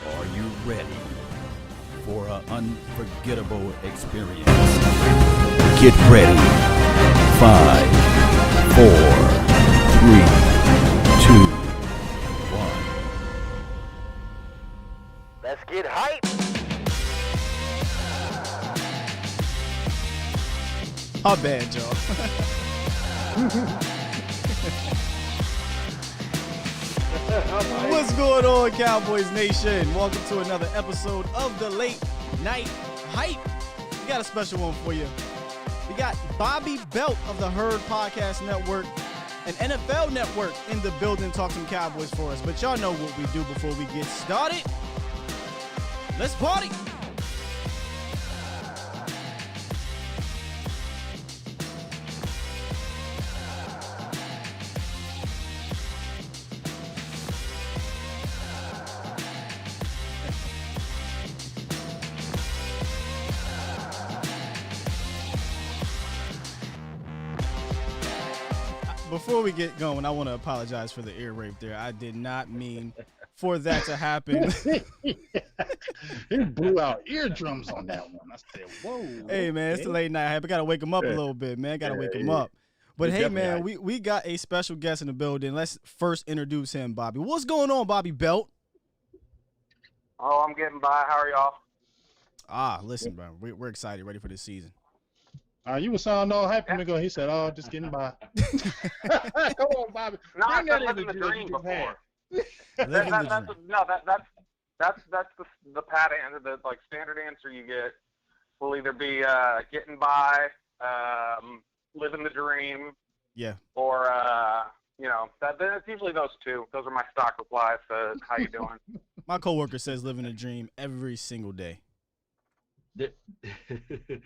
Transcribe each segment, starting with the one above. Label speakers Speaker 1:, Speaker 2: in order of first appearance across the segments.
Speaker 1: Are you ready for an unforgettable experience? Get ready. 5, 4, 3, 2, 1.
Speaker 2: Let's get hype.
Speaker 3: My bad, y'all. What's going on, Cowboys Nation? Welcome to another episode of the Late Night Hype. We got a special one for you. We got Bobby Belt of the Herd Podcast Network, an NFL network in the building, talk some Cowboys for us. But y'all know what we do before we get started. Let's party. Before we get going, I want to apologize for the ear rape there. I did not mean for that to happen.
Speaker 4: He blew out eardrums on that one. I said, whoa.
Speaker 3: Hey, man, it's the late night hype. I got to wake him up a little bit, man. Got to wake him up. But, hey, man, we got a special guest in the building. Let's first introduce him, Bobby. What's going on, Bobby Belt?
Speaker 2: Oh, I'm getting by. How are y'all?
Speaker 3: Listen, bro. We're excited, ready for this season.
Speaker 4: You were sounding all happy to go. He said, "Oh, just getting by." Come on, Bobby.
Speaker 2: No, I said living the dream before. That's the pat answer, the like standard answer you get. Will either be getting by, living the dream,
Speaker 3: yeah,
Speaker 2: or it's usually those two. Those are my stock replies to how you doing.
Speaker 3: My coworker says living the dream every single day.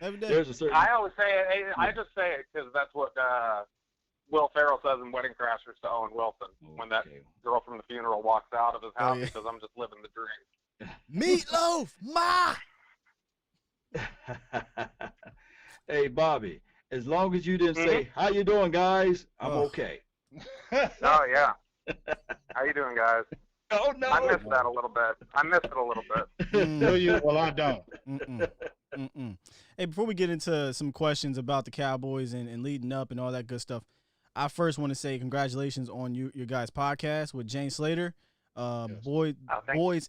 Speaker 3: Every day.
Speaker 2: I always say it. I just say it because that's what Will Ferrell says in Wedding Crashers to Owen Wilson when that girl from the funeral walks out of his house. He says, "I'm just living the dream."
Speaker 3: Meatloaf, ma.
Speaker 5: Hey, Bobby. As long as you didn't say, "How you doing, guys?" I'm okay.
Speaker 2: Oh yeah. How you doing, guys?
Speaker 5: Oh, no.
Speaker 2: I missed that a little bit. I missed it a little bit.
Speaker 4: Do you? Well, I don't.
Speaker 3: Hey, before we get into some questions about the Cowboys and leading up and all that good stuff, I first want to say congratulations on your guys' podcast with Jane Slater,
Speaker 4: Yes.
Speaker 3: Boys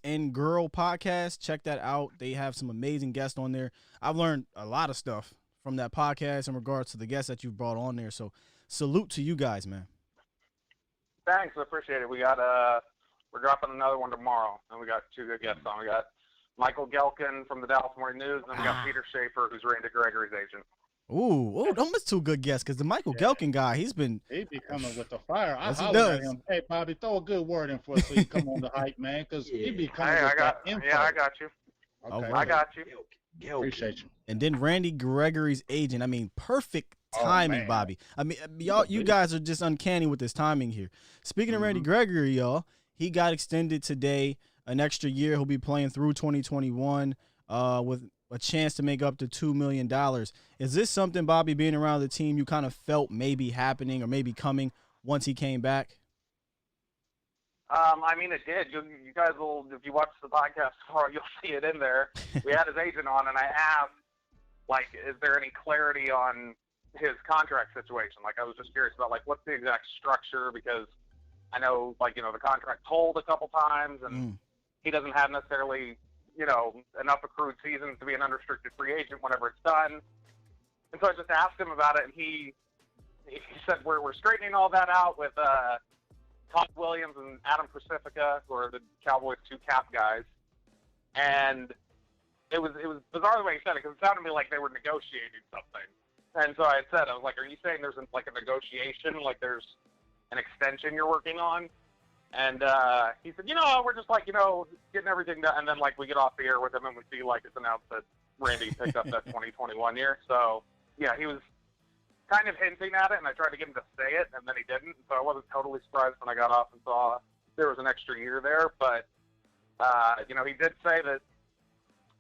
Speaker 3: and Girl podcast. Check that out. They have some amazing guests on there. I've learned a lot of stuff from that podcast in regards to the guests that you've brought on there. So salute to you guys, man.
Speaker 2: Thanks. I appreciate it. We're dropping another one tomorrow, and we got two good guests on. We got Michael Gelkin from the Dallas Morning News, and we got Peter Schaefer, who's Randy Gregory's agent.
Speaker 3: Ooh, don't miss two good guests because the Michael Gelkin guy, he be
Speaker 4: coming with the fire.
Speaker 3: Yes,
Speaker 4: I
Speaker 3: he
Speaker 4: hollered
Speaker 3: does.
Speaker 4: at him, "Hey, Bobby, throw a good word in for us so you come on the hype, man," because he be coming with that info.
Speaker 2: Yeah, I got you.
Speaker 4: Okay.
Speaker 2: I got you.
Speaker 4: Appreciate you.
Speaker 3: And then Randy Gregory's agent. I mean, perfect timing,
Speaker 4: man.
Speaker 3: Bobby. I mean, you guys are just uncanny with this timing here. Speaking of Randy Gregory, y'all, he got extended today, an extra year. He'll be playing through 2021 with a chance to make up to $2 million. Is this something, Bobby, being around the team, you kind of felt maybe happening or maybe coming once he came back?
Speaker 2: I mean, it did. You guys will, if you watch the podcast tomorrow, you'll see it in there. We had his agent on, and I asked, like, is there any clarity on his contract situation? Like, I was just curious about, like, what's the exact structure? Because I know, like, the contract told a couple times, and he doesn't have necessarily, enough accrued seasons to be an unrestricted free agent whenever it's done. And so I just asked him about it, and he said we're straightening all that out with Todd Williams and Adam Pacifica, who are the Cowboys' 2 cap guys, and it was bizarre the way he said it, because it sounded to me like they were negotiating something. And so I said, I was like, are you saying there's like a negotiation, like there's an extension you're working on? And he said, we're just like, getting everything done. And then like we get off the air with him and we see like it's announced that Randy picked up that 2021 year. So yeah, he was kind of hinting at it, and I tried to get him to say it, and then he didn't. So I wasn't totally surprised when I got off and saw there was an extra year there. But he did say that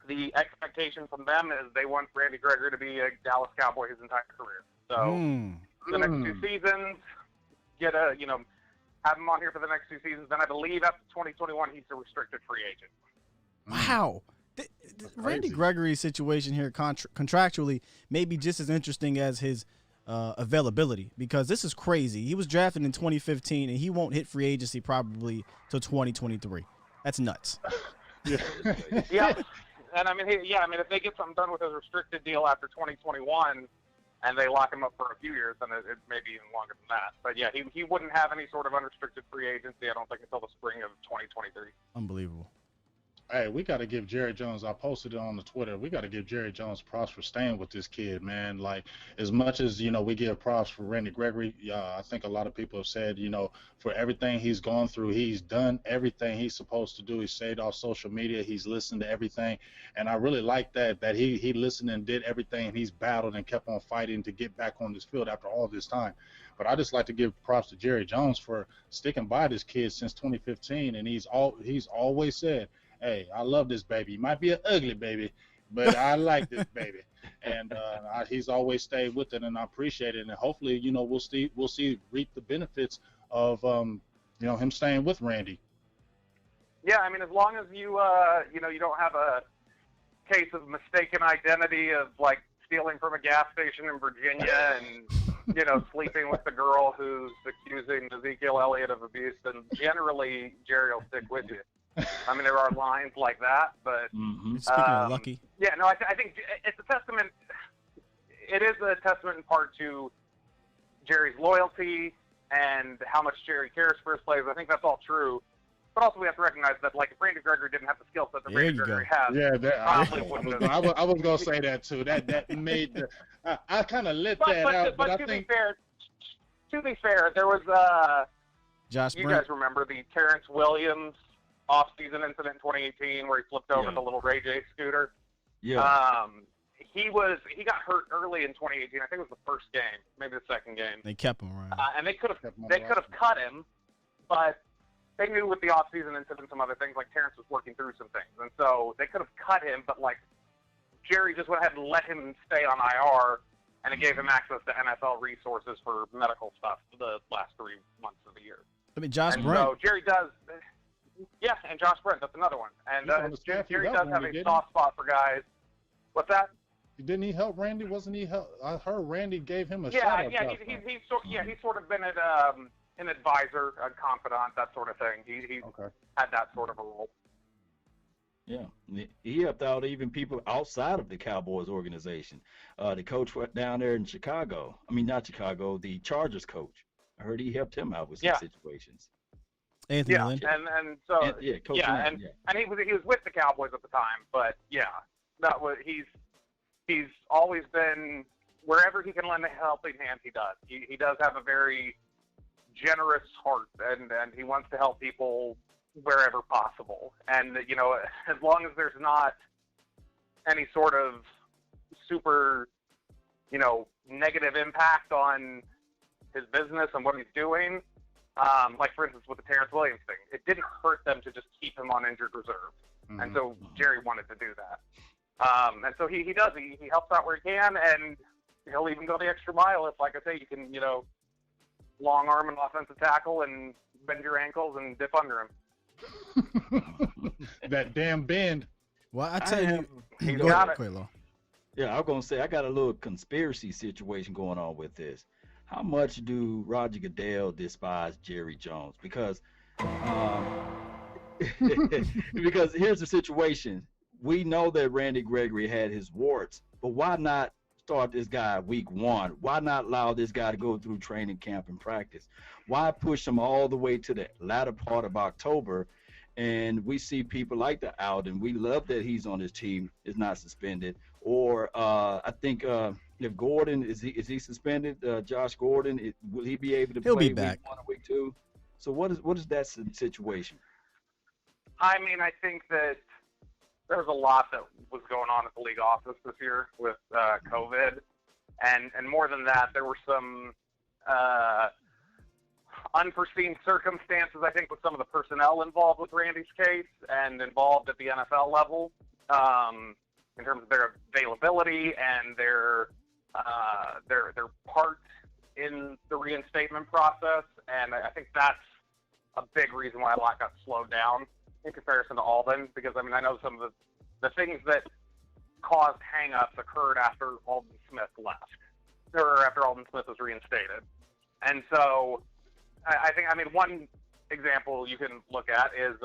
Speaker 2: the expectation from them is they want Randy Gregory to be a Dallas Cowboy his entire career. So the next 2 seasons, have him on here for the next 2 seasons. Then I believe after 2021, he's a restricted free agent.
Speaker 3: Wow. Randy Gregory's situation here contractually may be just as interesting as his availability, because this is crazy. He was drafted in 2015, and he won't hit free agency probably till 2023. That's nuts.
Speaker 2: Yeah. And I mean, if they get something done with his restricted deal after 2021, and they lock him up for a few years, then it may be even longer than that. But yeah, he wouldn't have any sort of unrestricted free agency, I don't think, until the spring of 2023.
Speaker 3: Unbelievable.
Speaker 4: Hey, we got to give Jerry Jones, I posted it on the Twitter, we got to give Jerry Jones props for staying with this kid, man. Like, as much as, we give props for Randy Gregory, I think a lot of people have said, for everything he's gone through, he's done everything he's supposed to do. He stayed off social media. He's listened to everything. And I really like that he listened and did everything, and he's battled and kept on fighting to get back on this field after all this time. But I just like to give props to Jerry Jones for sticking by this kid since 2015, and he's always said, hey, I love this baby. He might be an ugly baby, but I like this baby. And he's always stayed with it, and I appreciate it. And hopefully, we'll reap the benefits of, him staying with Randy.
Speaker 2: Yeah, I mean, as long as you don't have a case of mistaken identity of, like, stealing from a gas station in Virginia and, sleeping with the girl who's accusing Ezekiel Elliott of abuse, then generally Jerry will stick with you. I mean, there are lines like that, but
Speaker 3: speaking of lucky,
Speaker 2: yeah, no, I think it's a testament. It is a testament in part to Jerry's loyalty and how much Jerry cares for his players. I think that's all true, but also we have to recognize that, like, if Randy Gregory didn't have the skill set that Randy Gregory has,
Speaker 4: I was gonna say that too. That made I kind of lit that out. But
Speaker 2: to be fair, there was
Speaker 3: Josh
Speaker 2: you
Speaker 3: Brent.
Speaker 2: guys remember the Terrence Williams off-season incident in 2018 where he flipped over the little Ray J scooter.
Speaker 5: Yeah.
Speaker 2: He got hurt early in 2018. I think it was the first game, maybe the second game.
Speaker 3: They kept him around.
Speaker 2: And they could have cut him, but they knew with the off-season incident and some other things, like Terrence was working through some things, and so they could have cut him, but like Jerry just went ahead and let him stay on IR, and it gave him access to NFL resources for medical stuff for the last 3 months of the year.
Speaker 3: I mean, Josh Brent.
Speaker 2: So Jerry does. Yeah, and Josh Brent, that's another one. And Jerry does have a soft spot for guys. What's that?
Speaker 4: Didn't he help Randy? Wasn't he help? I heard Randy gave him a
Speaker 2: shout
Speaker 4: out.
Speaker 2: Yeah, he's sort of been an advisor, a confidant, that sort of thing. He's had that sort of a role.
Speaker 5: Yeah, he helped out even people outside of the Cowboys organization. The coach went down there in Chicago. I mean, not Chicago, the Chargers coach. I heard he helped him out with some situations.
Speaker 3: Anthony Lynn.
Speaker 2: and so and he was with the Cowboys at the time, but that was he's always been wherever he can lend a helping hand, he does. He does have a very generous heart, and he wants to help people wherever possible. And as long as there's not any sort of super negative impact on his business and what he's doing. Like, for instance, with the Terrence Williams thing, it didn't hurt them to just keep him on injured reserve. Mm-hmm. And so Jerry wanted to do that. And so he does. He helps out where he can, and he'll even go the extra mile if, like I say, you can, long arm an offensive tackle and bend your ankles and dip under him.
Speaker 4: That damn bend.
Speaker 3: Well, I tell you,
Speaker 2: go ahead,
Speaker 3: Quaylo.
Speaker 5: Yeah, I was going to say, I got a little conspiracy situation going on with this. How much do Roger Goodell despise Jerry Jones? Because here's the situation. We know that Randy Gregory had his warts, but why not start this guy week 1? Why not allow this guy to go through training camp and practice? Why push him all the way to the latter part of October? And we see people like the Alton. We love that he's on his team, is not suspended. Or I think if Gordon is he suspended? Josh Gordon, will he be able to
Speaker 3: He'll
Speaker 5: play
Speaker 3: be back.
Speaker 5: week 1 or week 2? So what is that situation?
Speaker 2: I mean, I think that there was a lot that was going on at the league office this year with COVID, and more than that, there were some unforeseen circumstances, I think, with some of the personnel involved with Randy's case and involved at the NFL level, in terms of their availability and their part in the reinstatement process. And I think that's a big reason why a lot got slowed down in comparison to Alton, because I mean, I know some of the things that caused hang-ups occurred after Alton Smith left, or after Alton Smith was reinstated. And so I think, I mean, one example you can look at is,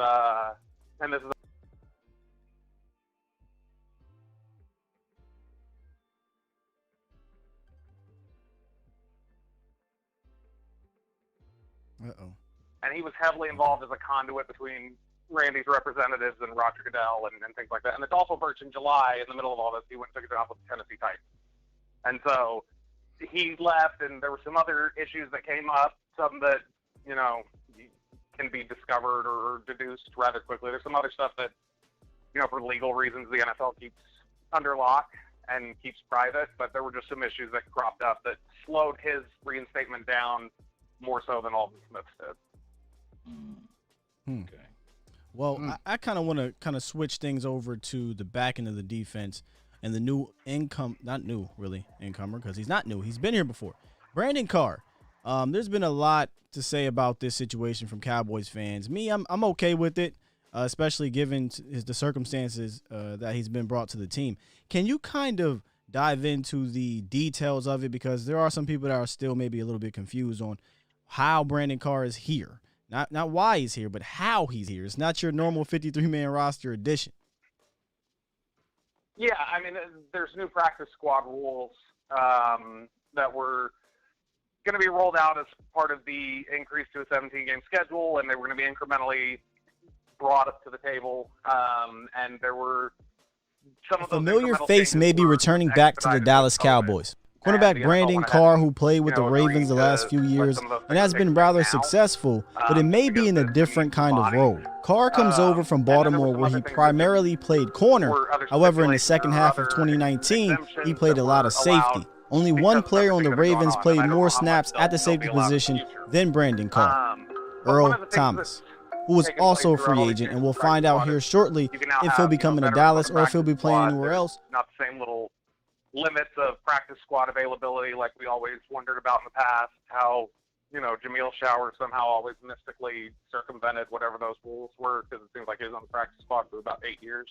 Speaker 2: and this is and he was heavily involved as a conduit between Randy's representatives and Roger Goodell and things like that. And it's also Birch in July, in the middle of all this, he went and took a job with the Tennessee Titans. And so he left, and there were some other issues that came up, some that, you know, can be discovered or deduced rather quickly. There's some other stuff that, you know, for legal reasons, the NFL keeps under lock and keeps private, but there were just some issues that cropped up that slowed his reinstatement down more so than Alton Smith did.
Speaker 5: Okay.
Speaker 3: Well, I kind of want to kind of switch things over to the back end of the defense and the new not new really incomer, because he's not new. He's been here before. Brandon Carr. There's been a lot to say about this situation from Cowboys fans. Me, I'm okay with it, especially given the circumstances that he's been brought to the team. Can you kind of dive into the details of it? Because there are some people that are still maybe a little bit confused on how Brandon Carr is here. Not why he's here, but how he's here. It's not your normal 53-man roster addition.
Speaker 2: Yeah, I mean, there's new practice squad rules that were going to be rolled out as part of the increase to a 17-game schedule, and they were going to be incrementally brought up to the table. And there were some of those
Speaker 3: familiar face may be returning back to the Dallas Cowboys. Cornerback Brandon Carr, who played with the Ravens the last few years and has been rather successful, but it may be in a different kind of role. Carr comes over from Baltimore, where he primarily played corner. However, in the second half of 2019, he played a lot of safety. Only one player on the Ravens played more snaps at the safety position than Brandon Carr, Earl Thomas, who is also a free agent, and we'll find out here shortly if he'll be coming to Dallas or if he'll be playing anywhere else.
Speaker 2: Not the same little limits of practice squad availability like we always wondered about in the past, how, you know, Jameel Showers somehow always mystically circumvented whatever those rules were, because it seems like he was on the practice squad for about 8 years.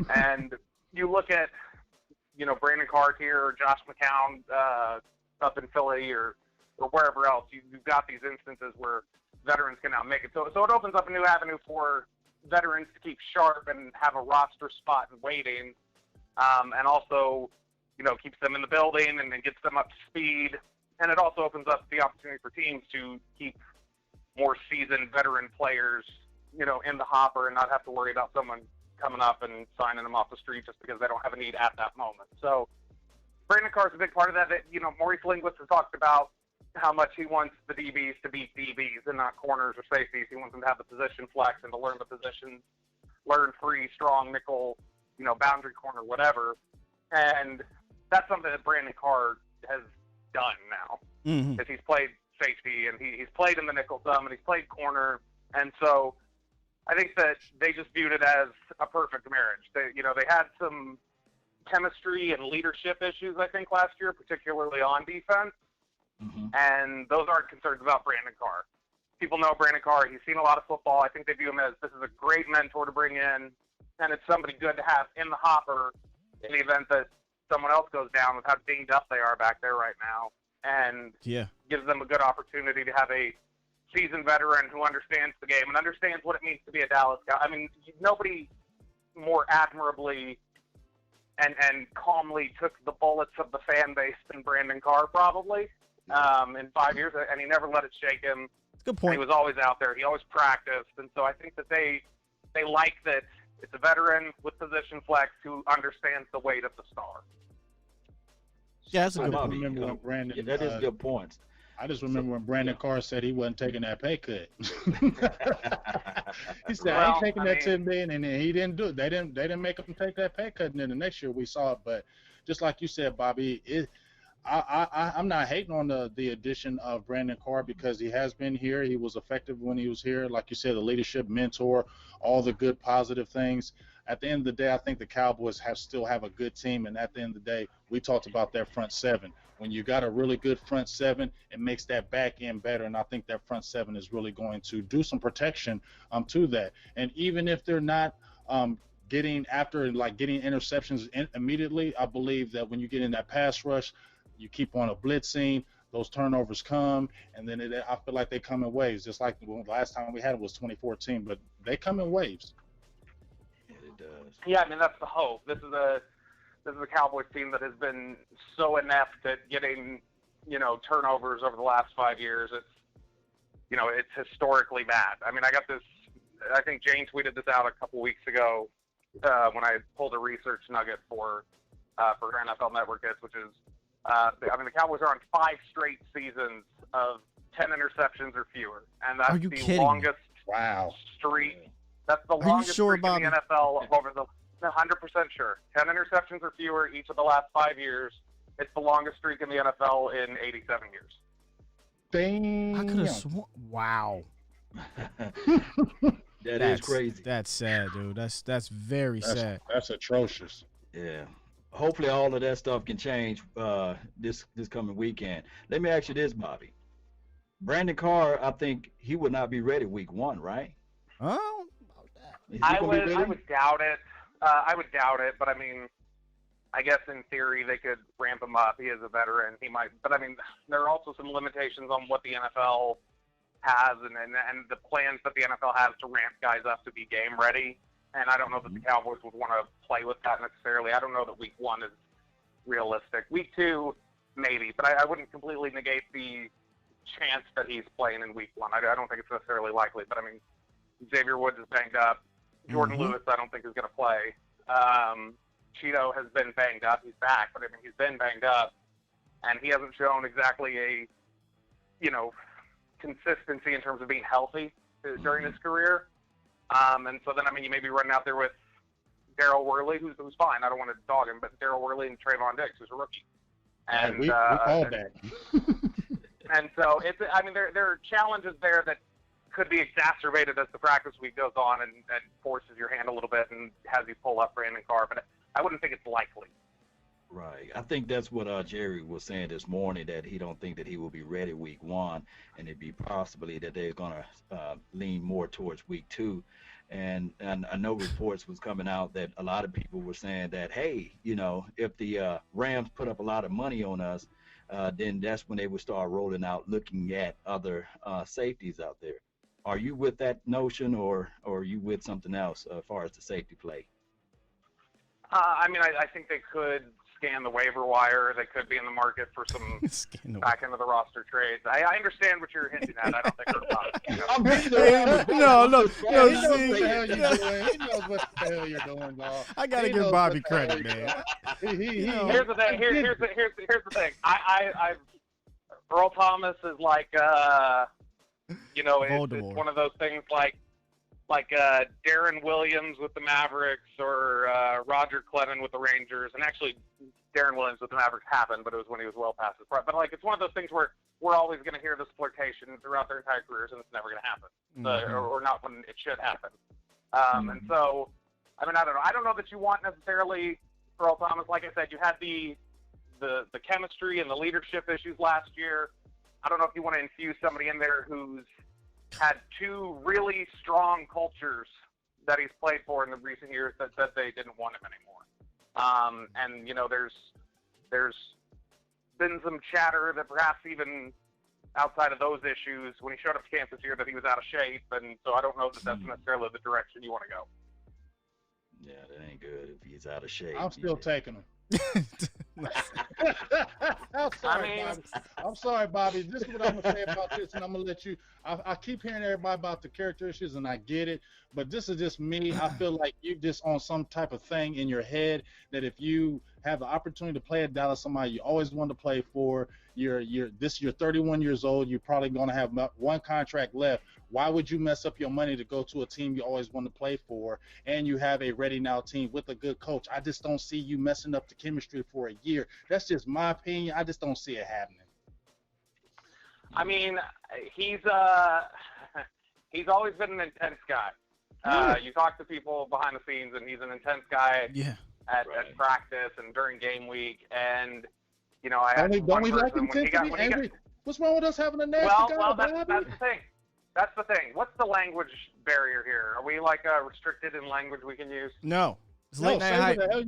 Speaker 2: And you look at, you know, Brandon Carr here or Josh McCown up in Philly or wherever else, you've got these instances where veterans can now make it. So it opens up a new avenue for veterans to keep sharp and have a roster spot in waiting, and also, you know, keeps them in the building and gets them up to speed. And it also opens up the opportunity for teams to keep more seasoned veteran players, you know, in the hopper and not have to worry about someone coming up and signing them off the street just because they don't have a need at that moment. So Brandon Carr's a big part of that. You know, Maurice Linguist has talked about how much he wants the DBs to be DBs and not corners or safeties. He wants them to have the position flex and to learn the positions, learn free, strong, nickel, you know, boundary corner, whatever. And that's something that Brandon Carr has done now. Because he's played safety and he's played in the nickel some and he's played corner. And so I think that they just viewed it as a perfect marriage. They had some chemistry and leadership issues, I think, last year, particularly on defense. And those aren't concerns about Brandon Carr. People know Brandon Carr. He's seen a lot of football. I think they view him as this is a great mentor to bring in, and it's somebody good to have in the hopper in the event that someone else goes down with how dinged up they are back there right now, and gives them a good opportunity to have a seasoned veteran who understands the game and understands what it means to be a Dallas Cowboy. I mean, nobody more admirably and calmly took the bullets of the fan base than Brandon Carr probably in 5 years, and he never let it shake him.
Speaker 3: Good point.
Speaker 2: And he was always out there. He always practiced, and so I think that they like that it's a veteran with position flex who understands the weight of the star.
Speaker 3: Yeah, that's a good
Speaker 4: I
Speaker 3: point.
Speaker 4: remember when Brandon.
Speaker 5: That is good points.
Speaker 4: I just remember when Brandon Carr said he wasn't taking that pay cut. He said, "I ain't taking that $10 million," and he didn't do it. They didn't make him take that pay cut. And then the next year we saw it. But just like you said, Bobby, I'm not hating on the addition of Brandon Carr because he has been here. He was effective when he was here. Like you said, the leadership, mentor, all the good positive things. At the end of the day, I think the Cowboys still have a good team. And at the end of the day, we talked about their front seven. When you got a really good front seven, it makes that back end better. And I think that front seven is really going to do some protection to that. And even if they're not getting interceptions immediately, I believe that when you get in that pass rush, you keep on a blitzing, those turnovers come, and then I feel like they come in waves. Just like the last time we had it was 2014, but they come in waves.
Speaker 5: It does.
Speaker 2: Yeah, I mean that's the hope. This is a Cowboys team that has been so inept at getting, turnovers over the last 5 years. It's historically bad. I mean, I think Jane tweeted this out a couple weeks ago when I pulled a research nugget for NFL Network Hits, which is, the Cowboys are on 5 straight seasons of 10 interceptions or fewer, and that's the longest streak. That's the longest streak in the NFL over the 100% sure. 10 interceptions or fewer each of the last 5 years. It's the longest streak in the NFL in 87 years.
Speaker 4: Damn.
Speaker 3: I could have sworn. Wow.
Speaker 5: That's crazy.
Speaker 3: That's sad, dude. That's very sad.
Speaker 4: That's atrocious.
Speaker 5: Yeah. Hopefully all of that stuff can change this coming weekend. Let me ask you this, Bobby. Brandon Carr, I think he would not be ready week 1, right?
Speaker 3: Oh,
Speaker 2: I would doubt it. I would doubt it, but I mean, I guess in theory they could ramp him up. He is a veteran. He might, but I mean, there are also some limitations on what the NFL has and the plans that the NFL has to ramp guys up to be game ready. And I don't know that the Cowboys would want to play with that necessarily. I don't know that week 1 is realistic. Week 2, maybe, but I wouldn't completely negate the chance that he's playing in week 1. I don't think it's necessarily likely, but I mean, Xavier Woods is banged up. Jordan Lewis, I don't think is going to play. Cheeto has been banged up. He's back, but I mean, he's been banged up, and he hasn't shown exactly a, consistency in terms of being healthy during his career. And so then, I mean, you may be running out there with Darryl Worley, who's fine. I don't want to dog him, but Darryl Worley and Trayvon Diggs, who's a rookie. And
Speaker 4: we called that.
Speaker 2: And so there are challenges there that could be exacerbated as the practice week goes on and forces your hand a little bit and has you pull up Brandon Carr, but I wouldn't think it's likely.
Speaker 5: Right. I think that's what Jerry was saying this morning, that he don't think that he will be ready week 1, and it'd be possibly that they're going to lean more towards week 2. And I know reports was coming out that a lot of people were saying that, hey, if the Rams put up a lot of money on us, then that's when they would start rolling out, looking at other safeties out there. Are you with that notion, or are you with something else as far as the safety play?
Speaker 2: I think they could scan the waiver wire. They could be in the market for some back into the roster trades. I understand what you're hinting at. I don't think we're about it.
Speaker 4: I'm being
Speaker 3: no.
Speaker 4: He knows what the hell you're doing, dog.
Speaker 3: I gotta give Bobby credit, man.
Speaker 2: Here's the thing. Here's the thing. Earl Thomas is like, it's one of those things like Darren Williams with the Mavericks or Roger Clemens with the Rangers. And actually, Darren Williams with the Mavericks happened, but it was when he was well past his prime. But it's one of those things where we're always going to hear this flirtation throughout their entire careers, and it's never going to happen, or not when it should happen. And so, I don't know. I don't know that you want necessarily Earl Thomas. Like I said, you had the chemistry and the leadership issues last year. I don't know if you want to infuse somebody in there who's had 2 really strong cultures that he's played for in the recent years that said they didn't want him anymore. There's been some chatter that perhaps even outside of those issues, when he showed up to camp this year, that he was out of shape, and so I don't know that that's necessarily the direction you want to go.
Speaker 5: Yeah, that ain't good if he's out of shape.
Speaker 4: I'm still
Speaker 5: Yeah.
Speaker 4: taking him. I'm sorry, Bobby. This is what I'm gonna say about this, and I'm gonna let you. I keep hearing everybody about the character issues, and I get it, but this is just me. I feel like you just on some type of thing in your head that if you have the opportunity to play at Dallas, somebody you always wanted to play for, you're 31 years old. You're probably gonna have one contract left. Why would you mess up your money to go to a team you always want to play for, and you have a ready now team with a good coach? I just don't see you messing up the chemistry for a year. That's just my opinion. I just don't see it happening.
Speaker 2: I mean, he's always been an intense guy. You talk to people behind the scenes, and he's an intense guy at practice and during game week. And you know,
Speaker 4: don't we like intensity? What's wrong with us having a nasty guy?
Speaker 2: Well, that's the thing. That's the thing. What's the language barrier here? Are we like restricted in language we can use?
Speaker 3: No. It's late night hype.
Speaker 2: Okay.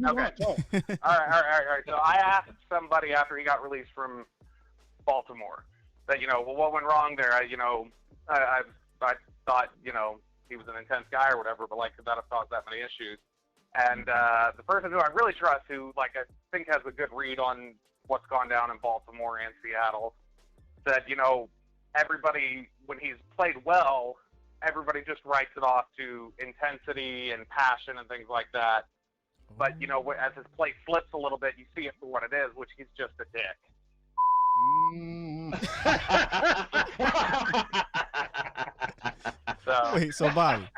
Speaker 2: All right. So I asked somebody after he got released from Baltimore that, well, what went wrong there? I thought, he was an intense guy or whatever, but like, could that have caused that many issues? And the person who I really trust, who like I think has a good read on what's gone down in Baltimore and Seattle, said, everybody, when he's played well, everybody just writes it off to intensity and passion and things like that. But, as his play flips a little bit, you see it for what it is, which he's just a dick.
Speaker 3: Wait, so Bobby,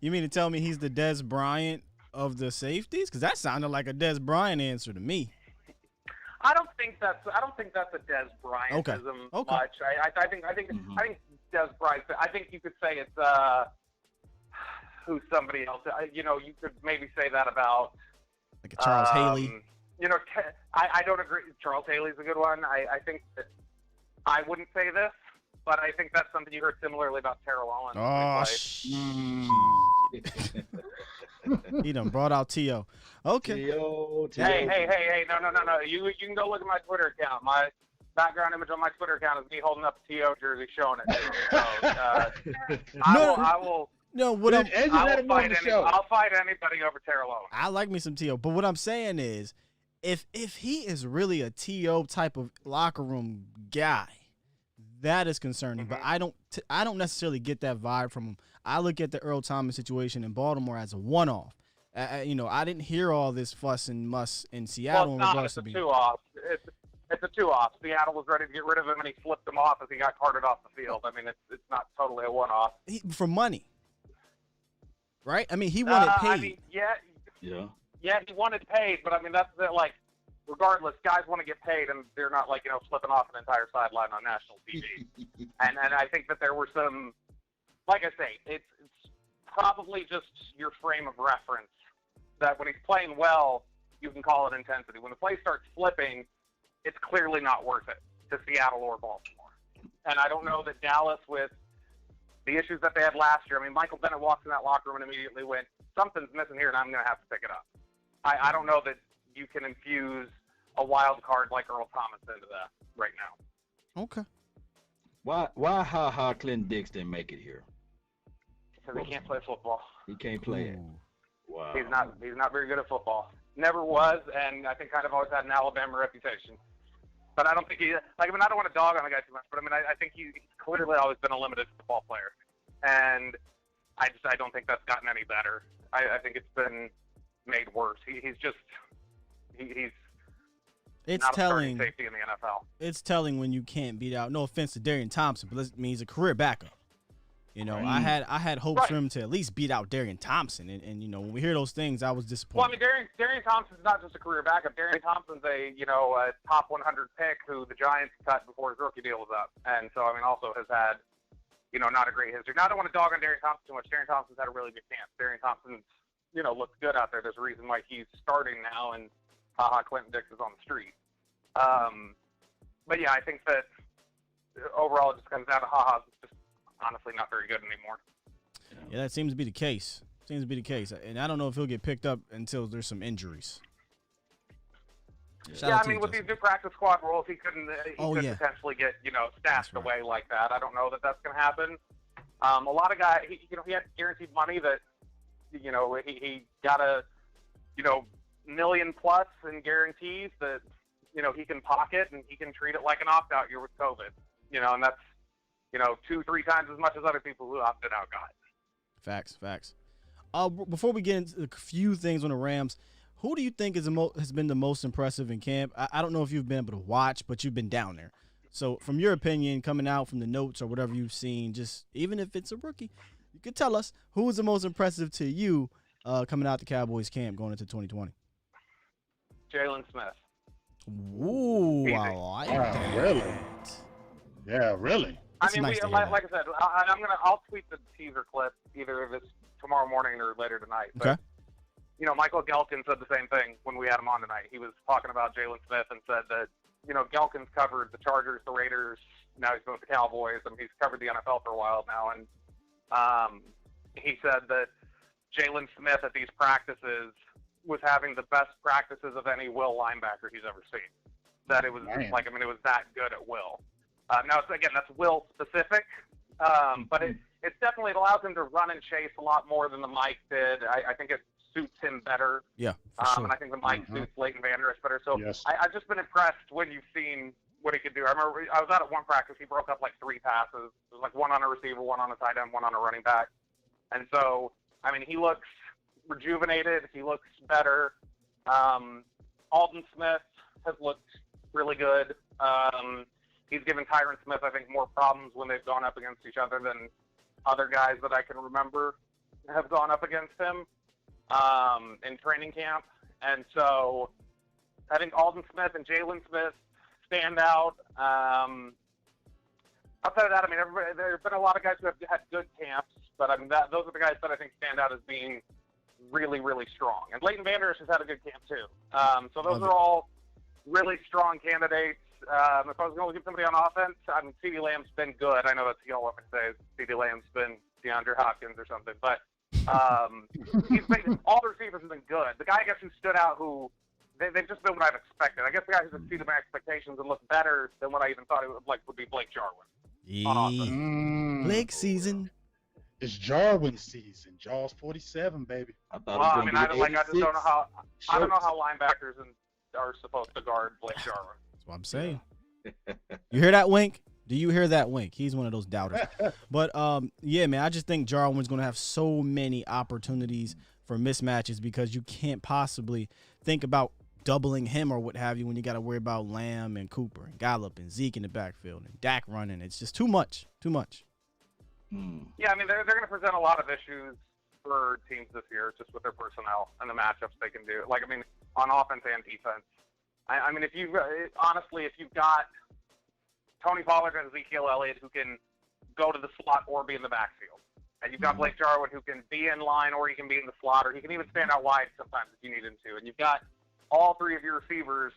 Speaker 3: you mean to tell me he's the Des Bryant of the safeties? Because that sounded like a Des Bryant answer to me.
Speaker 2: I don't think that's a Des Bryantism much. I think Des Bryant. I think you could say it's who's somebody else. You could maybe say that about
Speaker 3: like a Charles Haley.
Speaker 2: I don't agree. Charles Haley's a good one. I think that I wouldn't say this, but I think that's something you heard similarly about Terrell Owens.
Speaker 3: Oh, shit. He done brought out T.O. Okay.
Speaker 5: T.O.
Speaker 2: Hey, no. You can go look at my Twitter account. My background image on my Twitter account is me holding up a T.O. jersey showing it. So, I'll fight anybody over Terrell Owens.
Speaker 3: I like me some T.O., but what I'm saying is, if he is really a T.O. type of locker room guy, that is concerning. But I don't necessarily get that vibe from him. I look at the Earl Thomas situation in Baltimore as a one-off. I didn't hear all this fuss and muss in Seattle.
Speaker 2: Well, it's a two-off. It's a two-off. Seattle was ready to get rid of him, and he flipped him off as he got carted off the field. I mean, it's not totally a one-off.
Speaker 3: For money, right? I mean, he wanted paid.
Speaker 2: I mean, yeah, he wanted paid, but I mean, that's like, regardless, guys want to get paid, and they're not like flipping off an entire sideline on national TV. and I think that there were some, like I say, it's probably just your frame of reference that when he's playing well, you can call it intensity. When the play starts flipping, it's clearly not worth it to Seattle or Baltimore. And I don't know that Dallas, with the issues that they had last year, I mean, Michael Bennett walked in that locker room and immediately went, something's missing here, and I'm going to have to pick it up. I don't know that you can infuse a wild card like Earl Thomas into that right now.
Speaker 3: Okay.
Speaker 5: Why Ha Clinton Dix didn't make it here?
Speaker 2: Because he can't play football.
Speaker 5: He can't play it. Wow.
Speaker 2: He's not very good at football. Never was, and I think kind of always had an Alabama reputation. But I don't think I don't want to dog on the guy too much, but I mean, I think he's clearly always been a limited football player. And I don't think that's gotten any better. I think it's been made worse. He's
Speaker 3: it's
Speaker 2: not
Speaker 3: telling
Speaker 2: a safety in the NFL.
Speaker 3: It's telling when you can't beat out. No offense to Darian Thompson, but he's a career backup. I had hopes for him to at least beat out Darian Thompson, and when we hear those things, I was disappointed.
Speaker 2: Well, I mean, Darian Thompson's not just a career backup. Darian Thompson's a top 100 pick who the Giants cut before his rookie deal was up, and so I mean also has had not a great history. Now I don't want to dog on Darian Thompson too much. Darian Thompson's had a really good camp. Darian Thompson looks good out there. There's a reason why he's starting now, and Clinton Dix is on the street. But yeah, I think that overall it just comes down to Ha-Ha's just honestly not very good anymore.
Speaker 3: Yeah, that seems to be the case. And I don't know if he'll get picked up until there's some injuries.
Speaker 2: Yeah, I mean, with these new practice squad rules, he could potentially get, stashed away like that. I don't know that that's going to happen. A lot of guys, he had guaranteed money that, he got a million plus in guarantees that, he can pocket and he can treat it like an opt-out year with COVID, and that's, 2-3 times as much as other people who opted out got.
Speaker 3: Facts. Before we get into a few things on the Rams, who do you think has been the most impressive in camp? I don't know if you've been able to watch, but you've been down there. So from your opinion, coming out from the notes or whatever you've seen, just even if it's a rookie, you could tell us who was the most impressive to you coming out the Cowboys camp going into 2020.
Speaker 2: Jalen Smith.
Speaker 3: Ooh,
Speaker 2: Easy.
Speaker 3: I like that.
Speaker 4: Really? Yeah, really.
Speaker 3: It's
Speaker 2: I mean,
Speaker 3: nice to hear
Speaker 2: like
Speaker 3: that.
Speaker 2: I said, I'll tweet the teaser clip either of this tomorrow morning or later tonight. But,
Speaker 3: Okay.
Speaker 2: Michael Gelkin said the same thing when we had him on tonight. He was talking about Jalen Smith and said that, Gelkin's covered the Chargers, the Raiders. Now he's going with the Cowboys, and he's covered the NFL for a while now. And he said that Jalen Smith at these practices was having the best practices of any will linebacker he's ever seen. That it was it was that good at will. Now, again, that's will specific, but it definitely allows him to run and chase a lot more than the Mike did. I think it suits him better.
Speaker 3: Yeah, for sure.
Speaker 2: And I think the Mike suits Leighton Vander Esch better. So
Speaker 4: Yes.
Speaker 2: I've just been impressed when you've seen what he could do. I remember I was out at one practice. He broke up like 3 passes. It was like one on a receiver, one on a tight end, one on a running back. And so, I mean, he looks rejuvenated. He looks better. Alton Smith has looked really good. He's given Tyron Smith, I think, more problems when they've gone up against each other than other guys that I can remember have gone up against him in training camp. And so I think Alton Smith and Jalen Smith stand out. Outside of that, I mean, there have been a lot of guys who have had good camps, but I mean, those are the guys that I think stand out as being really, really strong. And Leighton Vander Esch has had a good camp too. So those are all really strong candidates. If I was going to look at somebody on offense, I mean, CeeDee Lamb's been good. I know that's what I say. CeeDee Lamb's been DeAndre Hopkins or something, but all the receivers have been good. The guy, I guess, who stood out, who they've just been what I've expected. I guess the guy who's exceeded my expectations and looked better than what I even thought it would be Blake Jarwin.
Speaker 3: Blake season.
Speaker 4: It's Jarwin season. Jaws 47, baby.
Speaker 5: I
Speaker 2: Well,
Speaker 5: thought
Speaker 2: I mean, I just don't know how. I don't know how linebackers are supposed to guard Blake Jarwin.
Speaker 3: That's what I'm saying. You hear that, Wink? Do you hear that, Wink? He's one of those doubters. But, yeah, man, I just think Jarwin's going to have so many opportunities for mismatches because you can't possibly think about doubling him or what have you when you got to worry about Lamb and Cooper and Gallup and Zeke in the backfield and Dak running. It's just too much.
Speaker 2: Yeah, I mean, they're going to present a lot of issues for teams this year just with their personnel and the matchups they can do. Like, I mean, on offense and defense. I mean, if you've got Tony Pollard and Ezekiel Elliott who can go to the slot or be in the backfield, and you've got Blake Jarwin who can be in line or he can be in the slot or he can even stand out wide sometimes if you need him to, and you've got all 3 of your receivers,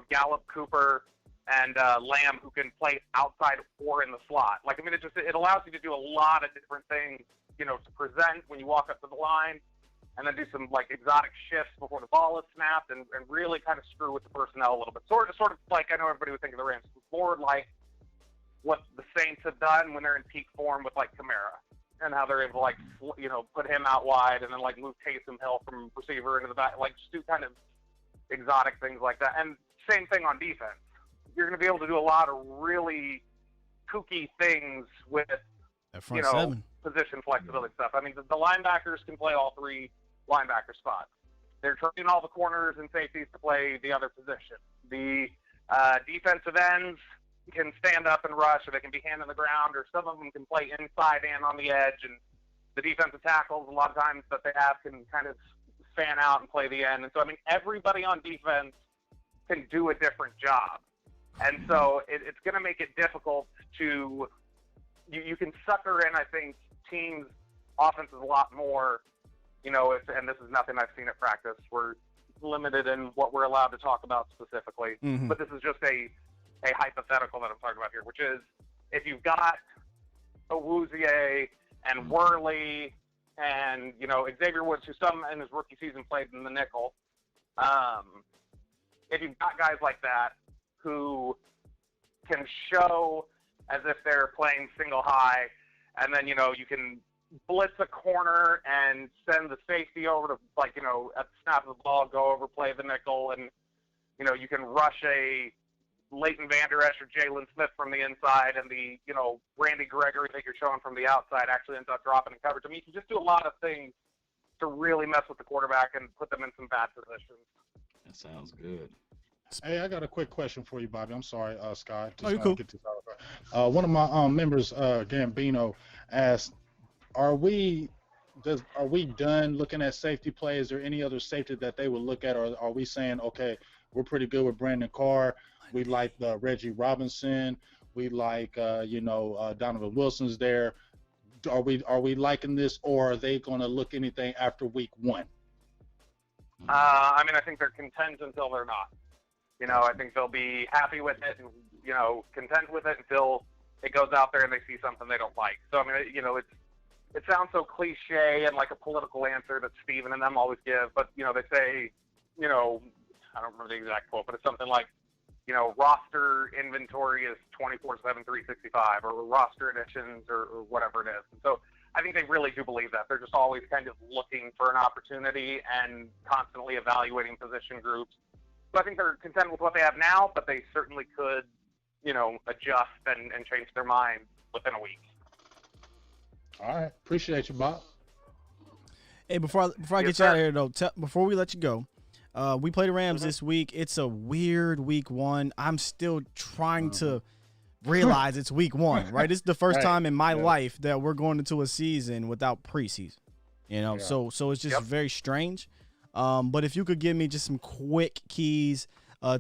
Speaker 2: Gallup, Cooper, and Lamb, who can play outside or in the slot. Like, I mean, it allows you to do a lot of different things, to present when you walk up to the line, and then do some like exotic shifts before the ball is snapped, and really kind of screw with the personnel a little bit. Sort of like, I know everybody would think of the Rams, more like what the Saints have done when they're in peak form with like Kamara, and how they're able to like put him out wide and then like move Taysom Hill from receiver into the back, like just do kind of exotic things like that. And same thing on defense. You're going to be able to do a lot of really kooky things with,
Speaker 3: That front seven.
Speaker 2: Position flexibility stuff. I mean, the linebackers can play all 3 linebacker spots. They're turning all the corners and safeties to play the other position. The defensive ends can stand up and rush, or they can be hand on the ground, or some of them can play inside and on the edge. And the defensive tackles, a lot of times that they have, can kind of fan out and play the end. And so, I mean, everybody on defense can do a different job. And so it's going to make it difficult to you can sucker in, I think, teams' offenses a lot more, and this is nothing I've seen at practice. We're limited in what we're allowed to talk about specifically.
Speaker 3: Mm-hmm.
Speaker 2: But this is just a hypothetical that I'm talking about here, which is if you've got Awuzie and Worley and, Xavier Woods, who some in his rookie season played in the nickel, if you've got guys like that who can show as if they're playing single high, and then, you can blitz a corner and send the safety over to, like, at the snap of the ball, go over, play the nickel, and, you can rush a Leighton Vander Esch or Jalen Smith from the inside, and the, Randy Gregory that you're showing from the outside actually ends up dropping in coverage. I mean, you can just do a lot of things to really mess with the quarterback and put them in some bad positions.
Speaker 5: That sounds good.
Speaker 4: Hey, I got a quick question for you, Bobby. I'm sorry, Scott.
Speaker 3: You're cool.
Speaker 4: Get this out. One of my members, Gambino, asked, are we done looking at safety play? Is there any other safety that they would look at, or are we saying, okay, we're pretty good with Brandon Carr, we like Reggie Robinson, we like Donovan Wilson's there? Are we liking this, or are they going to look anything after week 1?
Speaker 2: I mean, I think they're content until they're not. I think they'll be happy with it and, content with it until it goes out there and they see something they don't like. So, I mean, it sounds so cliche and like a political answer that Steven and them always give, but, they say, I don't remember the exact quote, but it's something like, roster inventory is 24/7, 365, or roster additions, or whatever it is. And so I think they really do believe that. They're just always kind of looking for an opportunity and constantly evaluating position groups. So I think they're content with what they have now, but they certainly could, adjust and change their mind within a week.
Speaker 4: All right. Appreciate you, Bob.
Speaker 3: Hey, before I get you out of here, though, before we let you go, we play the Rams this week. It's a weird week 1. I'm still trying to realize it's week 1, right? This is the first time in my life that we're going into a season without preseason, so it's just very strange. But if you could give me just some quick keys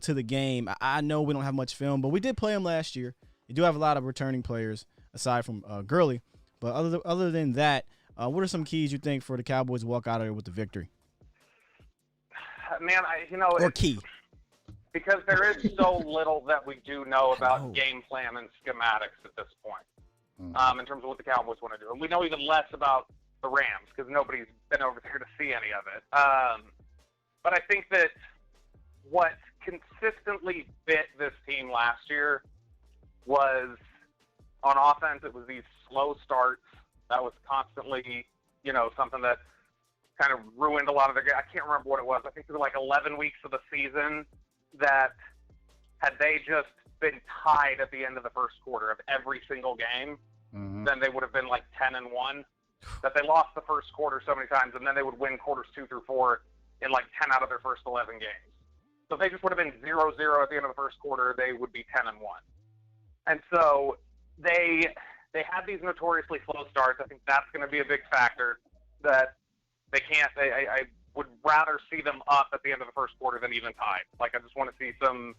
Speaker 3: to the game. I know we don't have much film, but we did play them last year. You do have a lot of returning players aside from Gurley. But other than that, what are some keys you think for the Cowboys to walk out of there with the victory?
Speaker 2: Man,
Speaker 3: or key.
Speaker 2: Because there is so little that we do know about game plan and schematics at this point, in terms of what the Cowboys want to do. And we know even less about the Rams because nobody's been over there to see any of it. But I think that what consistently bit this team last year was, on offense, it was these slow starts. That was constantly, something that kind of ruined a lot of their game. I can't remember what it was. I think there were like 11 weeks of the season that had they just been tied at the end of the first quarter of every single game, then they would have been like 10-1. That they lost the first quarter so many times, and then they would win quarters 2 through 4 in like 10 out of their first 11 games. So if they just would have been 0-0 at the end of the first quarter, they would be 10-1. And so they had these notoriously slow starts. I think that's going to be a big factor that they can't. I would rather see them up at the end of the first quarter than even tied. Like, I just want to see some,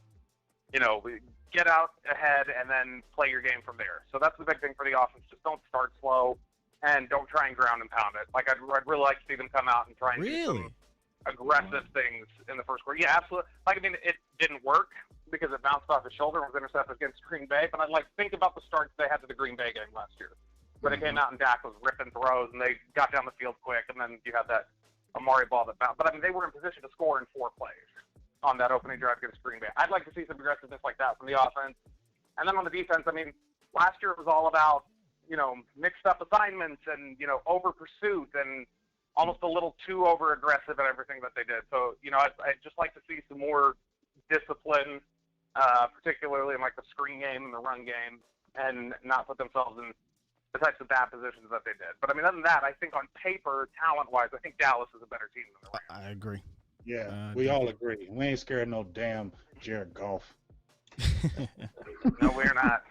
Speaker 2: get out ahead and then play your game from there. So that's the big thing for the offense. Just don't start slow and don't try and ground and pound it. Like, I'd really like to see them come out and try and do some aggressive things in the first quarter. Yeah, absolutely. Like, I mean, it didn't work because it bounced off his shoulder and was intercepted against Green Bay. But I'd like to think about the starts they had to the Green Bay game last year, where they came out and Dak was ripping throws and they got down the field quick, and then you had that Amari ball that bounced. But, I mean, they were in position to score in 4 plays on that opening drive against Green Bay. I'd like to see some aggressiveness like that from the offense. And then on the defense, I mean, last year it was all about, mixed up assignments and, over pursuit and almost a little too over aggressive at everything that they did. So, I'd just like to see some more discipline, particularly in like the screen game and the run game, and not put themselves in the types of bad positions that they did. But I mean, other than that, I think on paper, talent-wise, I think Dallas is a better team than the Rams.
Speaker 3: I agree.
Speaker 4: Yeah, we all agree. We ain't scared of no damn Jared Goff.
Speaker 2: No, we're not.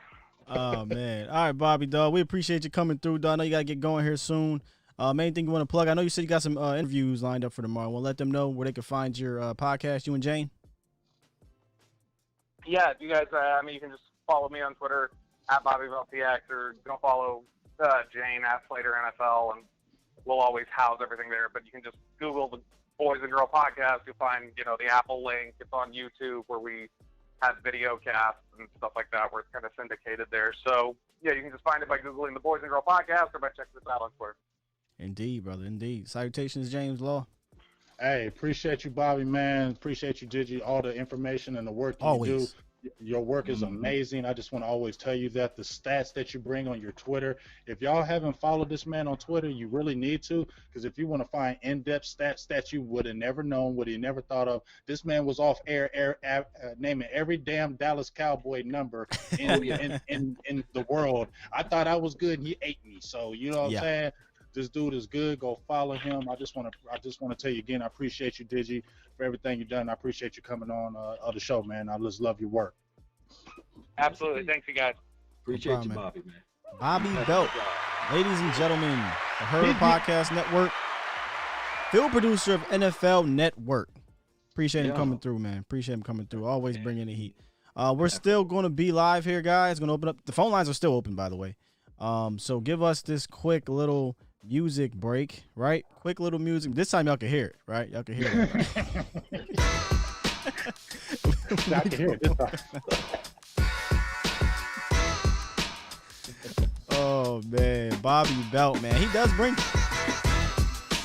Speaker 3: Oh, man. All right, Bobby, dog. We appreciate you coming through, dog. I know you got to get going here soon. Main thing you want to plug? I know you said you got some interviews lined up for tomorrow. We'll let them know where they can find your podcast, you and Jane.
Speaker 2: Yeah, you guys, you can just follow me on Twitter at BobbyVeltX, or you can follow Jane at Slater NFL, and we'll always house everything there. But you can just Google the Boys and Girl Podcast. You'll find, the Apple link. It's on YouTube where we have video casts and stuff like that, where it's kind of syndicated there. So, yeah, you can just find it by Googling the Boys and Girl Podcast or by checking this out on Twitter.
Speaker 3: Indeed, brother, indeed. Salutations, James Law.
Speaker 4: Hey, appreciate you, Bobby, man. Appreciate you, Gigi, all the information and the work you
Speaker 3: Always.
Speaker 4: do. Your work is amazing. I just want to always tell you that the stats that you bring on your Twitter, if y'all haven't followed this man on Twitter, you really need to, because if you want to find in-depth stats that you would have never known, would have never thought of, this man was off air naming every damn Dallas Cowboy number in the world. I thought I was good, and he ate me. So you know what I'm saying? This dude is good. Go follow him. I just want to tell you again, I appreciate you, Digi, for everything you've done. I appreciate you coming on the show, man. I just love your work.
Speaker 2: Absolutely. Thanks, you guys.
Speaker 5: Appreciate you, Bobby, man.
Speaker 3: Bobby Belt, ladies and gentlemen, the Herd Podcast Network, field producer of NFL Network. Appreciate him coming through, man. Appreciate him coming through. Always bringing the heat. We're still going to be live here, guys. Going to open up. The phone lines are still open, by the way. So give us this quick little music break, right? Quick little music. This time y'all can hear it, right? Y'all can hear it. Right?
Speaker 4: I can hear it this time.
Speaker 3: Oh man, Bobby Belt, man, he does bring.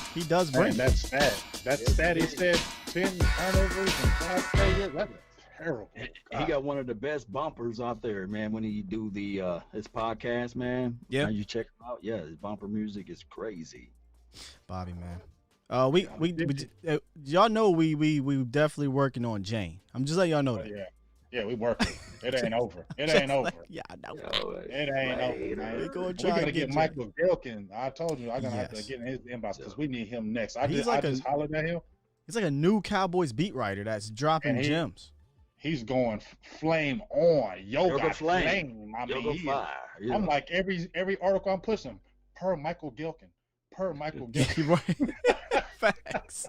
Speaker 3: Man,
Speaker 4: that's sad. That's sad. He said 10 turnovers and 5 failures. That's terrible.
Speaker 5: He got one of the best bumpers out there, man. When he do the his podcast, man.
Speaker 3: Yeah,
Speaker 5: you check him out. Yeah, his bumper music is crazy.
Speaker 3: Bobby, man. Y'all know we definitely working on Jane. I'm just letting y'all know that.
Speaker 4: Yeah, we working. It ain't over. It ain't over.
Speaker 3: Yeah, I know.
Speaker 4: It ain't over, man.
Speaker 3: We
Speaker 4: gotta get Michael Gilkin. I told you I'm gonna have to get in his inbox because we need him next. I just hollered at him.
Speaker 3: He's like a new Cowboys beat writer that's dropping gems.
Speaker 4: He's going flame on. Yoga flame. I mean,
Speaker 5: Yoga fire. Yeah.
Speaker 4: I'm like every article I'm pushing per Michael Gilkin. Right.
Speaker 3: Facts.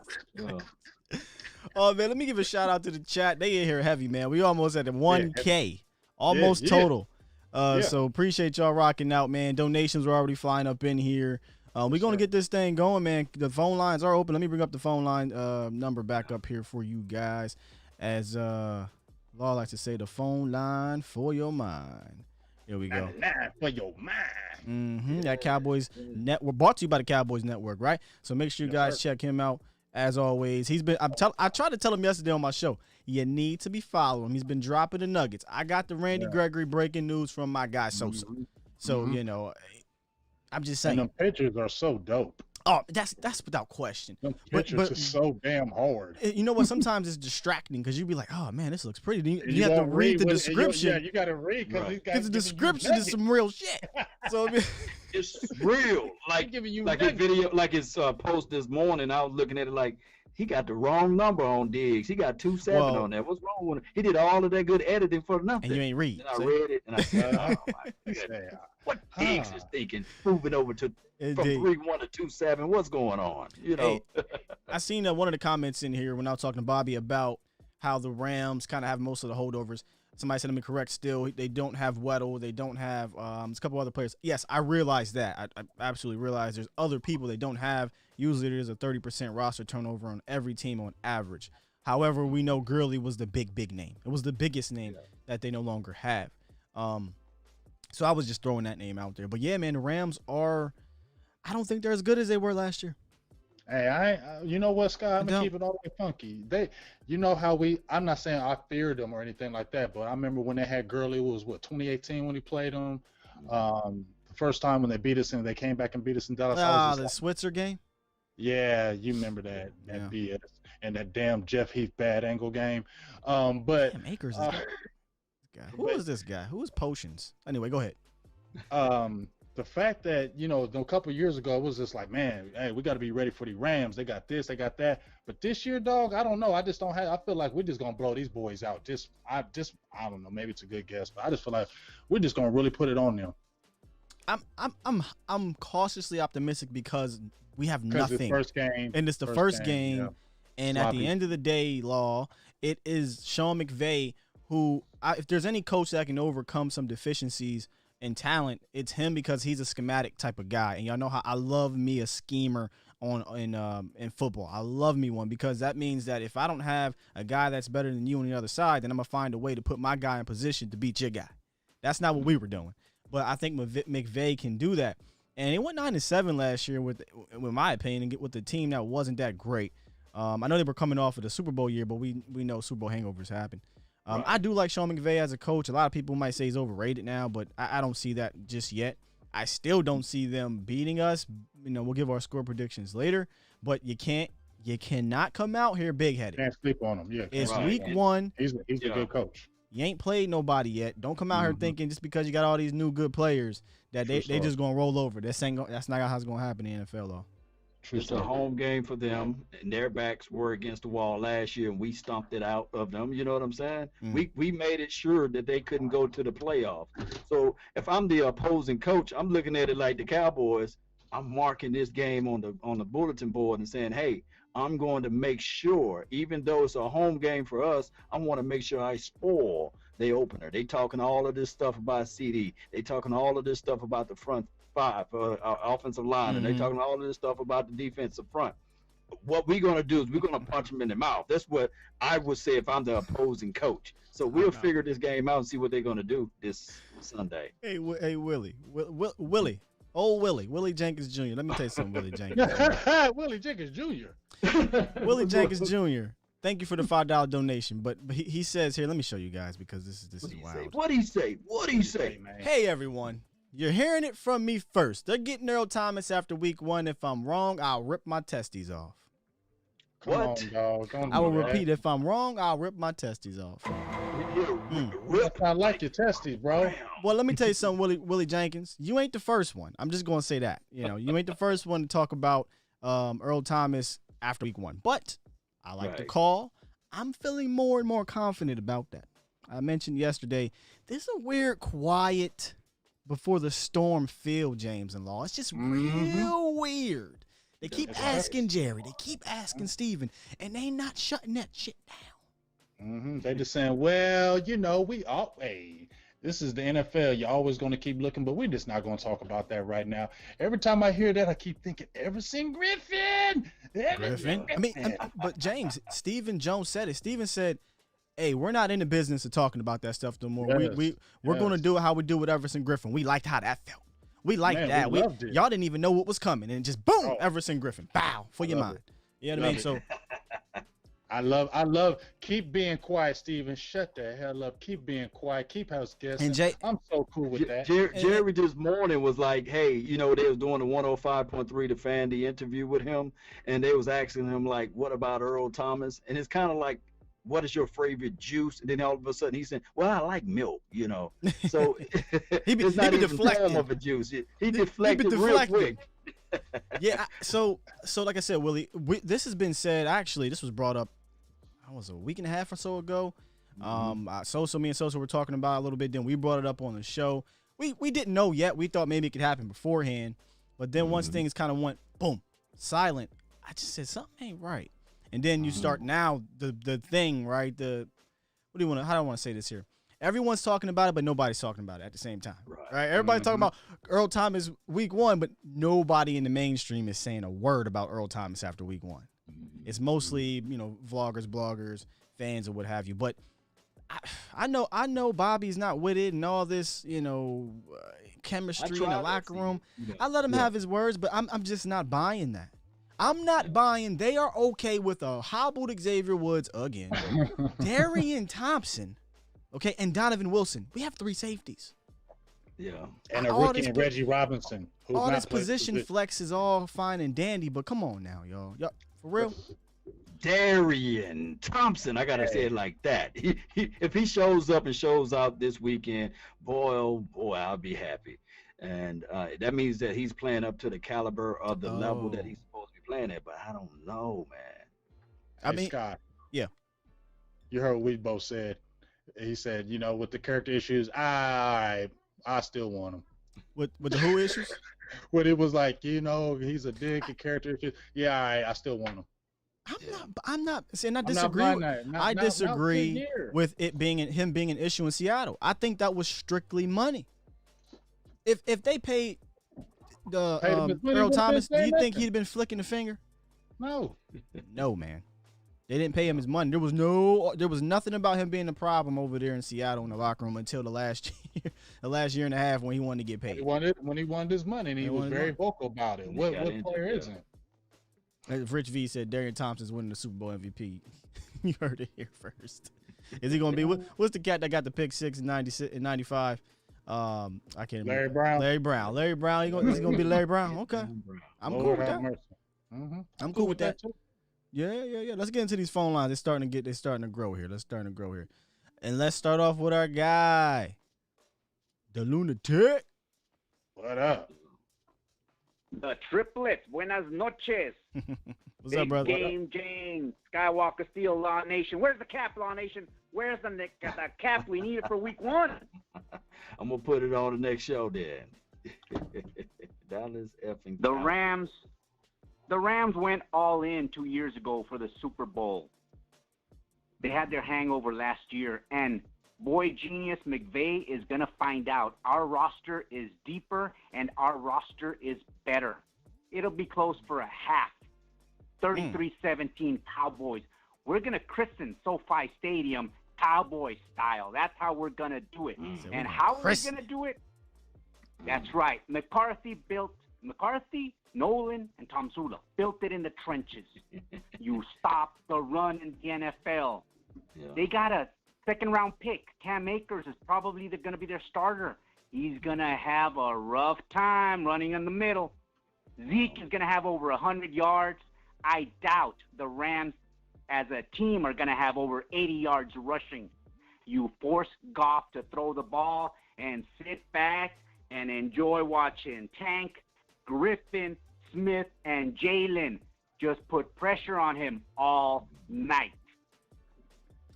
Speaker 3: Oh man, let me give a shout out to the chat. They in here heavy, man. We almost at the 1K, almost total. So appreciate y'all rocking out, man. Donations are already flying up in here. We're gonna get this thing going, man. The phone lines are open. Let me bring up the phone line number back up here for you guys. As Law likes to say, the phone line for your mind. Here we go.
Speaker 4: For your mind.
Speaker 3: That Cowboys Network, brought to you by the Cowboys Network, right? So make sure you guys check him out. As always, I tried to tell him yesterday on my show, you need to be following him. He's been dropping the nuggets. I got the Randy Gregory breaking news from my guy Sosa. So, you know, I'm just saying.
Speaker 4: And the pictures are so dope.
Speaker 3: Oh, that's without question.
Speaker 4: Them pictures are so damn hard.
Speaker 3: You know what? Sometimes it's distracting because you be like, oh, man, this looks pretty. You have to read the description.
Speaker 4: You got to read
Speaker 3: because the description is some real shit. So, I mean,
Speaker 5: it's real. Like his video, like his post this morning, I was looking at it like, he got the wrong number on Diggs. He got 27 on there. What's wrong with him? He did all of that good editing for nothing.
Speaker 3: And you ain't read.
Speaker 5: And I read it, and I said, oh, my goodness. What Diggs is thinking, moving over to from 3-1 to 2-7. What's going on? You know.
Speaker 3: Hey, I seen one of the comments in here when I was talking to Bobby about how the Rams kind of have most of the holdovers. Somebody said I'm incorrect still. They don't have Weddle. They don't have a couple other players. Yes, I realize that. I absolutely realize there's other people they don't have. Usually there's a 30% roster turnover on every team on average. However, we know Gurley was the big name. It was the biggest name that they no longer have. So I was just throwing that name out there. But, yeah, man, the Rams are – I don't think they're as good as they were last year.
Speaker 4: Hey, you know what, Scott? I'm going to keep it all the way funky. You know how I'm not saying I feared them or anything like that, but I remember when they had Gurley, it was, 2018 when he played them? The first time when they beat us and they came back and beat us in Dallas.
Speaker 3: The Switzer game?
Speaker 4: Yeah, you remember that BS and that damn Jeff Heath bad angle game. But
Speaker 3: damn, Akers is guy. Who is this guy? Who is Potions? Anyway, go ahead.
Speaker 4: The fact that, a couple of years ago, it was just like, man, hey, we got to be ready for the Rams. They got this, they got that. But this year, dog, I don't know. I just don't have. I feel like we're just gonna blow these boys out. I don't know. Maybe it's a good guess, but I just feel like we're just gonna really put it on them.
Speaker 3: I'm cautiously optimistic because we have nothing.
Speaker 4: It's first game,
Speaker 3: and it's the first game. And sloppy. At the end of the day, Law, it is Sean McVay who, if there's any coach that can overcome some deficiencies in talent, it's him because he's a schematic type of guy. And y'all know how I love me a schemer in football. I love me one because that means that if I don't have a guy that's better than you on the other side, then I'm going to find a way to put my guy in position to beat your guy. That's not what we were doing. But I think McVay can do that. And he went 9-7 last year with my opinion, with the team that wasn't that great. I know they were coming off of the Super Bowl year, but we know Super Bowl hangovers happen.
Speaker 5: Right.
Speaker 3: I do like Sean McVay as a coach. A lot of people might say he's overrated now, but I don't see that just yet. I still don't see them beating us. We'll give our score predictions later, but you cannot come out here big-headed.
Speaker 4: Can't sleep on him. Yeah,
Speaker 3: It's
Speaker 5: Right.
Speaker 3: week one.
Speaker 4: he's a good coach.
Speaker 3: You ain't played nobody yet. Don't come out here thinking just because you got all these new good players that they just gonna roll over. That's not how it's gonna happen in the NFL though.
Speaker 5: It's a home game for them, and their backs were against the wall last year, and we stomped it out of them. You know what I'm saying? We made it sure that they couldn't go to the playoffs. So if I'm the opposing coach, I'm looking at it like the Cowboys. I'm marking this game on the bulletin board and saying, hey, I'm going to make sure, even though it's a home game for us, I want to make sure I spoil the opener. They talking all of this stuff about CD. They talking all of this stuff about the front five, offensive line, and they talking all of this stuff about the defensive front. What we're going to do is we're going to punch them in the mouth. That's what I would say if I'm the opposing coach. So we'll figure this game out and see what they're going to do this Sunday.
Speaker 3: Hey, Willie. Willie Jenkins Jr. Let me tell you something, Willie Jenkins.
Speaker 4: Willie Jenkins Jr.
Speaker 3: Willie Jenkins Jr. Thank you for the $5 donation. But he says here, let me show you guys because this is wild.
Speaker 5: What'd he say,
Speaker 4: man?
Speaker 3: Hey everyone, you're hearing it from me first. They're getting Earl Thomas after week one. If I'm wrong, I'll rip my testes off.
Speaker 4: Come on, dog. Don't
Speaker 3: I will
Speaker 4: do that.
Speaker 3: repeat. If I'm wrong, I'll rip my testes off.
Speaker 4: I like your testes, bro.
Speaker 3: Well, let me tell you something, Willie Jenkins. You ain't the first one. I'm just gonna say that. You ain't the first one to talk about Earl Thomas after week one. But I like the call. I'm feeling more and more confident about that. I mentioned yesterday, there's a weird quiet before the storm feel, James and Law. It's just real weird. They keep asking Jerry. They keep asking Steven, and they not shutting that shit down.
Speaker 4: They just saying, well, this is the NFL. You're always going to keep looking, but we're just not going to talk about that right now. Every time I hear that, I keep thinking, Everson Griffin.
Speaker 3: But James, Stephen Jones said it. Stephen said, hey, we're not in the business of talking about that stuff no more. We're going to do it how we do with Everson Griffin. We liked how that felt. We liked that.
Speaker 4: We loved it.
Speaker 3: Y'all didn't even know what was coming, and just boom, Everson Griffin. Bow for your mind. You know what I mean? So
Speaker 4: I love keep being quiet, Steven. Shut the hell up. Keep being quiet. Keep us guessing.
Speaker 3: And
Speaker 4: I'm so cool with that.
Speaker 5: Jerry this morning was like, hey, they was doing the 105.3 to fan the interview with him, and they was asking him like, what about Earl Thomas? And it's kind of like, what is your favorite juice? And then all of a sudden he said, well, I like milk, So it's not even form of a juice. He deflected real quick.
Speaker 3: Yeah. So like I said, Willie, this has been said. Actually, this was brought up, a week and a half or so ago. Me and Sosa were talking about it a little bit. Then we brought it up on the show. We didn't know yet. We thought maybe it could happen beforehand. But then once things kind of went, boom, silent, I just said something ain't right. And then you start now the thing, right? How do I want to say this here? Everyone's talking about it, but nobody's talking about it at the same time, right? Everybody's talking about Earl Thomas week one, but nobody in the mainstream is saying a word about Earl Thomas after week one. It's mostly, vloggers, bloggers, fans, or what have you. But I know Bobby's not with it and all this, chemistry in the locker room. I let him have his words, but I'm just not buying that. I'm not buying. They are okay with a hobbled Xavier Woods again, Darian Thompson, okay, and Donovan Wilson. We have 3 safeties.
Speaker 5: Yeah,
Speaker 4: and a rookie in Reggie Robinson.
Speaker 3: All this position flex is all fine and dandy, but come on now, y'all. For real.
Speaker 5: Darian Thompson, I gotta say it like that. If he shows up and shows out this weekend, boy, oh boy, I'll be happy. And that means that he's playing up to the caliber of the level that he's supposed to be playing at. But I don't know, man.
Speaker 4: Scott.
Speaker 3: Yeah.
Speaker 4: You heard what we both said. He said, with the character issues, I still want him.
Speaker 3: With the who issues?
Speaker 4: When it was like, he's a dick and character issues. Yeah, I still want him.
Speaker 3: I'm not saying I disagree. I disagree with it being him being an issue in Seattle. I think that was strictly money. If they paid Earl Thomas, do you think he'd been flicking the finger?
Speaker 4: No.
Speaker 3: No, man. They didn't pay him his money. There was nothing about him being a problem over there in Seattle in the locker room until the last year and a half when he wanted to get paid.
Speaker 4: When he wanted his money, and he was very vocal about it. What player isn't?
Speaker 3: Rich V said Darian Thompson's winning the Super Bowl MVP. You heard it here first. Is he gonna be? What's the cat that got the pick six in 96 and 95? I can't remember.
Speaker 4: Larry Brown.
Speaker 3: Larry Brown. Is he gonna be Larry Brown? Okay, I'm cool with that.
Speaker 4: Mm-hmm.
Speaker 3: I'm cool with that. Yeah. Let's get into these phone lines. They're starting to grow here. And let's start off with our guy, the lunatic.
Speaker 4: What up?
Speaker 6: The triplets. Buenas noches.
Speaker 3: What's up, brother?
Speaker 6: Big Game James. Skywalker Steel Law Nation. Where's the cap, Law Nation? Where's the cap? We need it for week 1.
Speaker 5: I'm gonna put it on the next show then. Dallas effing
Speaker 6: The
Speaker 5: Cowboys.
Speaker 6: Rams went all in 2 years ago for the Super Bowl. They had their hangover last year, and boy genius McVay is going to find out our roster is deeper and our roster is better. It'll be close for a half. 33-17 Cowboys. We're going to christen SoFi Stadium Cowboy style. That's how we're going to do it. And how are we going to do it? That's right. McCarthy, Nolan, and Tom Sula built it in the trenches. You stop the run in the NFL.
Speaker 5: Yeah.
Speaker 6: They got a second-round pick. Cam Akers is probably going to be their starter. He's going to have a rough time running in the middle. Zeke is going to have over 100 yards. I doubt the Rams as a team are going to have over 80 yards rushing. You force Goff to throw the ball and sit back and enjoy watching Tank, Griffin, Smith, and Jalen just put pressure on him all night.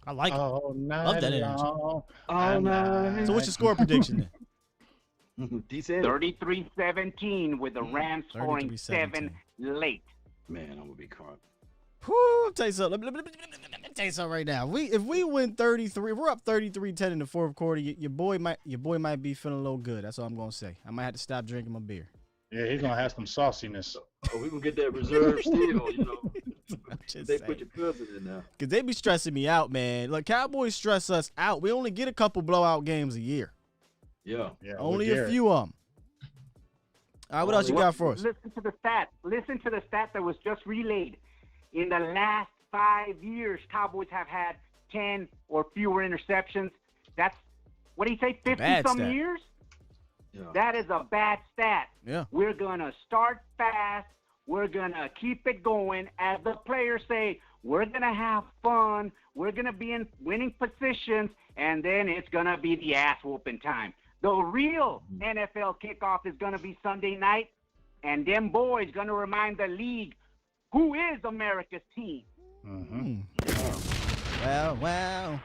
Speaker 3: I like it.
Speaker 4: Oh,
Speaker 3: Love that energy.
Speaker 4: Oh,
Speaker 5: night.
Speaker 3: So what's your score prediction then?
Speaker 5: He said
Speaker 6: 33-17 with the Rams scoring 7 late.
Speaker 5: Man, I'm gonna be crunk.
Speaker 3: Whew, I'll tell you something. Let me tell you something right now. If we win 33, if we're up 33-10 in the fourth quarter, your boy might be feeling a little good. That's all I'm gonna say. I might have to stop drinking my beer.
Speaker 4: Yeah, he's gonna have some sauciness.
Speaker 5: Oh, we gonna get that reserve still, you know. They
Speaker 3: saying.
Speaker 5: put your cousin in there.
Speaker 3: Cause they be stressing me out, man. Look, Cowboys stress us out. We only get a couple blowout games a year.
Speaker 5: Yeah.
Speaker 3: Only a few of them. All right, what else you got for us?
Speaker 6: Listen to the stat. Listen to the stat that was just relayed. In the last 5 years, Cowboys have had 10 or fewer interceptions. That's, what do you say, 50-some years?
Speaker 5: Yeah.
Speaker 6: That is a bad stat.
Speaker 3: Yeah.
Speaker 6: We're going to start fast. We're going to keep it going. As the players say, we're going to have fun. We're going to be in winning positions, and then it's going to be the ass-whooping time. The real NFL kickoff is going to be Sunday night, and them boys going to remind the league who is America's team.
Speaker 3: Wow.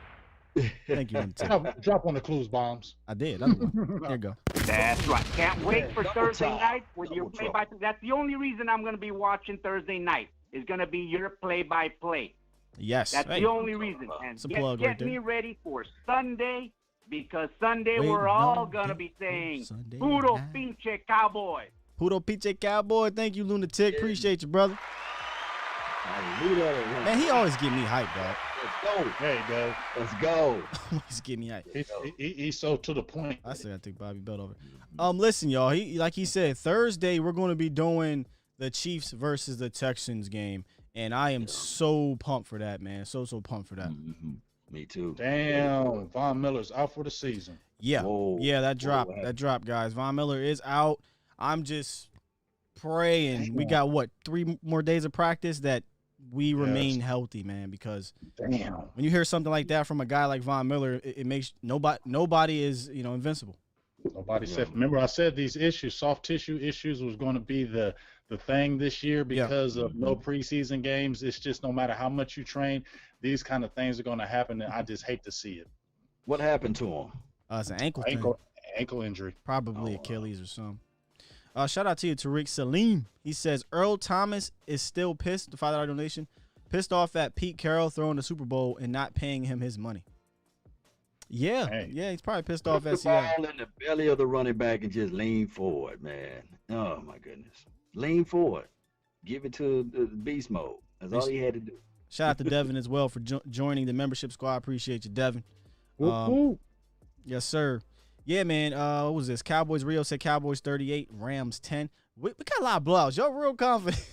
Speaker 3: Thank you.
Speaker 4: Drop on the clues bombs.
Speaker 3: I did. There you go.
Speaker 6: That's right. Can't wait for Thursday night with your
Speaker 5: Double
Speaker 6: play-by-play. That's the only reason I'm going to be watching Thursday night is going to be your play-by-play.
Speaker 3: Yes.
Speaker 6: That's the only reason. And
Speaker 3: It's a plug right
Speaker 6: get
Speaker 3: there.
Speaker 6: me ready for Sunday, because Sunday
Speaker 3: Wait,
Speaker 6: we're all
Speaker 3: no,
Speaker 6: going to be saying,
Speaker 3: Sunday
Speaker 6: Puro
Speaker 3: night.
Speaker 6: pinche cowboy.
Speaker 3: Puro PJ Cowboy. Thank you, Lunatic. Appreciate you, brother.
Speaker 5: I knew that at once.
Speaker 3: Man, he always get me hyped, dog.
Speaker 5: Let's go.
Speaker 4: There you go.
Speaker 5: Let's go.
Speaker 3: Always get me hyped.
Speaker 4: He's so to the point.
Speaker 3: I said I take Bobby Belt over. Listen, y'all. Like he said, Thursday we're going to be doing the Chiefs versus the Texans game, and I am so pumped for that, man. So pumped for that.
Speaker 5: Mm-hmm. Me too.
Speaker 4: Damn, Von Miller's out for the season.
Speaker 3: Yeah,
Speaker 5: Whoa.
Speaker 3: yeah, that dropped.
Speaker 5: Whoa.
Speaker 3: That dropped, guys. Von Miller is out. I'm just praying. We got 3 more days of practice that we remain healthy, man. Because
Speaker 4: Damn.
Speaker 3: when you hear something like that from a guy like Von Miller, it makes nobody is invincible.
Speaker 4: Nobody said. Remember, I said these issues, soft tissue issues, was going to be the thing this year because of no preseason games. It's just no matter how much you train, these kind of things are going to happen, and I just hate to see it.
Speaker 5: What happened to him?
Speaker 3: It's an ankle thing.
Speaker 4: Ankle injury.
Speaker 3: Probably Achilles or something. Shout out to you, Tariq Salim. He says Earl Thomas is still pissed, the $5 donation, pissed off at Pete Carroll throwing the Super Bowl and not paying him his money. Yeah, he's probably pissed off
Speaker 5: Put
Speaker 3: at
Speaker 5: the
Speaker 3: Seattle.
Speaker 5: ball in the belly of the running back and just lean forward, man. Oh, my goodness. Lean forward. Give it to the beast mode. That's all he had to do.
Speaker 3: Shout out to Devin as well for joining the membership squad. Appreciate you, Devin. Yes, sir. Yeah, man. What was this? Cowboys. Rio said Cowboys 38, Rams 10. We got a lot of blowouts. Y'all real confident.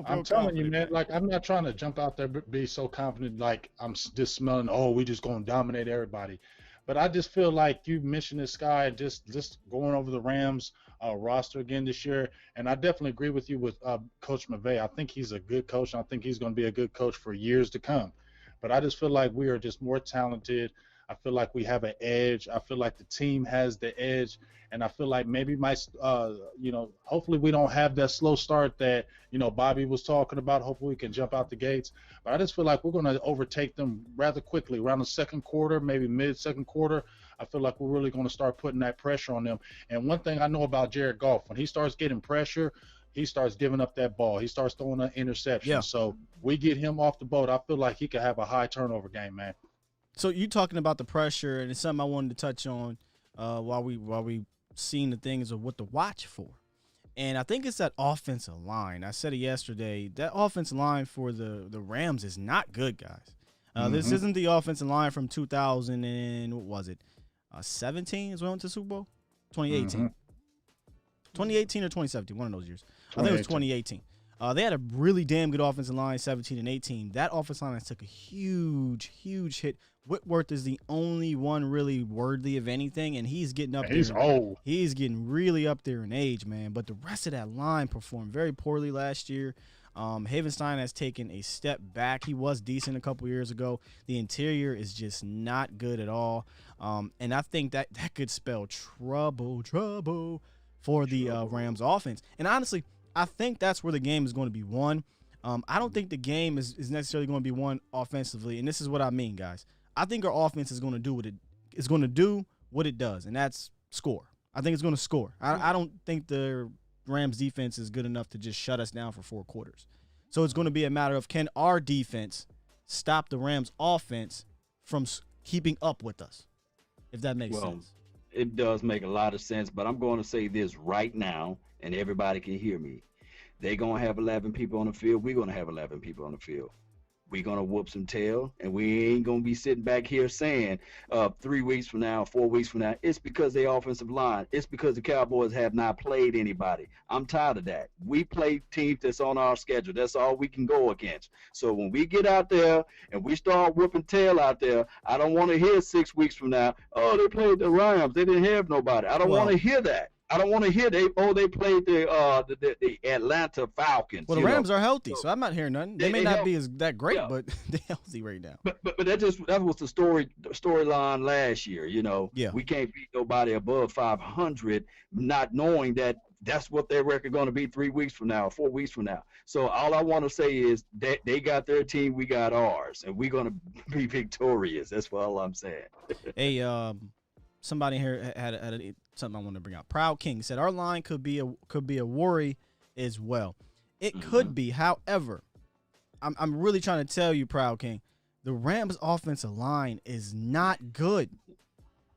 Speaker 4: I'm telling you, man. Like, I'm not trying to jump out there be so confident. Like, I'm just smelling. Oh, we just gonna dominate everybody. But I just feel like you mentioned this guy just going over the Rams roster again this year, and I definitely agree with you with Coach McVay. I think he's a good coach, and I think he's going to be a good coach for years to come. But I just feel like we are just more talented. I feel like we have an edge. I feel like the team has the edge, and I feel like maybe hopefully we don't have that slow start that Bobby was talking about. Hopefully we can jump out the gates. But I just feel like we're going to overtake them rather quickly around the second quarter, maybe mid-second quarter. I feel like we're really going to start putting that pressure on them. And one thing I know about Jared Goff, when he starts getting pressure, he starts giving up that ball. He starts throwing an interception.
Speaker 3: Yeah.
Speaker 4: So we get him off the boat. I feel like he could have a high turnover game, man.
Speaker 3: So you talking about the pressure, and it's something I wanted to touch on while we seen the things of what to watch for. And I think it's that offensive line. I said it yesterday. That offensive line for the Rams is not good, guys. This isn't the offensive line from 2000 and what was it? 17 is when we went to Super Bowl? 2018. 2018 or 2017, one of those years. I think it was 2018. They had a really damn good offensive line, 17 and 18. That offensive line took a huge, huge hit. Whitworth is the only one really worthy of anything, and he's getting up there.
Speaker 4: He's old.
Speaker 3: He's getting really up there in age, man. But the rest of that line performed very poorly last year. Havenstein has taken a step back. He was decent a couple years ago. The interior is just not good at all. And I think that could spell trouble for the Rams offense. And honestly, I think that's where the game is going to be won. I don't think the game is necessarily going to be won offensively, and this is what I mean, guys. I think our offense is going to do what it does, and that's score. I think it's going to score. I don't think the Rams defense is good enough to just shut us down for 4 quarters. So it's going to be a matter of, can our defense stop the Rams offense from keeping up with us, if that makes sense.
Speaker 5: It does make a lot of sense, but I'm going to say this right now, and everybody can hear me. They're going to have 11 people on the field. We're going to have 11 people on the field. We're going to whoop some tail, and we ain't going to be sitting back here saying 3 weeks from now, 4 weeks from now, it's because the offensive line. It's because the Cowboys have not played anybody. I'm tired of that. We play teams that's on our schedule. That's all we can go against. So when we get out there and we start whooping tail out there, I don't want to hear 6 weeks from now, oh, they played the Rams. They didn't have nobody. I don't want to hear that. I don't want to hear they played the Atlanta Falcons.
Speaker 3: Well, the Rams are healthy, so I'm not hearing nothing. They may not be that great, but they're healthy right now.
Speaker 5: But that was the storyline last year.
Speaker 3: Yeah.
Speaker 5: We can't beat nobody above 500, not knowing that that's what their record going to be 3 weeks from now, or 4 weeks from now. So all I want to say is that they got their team, we got ours, and we're going to be victorious. That's all I'm saying.
Speaker 3: Hey, somebody here had something I want to bring out. Proud King said our line could be a worry as well. It could be. However, I'm really trying to tell you, Proud King, the Rams' offensive line is not good.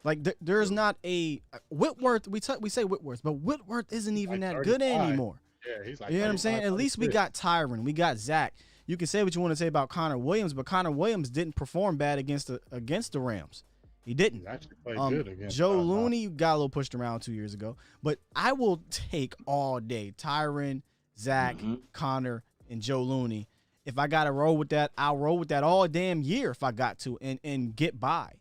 Speaker 3: Like there's not a Whitworth. We say Whitworth, but Whitworth isn't even that good anymore.
Speaker 4: Yeah, he's like,
Speaker 3: you know what I'm saying? At least we got Tyron, we got Zach. You can say what you want to say about Connor Williams, but Connor Williams didn't perform bad against the Rams. He didn't.
Speaker 4: He actually played good against
Speaker 3: Joe Looney got a little pushed around 2 years ago, but I will take all day Tyron, Zach, Connor, and Joe Looney. If I got to roll with that, I'll roll with that all damn year if I got to and get by.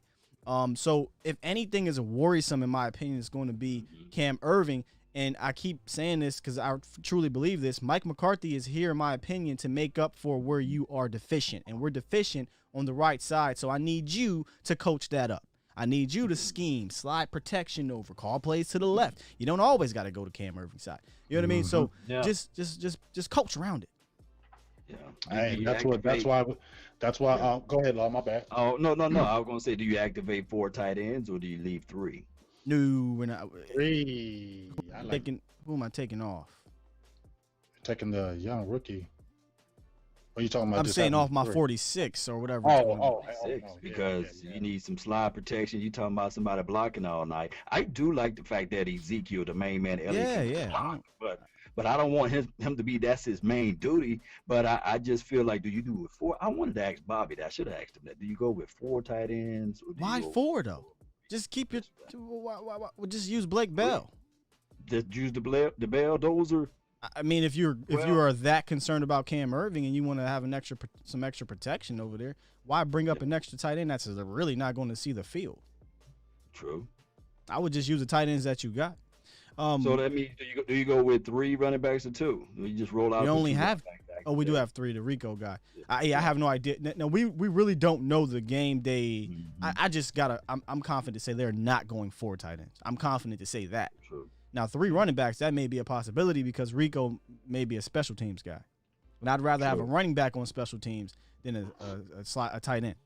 Speaker 3: So if anything is worrisome, in my opinion, it's going to be Cam Irving. And I keep saying this because I truly believe this. Mike McCarthy is here, in my opinion, to make up for where you are deficient. And we're deficient on the right side. So I need you to coach that up. I need you to scheme, slide protection over, call plays to the left. You don't always got to go to Cam Irving's side. You know what I mean? So just coach around it.
Speaker 5: Yeah.
Speaker 4: Hey, that's why. Go ahead, Law. My bad.
Speaker 5: Oh no! I was gonna say, do you activate 4 tight ends or do you leave 3?
Speaker 3: No, we're not.
Speaker 4: 3.
Speaker 3: Who am I taking off?
Speaker 4: Taking the young rookie. What are you talking about?
Speaker 3: I'm saying off my 46 or whatever.
Speaker 5: Because you need some slide protection. You talking about somebody blocking all night. I do like the fact that Ezekiel, the main man, block, but I don't want him to be that's his main duty. But I just feel like, do you do it 4? I wanted to ask Bobby that. I should have asked him that. Do you go with 4 tight ends? Or
Speaker 3: why 4 though? Just keep just use Blake Bell.
Speaker 5: Just use the Bell dozer.
Speaker 3: I mean, if you are that concerned about Cam Irving and you want to have some extra protection over there, why bring up an extra tight end that's really not going to see the field?
Speaker 5: True.
Speaker 3: I would just use the tight ends that you got.
Speaker 5: So that means do you go with 3 running backs or 2? Or you just roll out?
Speaker 3: We only have. We do
Speaker 5: have
Speaker 3: have 3. The Rico guy. I have no idea. No, we really don't know the game day.
Speaker 5: Mm-hmm.
Speaker 3: I just gotta. I'm confident to say they're not going 4 tight ends. I'm confident to say that.
Speaker 5: True.
Speaker 3: Now 3 running backs, that may be a possibility because Rico may be a special teams guy, and I'd rather have a running back on special teams than a tight end.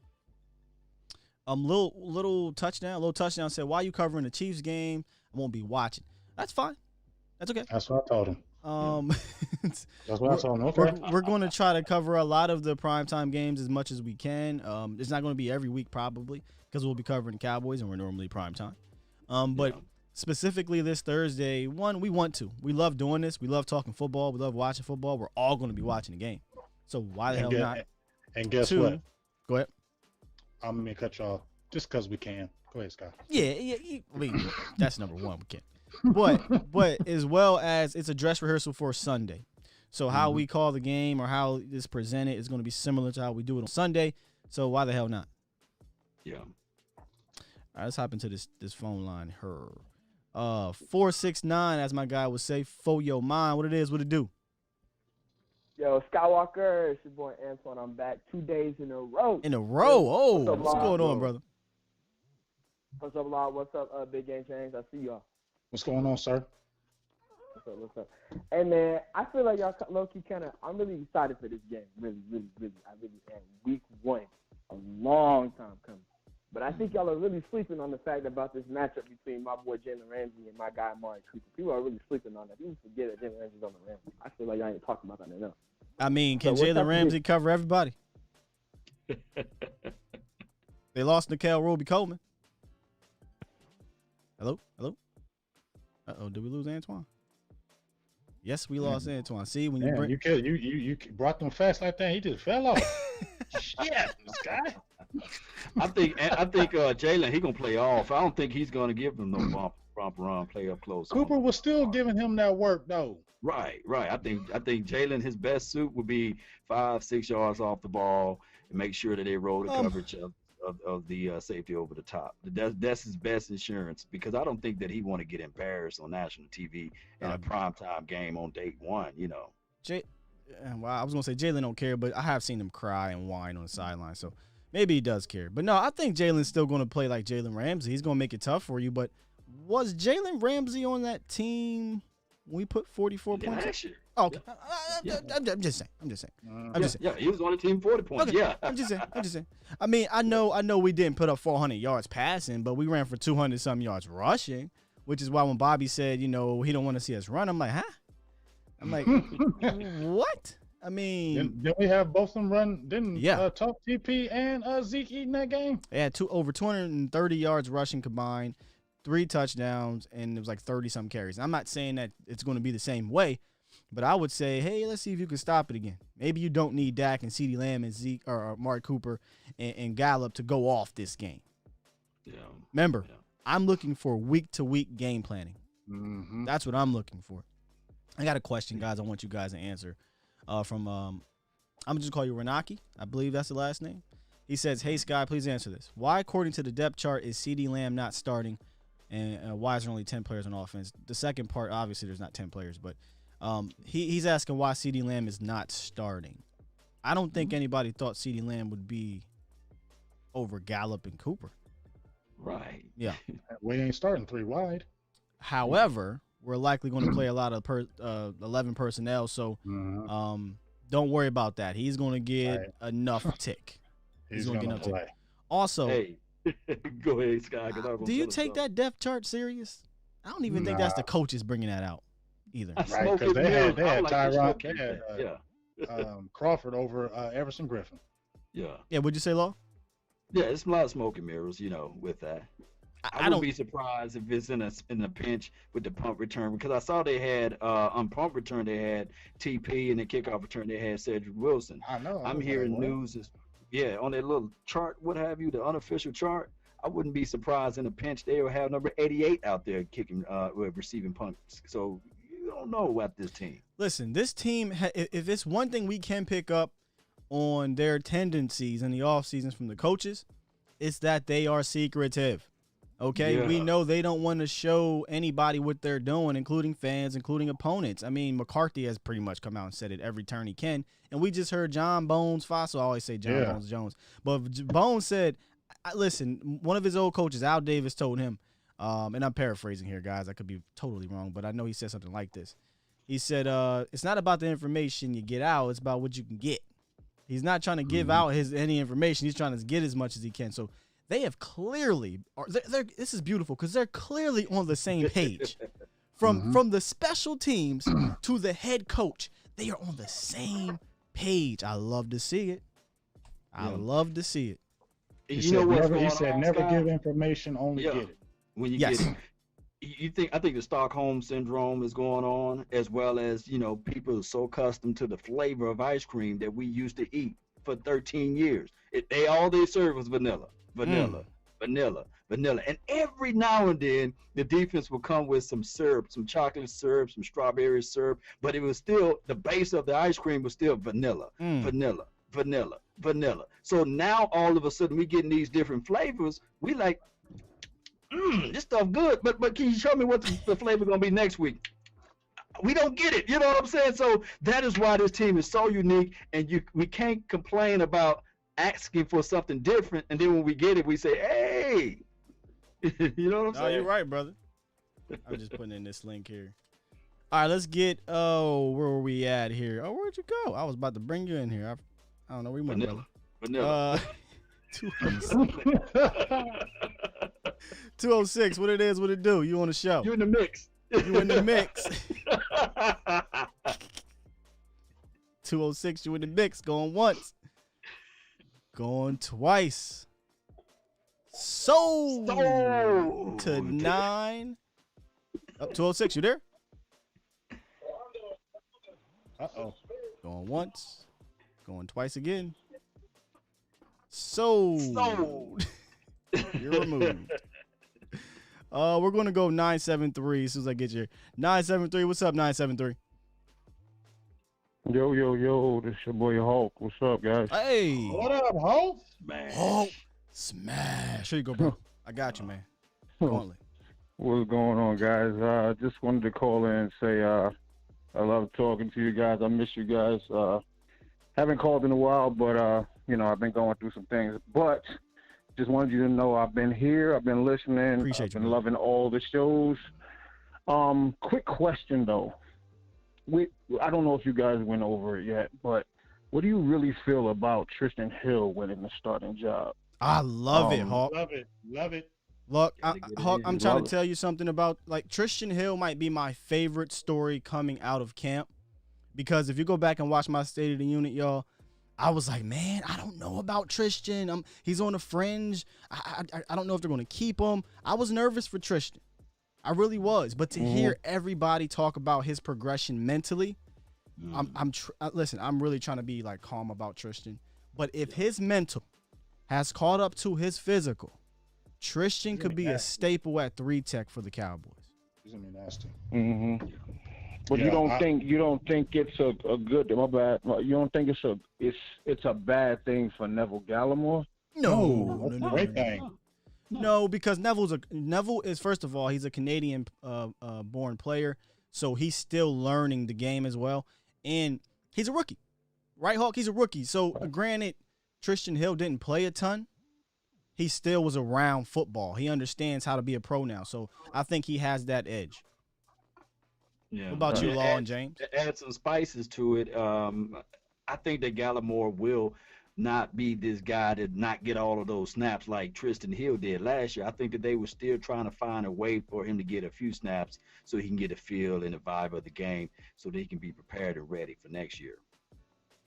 Speaker 3: Little touchdown said, "Why are you covering the Chiefs game? I won't be watching." That's fine. That's okay.
Speaker 4: That's what I told him. That's what I told him. Okay.
Speaker 3: We're going to try to cover a lot of the primetime games as much as we can. It's not going to be every week probably because we'll be covering the Cowboys and we're normally primetime. But specifically this Thursday, we want to. We love doing this. We love talking football. We love watching football. We're all going to be watching the game. So why the hell not?
Speaker 4: And guess
Speaker 3: 2,
Speaker 4: what?
Speaker 3: Go ahead.
Speaker 4: I'm going to cut y'all just because we can. Go ahead, Scott.
Speaker 3: Yeah. I mean, that's number 1. We can't. But as well as it's a dress rehearsal for Sunday. So how we call the game or how it's presented is going to be similar to how we do it on Sunday. So why the hell not?
Speaker 5: Yeah.
Speaker 3: All right, let's hop into this phone line. 469, as my guy would say, for your mind. What it do?
Speaker 7: Yo, Skywalker, it's your boy Antoine. I'm back 2 days in a row.
Speaker 3: What's going on, brother?
Speaker 7: What's up, Law? What's up, Big Game James? I see y'all.
Speaker 4: What's going on, sir?
Speaker 7: What's up? Hey, man, I feel like y'all low-key I'm really excited for this game. Really. I really am. Week 1, a long time coming. But I think y'all are really sleeping on the fact about this matchup between my boy Jalen Ramsey and my guy Amari Cooper. People are really sleeping on that. People forget that Jalen Ramsey's on the Rams. I feel like y'all ain't talking about that enough.
Speaker 3: I mean, can Jalen Ramsey cover everybody? They lost Nikhil Roby-Coleman. Hello? Uh-oh, did we lose Antoine? Yes, we lost Antoine. See, when
Speaker 4: you brought them fast like that, he just fell off. Shit, this guy.
Speaker 5: I think Jalen, he gonna play off. I don't think he's gonna give them no bump run, play up close.
Speaker 4: Cooper was still giving him that work though.
Speaker 5: Right. I think Jalen, his best suit would be 5-6 yards off the ball and make sure that they roll the coverage of the safety over the top. That's his best insurance because I don't think that he want to get embarrassed on national TV in a primetime game on day 1. You know.
Speaker 3: Well, I was gonna say Jalen don't care, but I have seen him cry and whine on the sideline, so maybe he does care. But no, I think Jalen's still gonna play like Jalen Ramsey. He's gonna make it tough for you. But was Jalen Ramsey on that team when we put 44 points?
Speaker 5: Last year.
Speaker 3: Okay, I'm just saying.
Speaker 5: Yeah, he was on the team 40 points.
Speaker 3: Okay.
Speaker 5: Yeah,
Speaker 3: I'm just saying. I mean, I know we didn't put up 400 yards passing, but we ran for 200 some yards rushing, which is why when Bobby said, he don't want to see us run, I'm like, huh? I'm like, what? I mean,
Speaker 4: didn't we have both of them run? Didn't
Speaker 3: Talk
Speaker 4: TP and Zeke eat in that game?
Speaker 3: They had over 230 yards rushing combined, 3 touchdowns, and it was like 30-some carries. I'm not saying that it's going to be the same way, but I would say, hey, let's see if you can stop it again. Maybe you don't need Dak and CeeDee Lamb and Zeke or Mark Cooper and Gallup to go off this game.
Speaker 5: Yeah.
Speaker 3: Remember, I'm looking for week-to-week game planning.
Speaker 4: Mm-hmm.
Speaker 3: That's what I'm looking for. I got a question, guys. I want you guys to answer from I'm going to just call you Renaki. I believe that's the last name. He says, hey, Sky, please answer this. Why, according to the depth chart, is CeeDee Lamb not starting, and why is there only 10 players on offense? The second part, obviously, there's not 10 players, but he's asking why CeeDee Lamb is not starting. I don't think anybody thought CeeDee Lamb would be over Gallup and Cooper.
Speaker 5: Right.
Speaker 3: Yeah.
Speaker 4: We ain't starting 3 wide.
Speaker 3: However, we're likely going to play a lot of 11 personnel, so don't worry about that. He's going to get enough tick.
Speaker 4: He's going to get enough play.
Speaker 3: Tick. Also,
Speaker 5: hey, go ahead, Sky.
Speaker 3: Do you take that depth chart serious? I don't even think that's the coaches bringing that out either.
Speaker 4: Right, because they had Tyron, Crawford over Everson Griffin.
Speaker 5: Yeah.
Speaker 3: Yeah, what'd you say, Law?
Speaker 5: Yeah, it's a lot of smoke and mirrors, with that. I wouldn't be surprised if it's in a pinch with the punt return because I saw they had on punt return they had TP and the kickoff return they had Cedric Wilson.
Speaker 4: I know.
Speaker 5: I'm hearing news on that little chart, what have you, the unofficial chart. I wouldn't be surprised in a pinch they will have number 88 out there kicking receiving punts. So don't know about this team.
Speaker 3: Listen, this team, if it's one thing we can pick up on their tendencies in the off seasons from the coaches, it's that they are secretive. Okay, we know they don't want to show anybody what they're doing, including fans, including opponents. I mean, McCarthy has pretty much come out and said it every turn he can. And we just heard John Bones Fossil, I always say John Bones Jones. But Bones said, listen, one of his old coaches, Al Davis, told him, and I'm paraphrasing here, guys. I could be totally wrong, but I know he said something like this. He said, it's not about the information you get out. It's about what you can get. He's not trying to give out any information. He's trying to get as much as he can. So they have clearly, this is beautiful because they're clearly on the same page. From the special teams to the head coach, they are on the same page. I love to see it. I love to see it.
Speaker 4: He said never give information, only get it.
Speaker 5: When you get it. I think the Stockholm syndrome is going on, as well as, people are so accustomed to the flavor of ice cream that we used to eat for 13 years. All they served was vanilla. And every now and then the defense will come with some syrup, some chocolate syrup, some strawberry syrup, but it was still, the base of the ice cream was still vanilla. So now all of a sudden we getting these different flavors. We like, this stuff good, but can you show me what the flavor gonna be next week? We don't get it, you know what I'm saying? So that is why this team is so unique, and we can't complain about asking for something different, and then when we get it, we say, hey, you know what I'm saying?
Speaker 3: Oh, you're right, brother. I'm just putting in this link here. All right, let's get, where were we at here? Oh, where'd you go? I was about to bring you in here. I don't know where you went, brother.
Speaker 5: Vanilla.
Speaker 3: 206, what it is, what it do? You on the show.
Speaker 5: You in the mix.
Speaker 3: You in the mix. 206, you in the mix. Going once. Going twice. Sold to 9. Up 206, you there?
Speaker 4: Uh-oh.
Speaker 3: Going once. Going twice again. Sold. You're removed. We're going to go 973 as soon as I get you. 973, what's up, 973?
Speaker 8: Yo, this your boy Hulk. What's up, guys?
Speaker 3: Hey.
Speaker 4: What up, Hulk?
Speaker 5: Smash.
Speaker 3: Hulk. Smash. Here you go, bro. I got you, man. Gauntlet.
Speaker 8: What's going on, guys? Just wanted to call in and say I love talking to you guys. I miss you guys. Haven't called in a while, but, I've been going through some things. But just wanted you to know I've been here. I've been listening.
Speaker 3: Appreciate
Speaker 8: I've been
Speaker 3: you,
Speaker 8: loving all the shows. Quick question, though. I don't know if you guys went over it yet, but what do you really feel about Tristan Hill winning the starting job?
Speaker 3: I love it, Hawk.
Speaker 4: Love it.
Speaker 3: Look, Hawk, I'm trying to tell you something about, Tristan Hill might be my favorite story coming out of camp, because if you go back and watch my State of the Unit, y'all, I was like, man, I don't know about Tristan. He's on the fringe. I don't know if they're going to keep him. I was nervous for Tristan. I really was. But to hear everybody talk about his progression mentally, listen, I'm really trying to be calm about Tristan. But if his mental has caught up to his physical, Tristan could be a staple at 3-tech for the Cowboys.
Speaker 4: He's gonna be nasty.
Speaker 8: But you don't think it's a good, my bad. You don't think it's a bad thing for Neville Gallimore?
Speaker 3: No,
Speaker 4: Great thing.
Speaker 3: No, because Neville is, first of all, he's a Canadian born player, so he's still learning the game as well, and he's a rookie, right, Hawk? He's a rookie. So granted, Tristan Hill didn't play a ton. He still was around football. He understands how to be a pro now, so I think he has that edge.
Speaker 5: Yeah.
Speaker 3: What about you, Law and James?
Speaker 5: Add some spices to it. I think that Gallimore will not be this guy to not get all of those snaps like Tristan Hill did last year. I think that they were still trying to find a way for him to get a few snaps so he can get a feel and a vibe of the game so that he can be prepared and ready for next year.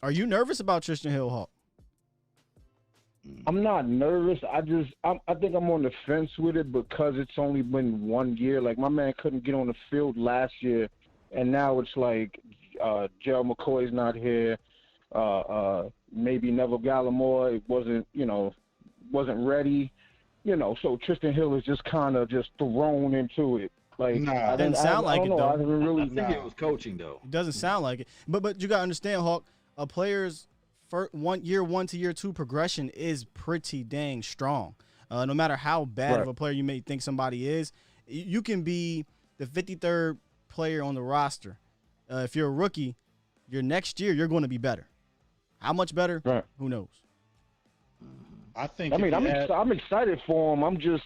Speaker 3: Are you nervous about Tristan Hill, Hawk?
Speaker 8: I'm not nervous. I think I'm on the fence with it because it's only been 1 year. Like, my man couldn't get on the field last year, and now it's like Gerald McCoy's not here. Maybe Neville Gallimore wasn't ready. So Tristan Hill is just kind of just thrown into it Like,
Speaker 4: Nah.
Speaker 3: Doesn't sound like
Speaker 8: I
Speaker 3: it,
Speaker 8: don't know.
Speaker 3: though.
Speaker 8: I haven't really.
Speaker 5: I think it was coaching though.
Speaker 3: It doesn't sound like it. But you gotta understand, Hawk, a player's year one to year two progression is pretty dang strong. No matter how bad of a player you may think somebody is, you can be the 53rd player on the roster. If you're a rookie, your next year you're going to be better. How much better?
Speaker 8: Right.
Speaker 3: Who knows?
Speaker 4: I think.
Speaker 8: I mean, I'm excited for him. I'm just,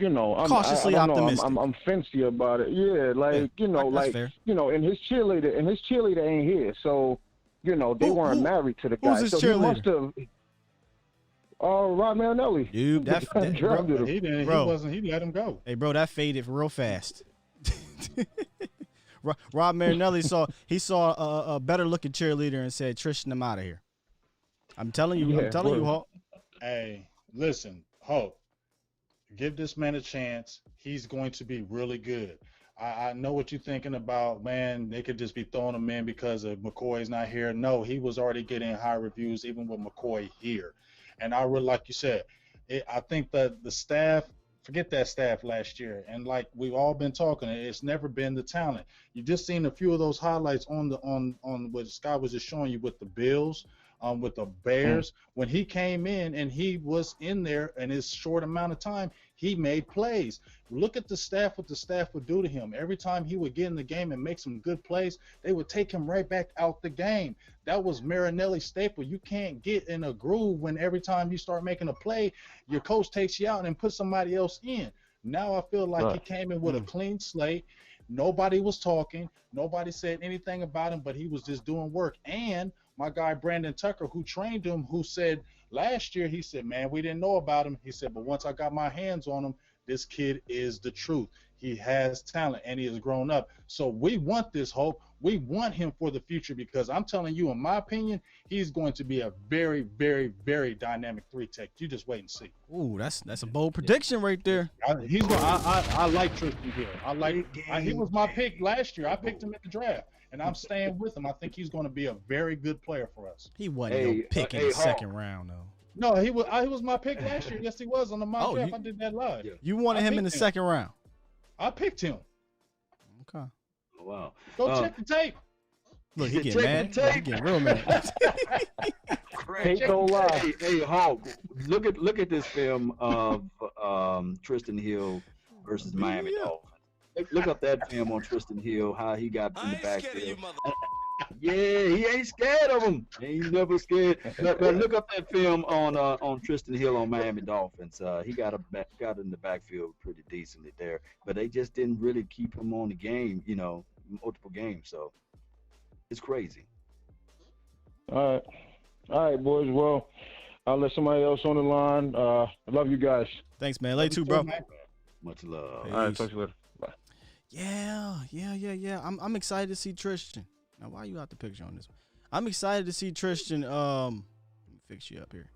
Speaker 8: I'm
Speaker 3: cautiously
Speaker 8: I don't know,
Speaker 3: optimistic.
Speaker 8: I'm fancy about it. Yeah, like
Speaker 3: that's fair.
Speaker 8: and his cheerleader ain't here, so they weren't married to the guy.
Speaker 3: Who's his
Speaker 8: so
Speaker 3: cheerleader?
Speaker 8: He must have. Rod Marinelli.
Speaker 3: Dude,
Speaker 4: Bro, he didn't.
Speaker 3: Bro.
Speaker 4: He wasn't. He let him go.
Speaker 3: Hey, bro, that faded real fast. Rob Marinelli saw a better looking cheerleader and said, "Tristan, I'm out of here." I'm telling you,
Speaker 8: Yeah,
Speaker 3: Hawk.
Speaker 4: Hey, listen, Hope. Give this man a chance. He's going to be really good. I know what you're thinking about, man. They could just be throwing him in because of McCoy's not here. No, he was already getting high reviews even with McCoy here. And I really, like you said, I think that the staff, forget that staff last year. And like we've all been talking, it's never been the talent. You just seen a few of those highlights on what Scott was just showing you with the Bills, with the Bears. When he came in and he was in there in his short amount of time, he made plays. Look at the staff, what the staff would do to him. Every time he would get in the game and make some good plays, they would take him right back out the game. That was Marinelli's staple. You can't get in a groove when every time you start making a play, your coach takes you out and puts somebody else in. Now I feel like he came in with a clean slate. Nobody was talking. Nobody said anything about him, but he was just doing work. And my guy Brandon Tucker, who trained him, who said last year, he said, man, we didn't know about him. He said, but once I got my hands on him, this kid is the truth. He has talent, and he has grown up. So we want this, Hope. We want him for the future because I'm telling you, in my opinion, he's going to be a very, very, very dynamic 3-tech. You just wait and see.
Speaker 3: Ooh, that's a bold prediction right there.
Speaker 4: I like Tristan Hill. He was my pick last year. I picked him at the draft, and I'm staying with him. I think he's going to be a very good player for us.
Speaker 3: He wasn't no pick in the second round, though.
Speaker 4: No, he was my pick last year. Yes, he was on the mock draft. I did that live.
Speaker 3: You wanted him in the second round.
Speaker 4: I picked him.
Speaker 3: Okay.
Speaker 5: Oh, wow.
Speaker 4: Go check the tape.
Speaker 3: Look, he getting mad. He getting real mad.
Speaker 8: Tape don't lie.
Speaker 5: Hey, Hawk, look at this film of Tristan Hill versus Miami Dolphins. Look up that film on Tristan Hill, how he got in the backfield. Yeah, he ain't scared of him. He ain't never scared. But look up that film on Tristan Hill on Miami Dolphins. He got in the backfield pretty decently there, but they just didn't really keep him on the game, multiple games. So it's crazy.
Speaker 8: All right, boys. Well, I'll let somebody else on the line. I love you guys.
Speaker 3: Thanks, man. Late too, bro.
Speaker 5: Much love.
Speaker 8: All right, talk to you later. Bye.
Speaker 3: Yeah. I'm excited to see Tristan. Now, why you out the picture on this one? I'm excited to see Tristan. Let me fix you up here,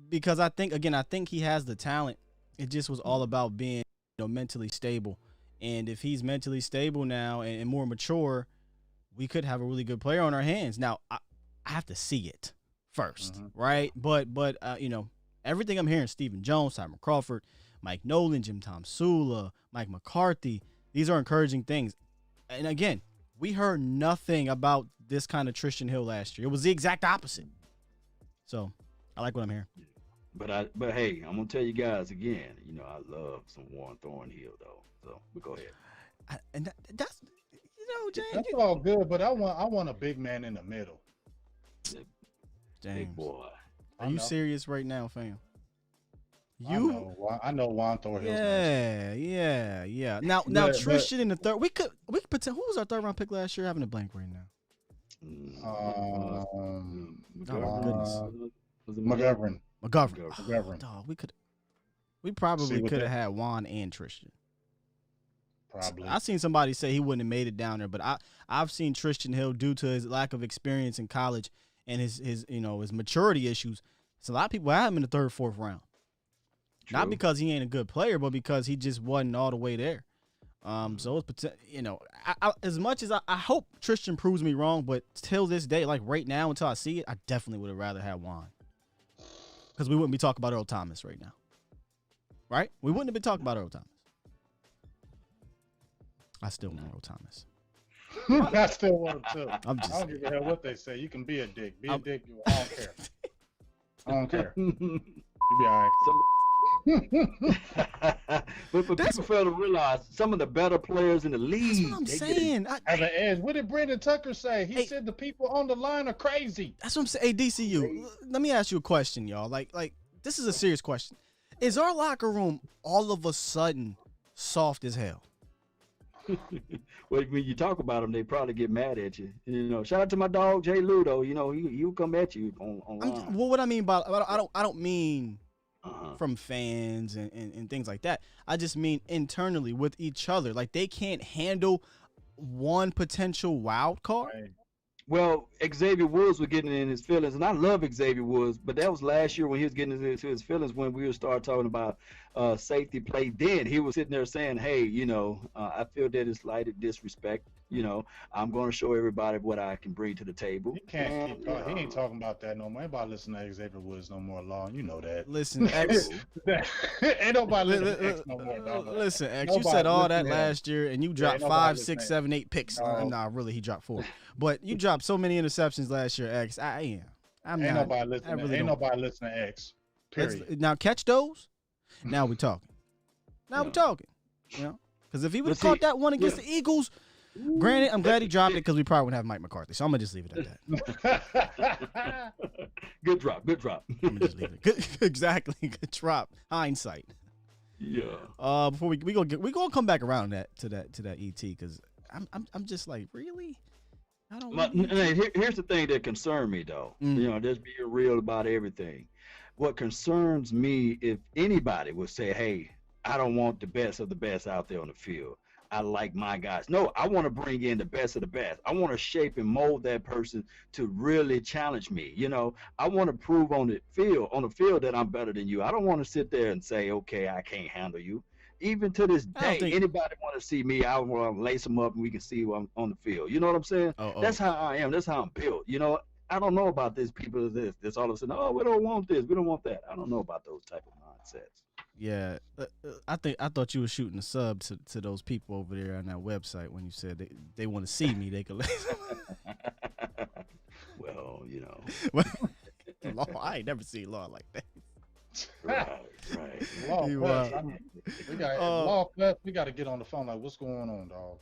Speaker 3: because I think he has the talent. It just was all about being, mentally stable. And if he's mentally stable now and more mature, we could have a really good player on our hands. Now, I have to see it first, right? But everything I'm hearing, Stephen Jones, Simon Crawford, Mike Nolan, Jim Tom Sula, Mike McCarthy, these are encouraging things. And again, we heard nothing about this kind of Tristan Hill last year. It was the exact opposite. So I like what I'm hearing.
Speaker 5: But hey, I'm gonna tell you guys again. I love some Warren Thornhill though. So we go ahead.
Speaker 3: That's James.
Speaker 4: That's all good, but I want a big man in the middle.
Speaker 3: James,
Speaker 5: Big boy.
Speaker 3: Are you serious right now, fam?
Speaker 4: I know Juan Thornhill.
Speaker 3: Yeah. Now Tristan in the third. We could pretend. Who was our third round pick last year? Having a blank right now.
Speaker 4: Oh
Speaker 3: my goodness.
Speaker 4: McGovern.
Speaker 3: Dog, we probably could have had Juan and Tristan.
Speaker 4: Probably.
Speaker 3: I seen somebody say he wouldn't have made it down there, but I've seen Tristan Hill, due to his lack of experience in college and his maturity issues. So a lot of people have him in the third, fourth round. True. Not because he ain't a good player, but because he just wasn't all the way there. So it's, as much as I hope Tristan proves me wrong, but till this day, like right now, until I see it, I definitely would have rather had Juan. Because we wouldn't be talking about Earl Thomas right now. Right? We wouldn't have been talking about Earl Thomas. I still want Earl Thomas.
Speaker 4: I still want him too. I
Speaker 3: I'm just.
Speaker 4: don't give a hell what they say. You can be a dick. Be a dick. I don't care. I don't care. You be all right.
Speaker 5: but people fail to realize some of the better players in the league.
Speaker 3: That's what I'm saying.
Speaker 4: As an edge, what did Brendan Tucker say? He said the people on the line are crazy.
Speaker 3: That's what I'm saying. Hey, DCU, let me ask you a question, y'all. Like this is a serious question. Is our locker room all of a sudden soft as hell?
Speaker 5: Well, when you talk about them, they probably get mad at you. You know, shout out to my dog Jay Ludo. You know, he'll come at you online.
Speaker 3: Well, what I mean by I don't mean from fans and things like that. I just mean internally with each other. Like they can't handle one potential wild card.
Speaker 4: Right.
Speaker 5: Well, Xavier Woods was getting in his feelings, and I love Xavier Woods, but that was last year when he was getting into his feelings when we would start talking about safety play. Then he was sitting there saying, hey, you know, I feel that it's slighted disrespect. You know, I'm going to show everybody what I can bring to the table.
Speaker 4: He can't keep talking. He ain't talking about that no more. Ain't about listening to Xavier Woods no more, Long. You know that.
Speaker 3: Listen, X.
Speaker 4: Ain't nobody listening to X no more, dog.
Speaker 3: Listen, X.
Speaker 4: Nobody
Speaker 3: You said all that
Speaker 4: listening to him.
Speaker 3: last year, and you dropped
Speaker 4: nobody
Speaker 3: 5,
Speaker 4: listening
Speaker 3: 6,
Speaker 4: to
Speaker 3: 7, 8 picks.
Speaker 4: No.
Speaker 3: Nah, really, he dropped 4. But you dropped so many interceptions last year, X.
Speaker 4: Ain't nobody listening. Ain't nobody listening to X. Period.
Speaker 3: Now catch those. Now we talking. Now we talking. You know, because if he would have caught that one against the Eagles, granted, I'm glad he dropped it because we probably wouldn't have Mike McCarthy. So I'm gonna just leave it at that.
Speaker 5: Good drop. Good drop.
Speaker 3: I'm gonna just leave it. Good, exactly. Good drop. Hindsight.
Speaker 5: Yeah.
Speaker 3: Before we gonna come back around to that ET because I'm just like, really? I don't.
Speaker 5: Here's the thing that concerned me though. You know, just being real about everything. What concerns me, if anybody would say, hey, I don't want the best of the best out there on the field. I like my guys. No, I want to bring in the best of the best. I want to shape and mold that person to really challenge me. You know, I want to prove on the field that I'm better than you. I don't want to sit there and say, okay, I can't handle you. Even to this day, anybody want to see me, I want to lace them up and we can see who I'm on the field. You know what I'm saying? That's how I am. That's how I'm built. You know, I don't know about these people this all of a sudden, oh, we don't want this. We don't want that. I don't know about those type of mindsets.
Speaker 3: Yeah, I thought you were shooting a sub to those people over there on that website when you said they want to see me. They could.
Speaker 5: Well, you know,
Speaker 3: Law, I ain't never seen Law like that.
Speaker 5: Right.
Speaker 4: Law, we got to get on the phone. Like, what's going on, dog?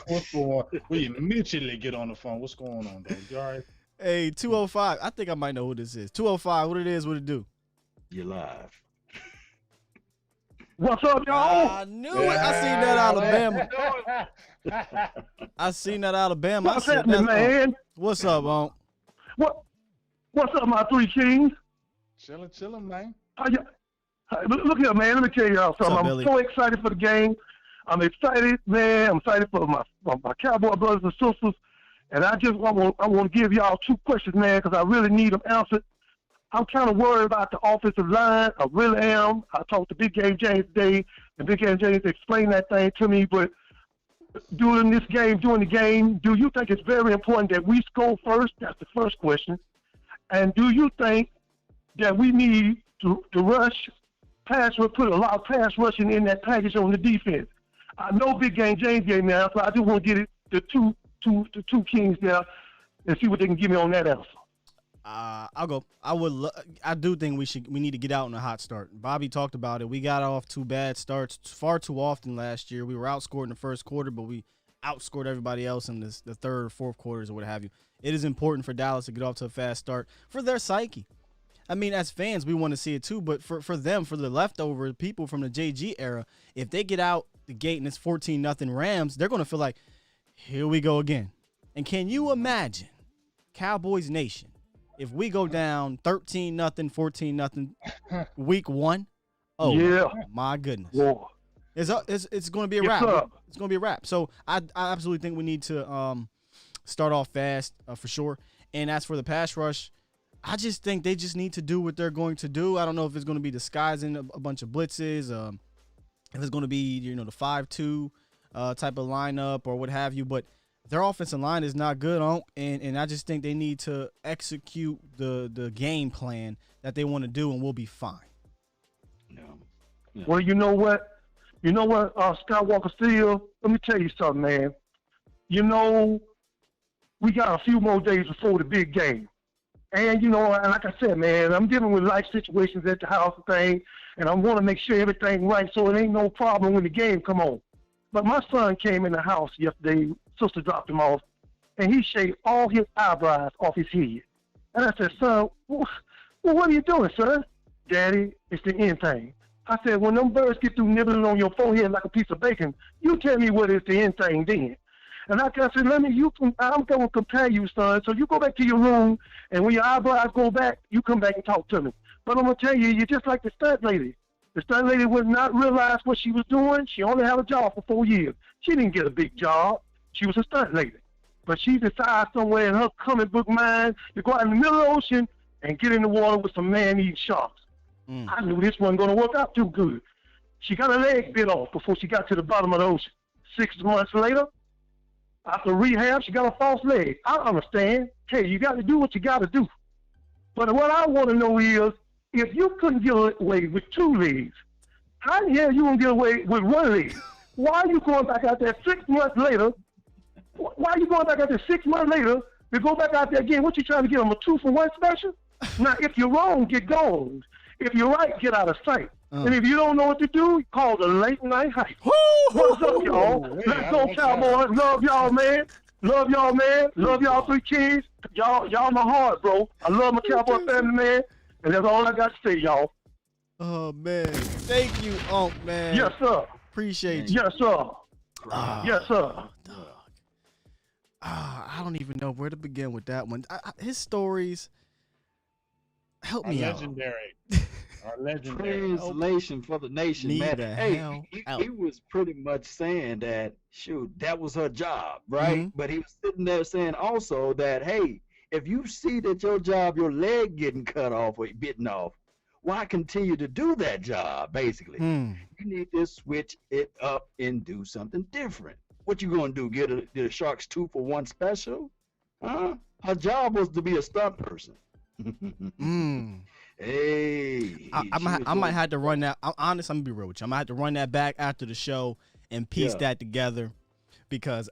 Speaker 4: What's going on? We immediately get on the phone. What's going on, dog? You all right?
Speaker 3: Hey, 205. I think I might know who this is. 205. What it is? What it do?
Speaker 5: You're live.
Speaker 8: What's up, y'all?
Speaker 3: I knew it. I seen that Alabama. I seen that Alabama.
Speaker 8: What's happening, man?
Speaker 3: What's up, Unc?
Speaker 8: What's up, my three kings?
Speaker 4: Chilling, man.
Speaker 8: Look here, man. Let me tell y'all something.
Speaker 3: Up,
Speaker 8: I'm
Speaker 3: Billy?
Speaker 8: so excited for the game. I'm excited, man. I'm excited for my Cowboy brothers and sisters. And I want to give y'all 2 questions, man, because I really need them answered. I'm kind of worried about the offensive line. I really am. I talked to Big Game James today, and Big Game James explained that thing to me. But during the game, do you think it's very important that we score first? That's the first question. And do you think that we need to rush, put a lot of pass rushing in that package on the defense? I know Big Game James gave me an answer. I just want to get the two kings there and see what they can give me on that answer.
Speaker 3: I'll go. I do think we need to get out on a hot start. Bobby talked about it. We got off 2 bad starts far too often last year. We were outscored in the first quarter, but we outscored everybody else in the third or fourth quarters or what have you. It is important for Dallas to get off to a fast start for their psyche. I mean, as fans, we want to see it too, but for them, for the leftover people from the JG era, if they get out the gate and it's 14-0 Rams, they're going to feel like, here we go again. And can you imagine, Cowboys Nation, if we go down 13-0, 14-0 week 1? Oh, yeah. My goodness.
Speaker 8: Whoa.
Speaker 3: It's going to be a wrap. It's going to be a wrap. So I absolutely think we need to start off fast for sure. And as for the pass rush, I just think they just need to do what they're going to do. I don't know if it's going to be disguising a bunch of blitzes, if it's going to be, the 5-2 type of lineup or what have you. But their offensive line is not good, and I just think they need to execute the game plan that they want to do, and we'll be fine.
Speaker 5: Yeah.
Speaker 8: Well, you know what?
Speaker 9: You know what, Scott Walker Field? Let me tell you something, man. You know, we got a few more days before the big game. And, and like I said, man, I'm dealing with life situations at the house and things, and I want to make sure everything right so it ain't no problem when the game come on. But my son came in the house yesterday, sister dropped him off, and he shaved all his eyebrows off his head. And I said, son, well, what are you doing, son? Daddy, it's the end thing. I said, when them birds get through nibbling on your forehead like a piece of bacon, you tell me what is the end thing then. And I said, I'm going to compare you, son. So you go back to your room, and when your eyebrows go back, you come back and talk to me. But I'm going to tell you, you're just like the stunt lady. The stunt lady would not realize what she was doing. She only had a job for 4 years. She didn't get a big job. She was a stunt lady. But she decided somewhere in her comic book mind to go out in the middle of the ocean and get in the water with some man-eating sharks. I knew this wasn't going to work out too good. She got her leg bit off before she got to the bottom of the ocean. 6 months later, after rehab, she got a false leg. I understand. Hey, you got to do what you got to do. But what I want to know is, if you couldn't get away with 2 legs, how the hell you going to get away with 1 leg? Why are you going back out there 6 months later? Why are you going back out there 6 months later to go back out there again? What you trying to get them, a 2-for-1 special? Now, if you're wrong, get gone. If you're right, get out of sight. And if you don't know what to do, call the late night hype. What's up, y'all? Let's go, Cowboys. Love y'all, man. Love y'all, man. Love y'all 3 kids. Y'all my heart, bro. I love my Cowboy family, man. And that's all I got to say, y'all.
Speaker 3: Oh, man. Thank you, Unc, man.
Speaker 9: Yes, sir.
Speaker 3: Appreciate you.
Speaker 9: Yes, sir. Yes, sir.
Speaker 3: I don't even know where to begin with that one. His stories help me out.
Speaker 4: Legendary. Our legendary.
Speaker 5: Translation for the nation,
Speaker 3: Need
Speaker 5: man.
Speaker 3: the
Speaker 5: Hey,
Speaker 3: hell out.
Speaker 5: he was pretty much saying that, shoot, that was her job, right? But he was sitting there saying also that, hey, if you see that your job, your leg getting cut off or bitten off, why continue to do that job, basically? You need to switch it up and do something different. What you gonna do, get a Sharks 2-for-1 special? Huh? Her job was to be a stunt person. Hey,
Speaker 3: I might have to run that. I'm honest. I'm gonna be real with you. I might have to run that back after the show and piece that together, because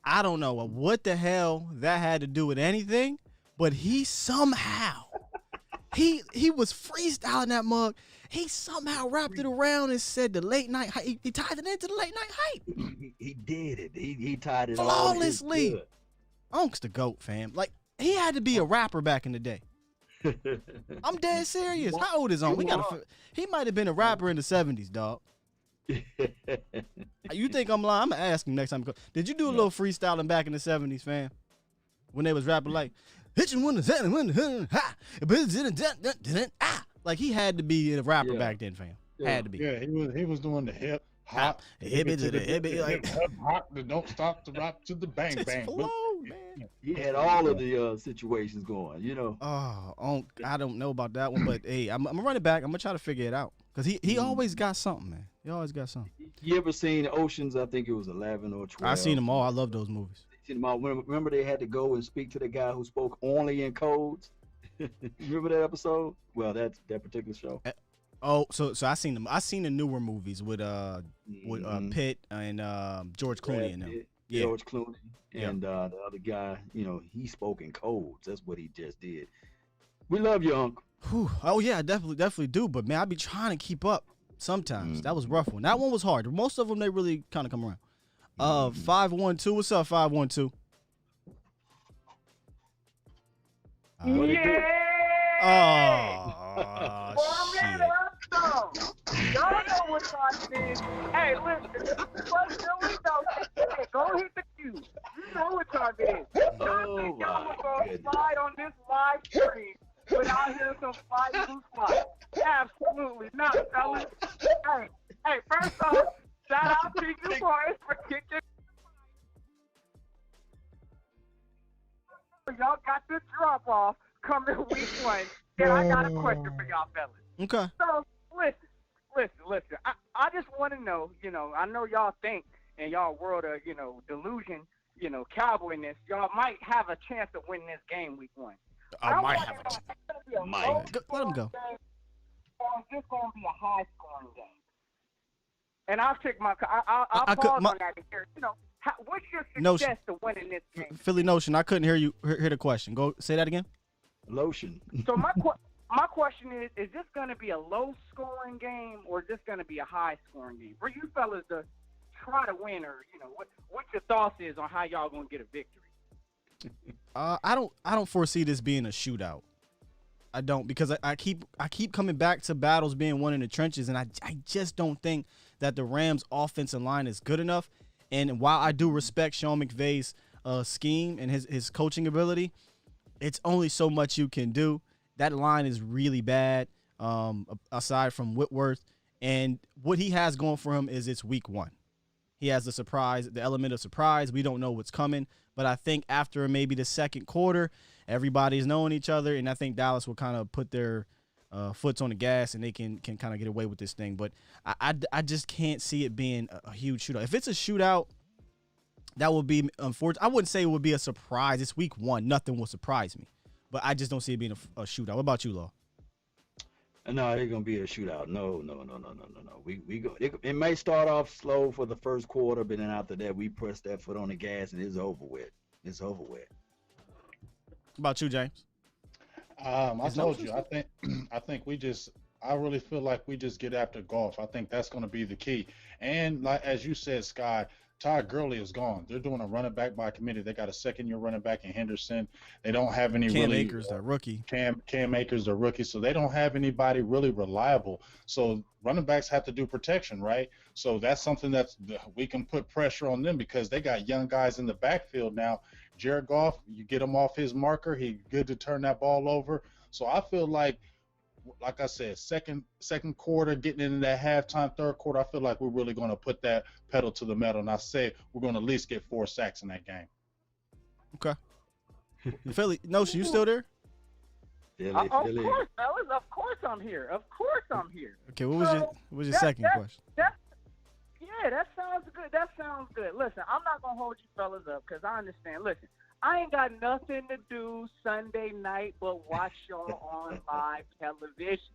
Speaker 3: I don't know what the hell that had to do with anything. But he somehow he was freestyling that mug. He somehow wrapped it around and said the late night hype. He tied it into the late night hype.
Speaker 5: He did it. He tied it
Speaker 3: flawlessly. Unc's the GOAT, fam. Like, he had to be a rapper back in the day. I'm dead serious. How old is Unc? He might have been a rapper in the 70s, dog. You think I'm lying? I'm gonna ask him next time. Did you do a little freestyling back in the 70s, fam? When they was rapping like, like, he had to be a rapper back then, fam. Had to be.
Speaker 4: Yeah, he was doing the hip hop,
Speaker 3: hip to the hip, like
Speaker 4: hop, the don't stop the rock to the bang bang.
Speaker 3: Flow, man.
Speaker 5: He had all of the situations going, you know.
Speaker 3: Oh, I don't know about that one, but hey, I'm gonna run it back. I'm gonna try to figure it out, because he always got something, man. He always got something.
Speaker 5: You ever seen Oceans? I think it was 11 or 12.
Speaker 3: I seen them all. I love those movies.
Speaker 5: Seen them all. Remember they had to go and speak to the guy who spoke only in codes. Remember that episode? Well, that particular show.
Speaker 3: Oh, so I seen them. I seen the newer movies with Pitt and George Clooney in them. Yeah.
Speaker 5: George Clooney and the other guy. You know, he spoke in codes. That's what he just did. We love you, Unc.
Speaker 3: Whew. Oh yeah, definitely do. But man, I be trying to keep up. Sometimes that was a rough one. That one was hard. Most of them they really kind of come around. 512. What's up, 512?
Speaker 9: Yeah.
Speaker 3: Oh, shit.
Speaker 9: Y'all know what time it is. Hey, listen, go hit the cue. You know what time it is.
Speaker 5: Oh,
Speaker 9: y'all gonna slide on this live stream without hearing some fly blue fly. Absolutely not, fellas. Hey, first off, shout out to you boys for kicking. Y'all got this drop off coming week 1, and I got a question for y'all fellas.
Speaker 3: Okay.
Speaker 9: So, listen. I just want to know, I know y'all think in y'all world of, delusion, cowboyness, y'all might have a chance to win this game week 1.
Speaker 3: I might have a chance. Let him go.
Speaker 9: Or is this going to be a high-scoring game?
Speaker 10: and I'll take my. I'll pause on that here. You know, what's your success to winning this game?
Speaker 3: Philly Notion, I couldn't hear you. Hear the question. Go say that again.
Speaker 5: Lotion.
Speaker 10: So my question is this going to be a low-scoring game or is this going to be a high-scoring game? For you fellas to try to win, or you know, what your thoughts is on how y'all going to get a victory?
Speaker 3: I don't foresee this being a shootout. I don't, because I keep coming back to battles being won in the trenches, and I just don't think that the Rams' offensive line is good enough. And while I do respect Sean McVay's scheme and his coaching ability, it's only so much you can do. That line is really bad, aside from Whitworth. And what he has going for him is it's week one. He has the element of surprise. We don't know what's coming. But I think after maybe the second quarter, everybody's knowing each other, and I think Dallas will kind of put their foots on the gas, and they can kind of get away with this thing. But I just can't see it being a huge shootout. If it's a shootout, that would be unfortunate. I wouldn't say it would be a surprise. It's week one. Nothing will surprise me. But I just don't see it being a shootout. What about you, Law?
Speaker 5: No, it's gonna be a shootout. No. We go. It may start off slow for the first quarter, but then after that, we press that foot on the gas, and it's over with. It's over with.
Speaker 3: What about you, James?
Speaker 4: I told you. I really feel like we just get after golf. I think that's going to be the key. And like as you said, Sky, Todd Gurley is gone. They're doing a running back by committee. They got a second-year running back in Henderson. They don't have any
Speaker 3: Cam Akers, the rookie.
Speaker 4: Cam Akers, the rookie. So they don't have anybody really reliable. So running backs have to do protection, right? So that's something that we can put pressure on them because they got young guys in the backfield now. Jared Goff, you get him off his marker, he's good to turn that ball over. So I feel like I said, second quarter, getting into that halftime, third quarter, I feel like we're really going to put that pedal to the metal, and I say we're going to at least get 4 sacks in that game.
Speaker 3: Okay. Philly, Notion, you still there?
Speaker 10: Philly. Of course, fellas. Of course I'm here.
Speaker 3: Okay, what was your second question?
Speaker 10: That sounds good. Listen, I'm not going to hold you fellas up because I understand. Listen, I ain't got nothing to do Sunday night but watch y'all on live television.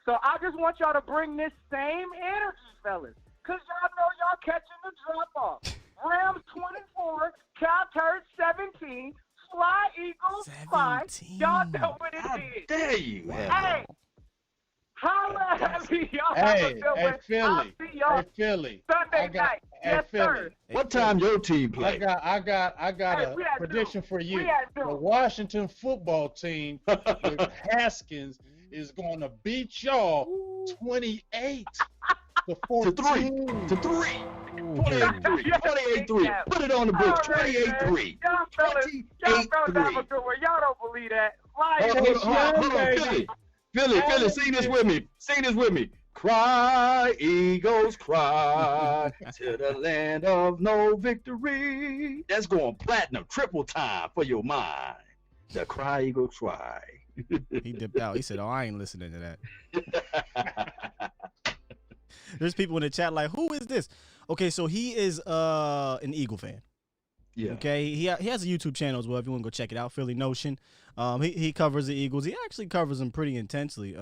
Speaker 10: So I just want y'all to bring this same energy, fellas, because y'all know y'all catching the drop-off. Rams 24, Cowboys 17, Fly Eagles 5. Y'all know what it is.
Speaker 5: How dare you?
Speaker 10: Hey, holla at me, y'all.
Speaker 4: Hey, Philly.
Speaker 10: Sunday night. Yes, sir.
Speaker 5: What time your team play?
Speaker 4: I got a prediction for you. The Washington football team with Haskins is going to beat y'all 28 to 14
Speaker 5: to 3. 28-3. Put it on the book. 28-3.
Speaker 10: Y'all fellas have a good one. Y'all don't believe that.
Speaker 5: Hold on. Philly, sing this with me. Cry, Eagles, cry to the land of no victory. That's going platinum, triple time for your mind. The Cry, Eagles, cry.
Speaker 3: He dipped out. He said, I ain't listening to that. There's people in the chat like, who is this? Okay, so he is an Eagle fan.
Speaker 5: Yeah.
Speaker 3: Okay, he has a YouTube channel as well if you want to go check it out, Philly Notion. He covers the Eagles. He actually covers them pretty intensely.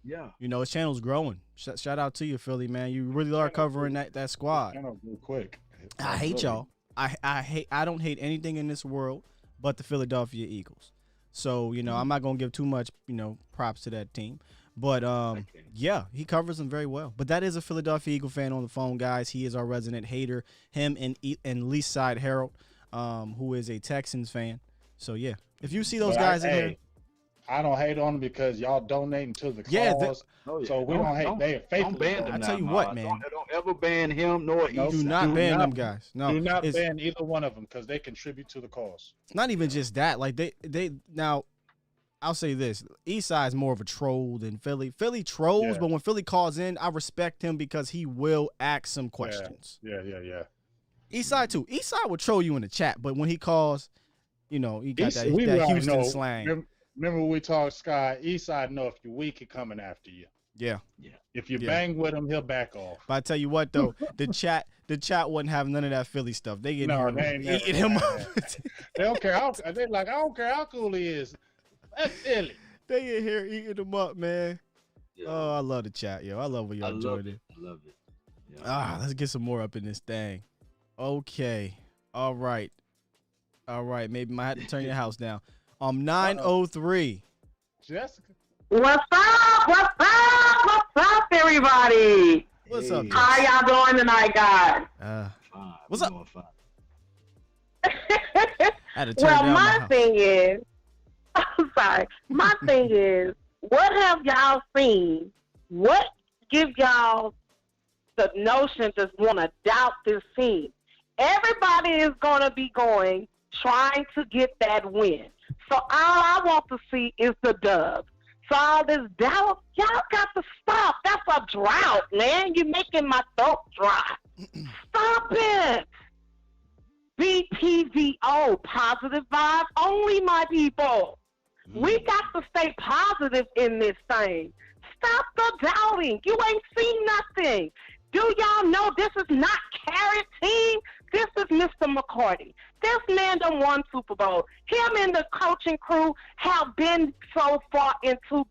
Speaker 5: Yeah.
Speaker 3: You know, his channel's growing. Shout out to you, Philly, man. You really are covering that squad.
Speaker 4: Real quick.
Speaker 3: I hate y'all. I don't hate anything in this world but the Philadelphia Eagles. So, you know, I'm not going to give too much, props to that team. But, yeah, he covers them very well. But that is a Philadelphia Eagle fan on the phone, guys. He is our resident hater. Him and Least Side Harold, who is a Texans fan. So, yeah, if you see those guys in here.
Speaker 4: I don't hate on them because y'all donating to the cause.
Speaker 3: Yeah,
Speaker 4: so we don't hate. They are faithful.
Speaker 5: Don't ban them.
Speaker 3: I tell you what, man.
Speaker 5: Don't ever ban him nor
Speaker 3: do not ban them guys. No,
Speaker 4: do not ban either one of them because they contribute to the cause.
Speaker 3: It's not even just that. Like they now. I'll say this: Eastside is more of a troll than Philly. Philly trolls, but when Philly calls in, I respect him because he will ask some questions.
Speaker 4: Yeah.
Speaker 3: Eastside too. Eastside will troll you in the chat, but when he calls, he got that Houston slang.
Speaker 4: Remember we talked, Sky, Eastside know if you're weak, he coming after you.
Speaker 3: Yeah.
Speaker 4: If you bang with him, he'll back off.
Speaker 3: But I tell you what, though, the chat wouldn't have none of that Philly stuff. They get eating him up.
Speaker 4: They don't care. I don't care how cool he is. That's Philly.
Speaker 3: They in here eating him up, man. Yeah. Oh, I love the chat, yo. I love when y'all join it.
Speaker 5: I love it. Yeah.
Speaker 3: Let's get some more up in this thing. Okay. All right. Maybe might have to turn your house down. 903.
Speaker 4: Jessica.
Speaker 11: What's up? What's up? What's up, everybody?
Speaker 3: What's up,
Speaker 11: How
Speaker 3: Jess?
Speaker 11: y'all doing tonight, guys?
Speaker 5: Fine.
Speaker 3: What's
Speaker 5: We
Speaker 3: up?
Speaker 5: doing fine.
Speaker 3: I had to turn
Speaker 11: Well,
Speaker 3: down
Speaker 11: my
Speaker 3: house.
Speaker 11: thing is, I'm sorry. My thing is, what have y'all seen? What give y'all the notion to want to doubt this team? Everybody is going to be trying to get that win. So all I want to see is the dub. So all this doubt, y'all got to stop. That's a drought, man. You're making my throat dry. Stop it. BTVO, positive vibes only, my people. We got to stay positive in this thing. Stop the doubting. You ain't seen nothing. Do y'all know this is not Carrot team? This is Mr. McCarty. This man done won Super Bowl. Him and the coaching crew have been so far into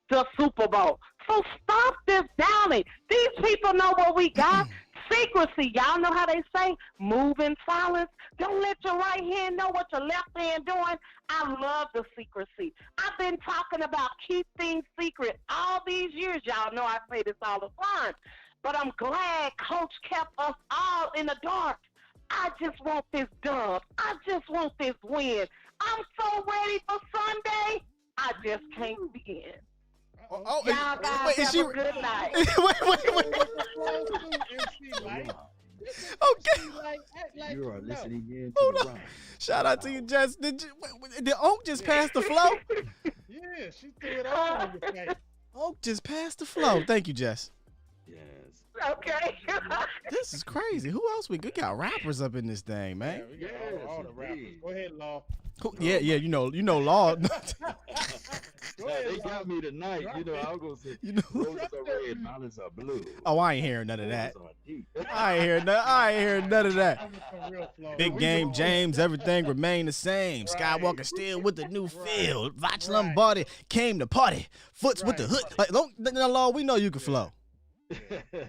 Speaker 11: the Super Bowl. So stop this doubting. These people know what we got. Secrecy. Y'all know how they say, move in silence. Don't let your right hand know what your left hand doing. I love the secrecy. I've been talking about keep things secret all these years. Y'all know I say this all the time. But I'm glad Coach kept us all in the dark. I just want this dub. I just want this win. I'm so ready for Sunday. I just can't begin. Y'all guys have a good night.
Speaker 3: Okay.
Speaker 5: You are listening in to
Speaker 3: Hold
Speaker 5: the
Speaker 3: on.
Speaker 5: round.
Speaker 3: Shout out to you, Jess. Did Oak just pass the flow?
Speaker 4: Yeah, she threw it all over your face.
Speaker 3: Oak just passed the flow. Thank you, Jess.
Speaker 5: Yes.
Speaker 11: Okay.
Speaker 3: This is crazy. Who else we got rappers up in this thing, man?
Speaker 4: Yeah, we got all the rappers.
Speaker 5: indeed.
Speaker 4: Go ahead, Law.
Speaker 3: Yeah, you know Law.
Speaker 4: Go
Speaker 5: Now,
Speaker 4: ahead,
Speaker 5: they
Speaker 4: Law.
Speaker 5: got me tonight.
Speaker 4: Drop
Speaker 5: You know,
Speaker 4: it.
Speaker 5: I was going to say,
Speaker 3: You know-
Speaker 5: roses are red, violets are blue.
Speaker 3: Oh, I ain't hearing none of that.
Speaker 5: Roses are deep.
Speaker 3: I ain't hearing none of that.
Speaker 4: I'm with some real flow.
Speaker 3: Big game, James, everything remained the same. Skywalker still with the new field. Vach Lombardi came to party. Foots with the hood. Like, Law, we know you can flow.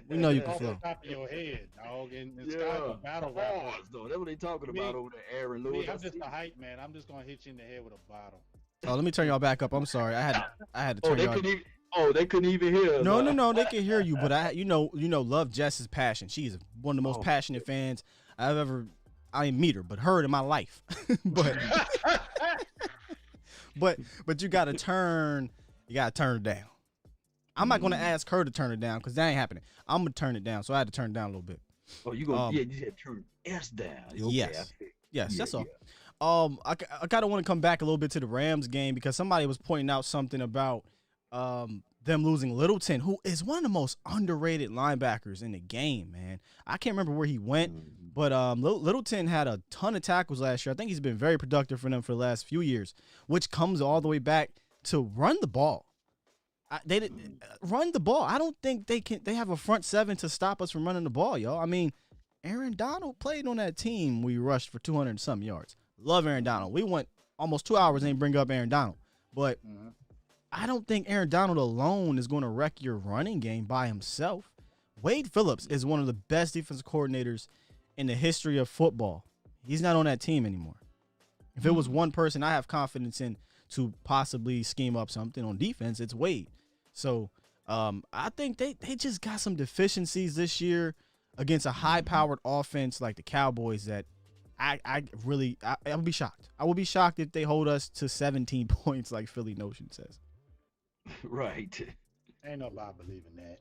Speaker 3: We know you can
Speaker 4: Off the
Speaker 3: flow.
Speaker 4: top of your head, dog. And
Speaker 5: Yeah.
Speaker 4: Sky's a battle rapper.
Speaker 5: Bars, though. That's what they talking
Speaker 4: Me-
Speaker 5: about over there, Aaron
Speaker 4: Me,
Speaker 5: Lewis.
Speaker 4: I'm just a hype man. I'm just gonna hit you in the head with a bottle.
Speaker 3: Oh, let me turn y'all back up. I'm sorry. I had to
Speaker 5: Oh,
Speaker 3: turn
Speaker 5: they
Speaker 3: y'all.
Speaker 5: couldn't even. Oh, they couldn't even hear us.
Speaker 3: No, they can hear you, but you know, love Jess's passion. She's one of the most
Speaker 5: Oh.
Speaker 3: passionate fans I've ever. I didn't meet her, but heard in my life. but you gotta turn it down. I'm not gonna ask her to turn it down because that ain't happening. I'm gonna turn it down, so I had to turn it down a little bit.
Speaker 5: Oh, you gonna?
Speaker 3: Um,
Speaker 5: Yeah, you said turn S down. Okay,
Speaker 3: Yes.
Speaker 5: I see.
Speaker 3: Yes,
Speaker 5: Yeah,
Speaker 3: that's all.
Speaker 5: yeah.
Speaker 3: I kind of want to come back a little bit to the Rams game because somebody was pointing out something about them losing Littleton, who is one of the most underrated linebackers in the game, man. I can't remember where he went, but Littleton had a ton of tackles last year. I think he's been very productive for them for the last few years, which comes all the way back to run the ball. They didn't run the ball. I don't think they have a front seven to stop us from running the ball, y'all. I mean, Aaron Donald played on that team. We rushed for 200 and some yards. Love Aaron Donald. We went almost 2 hours and bring up Aaron Donald. But I don't think Aaron Donald alone is going to wreck your running game by himself. Wade Phillips is one of the best defensive coordinators in the history of football. He's not on that team anymore. If it was one person I have confidence in to possibly scheme up something on defense, it's Wade. So I think they just got some deficiencies this year against a high-powered offense like the Cowboys that I would be shocked. I would be shocked if they hold us to 17 points like Philly Notion says.
Speaker 5: Right.
Speaker 4: Ain't nobody believing that.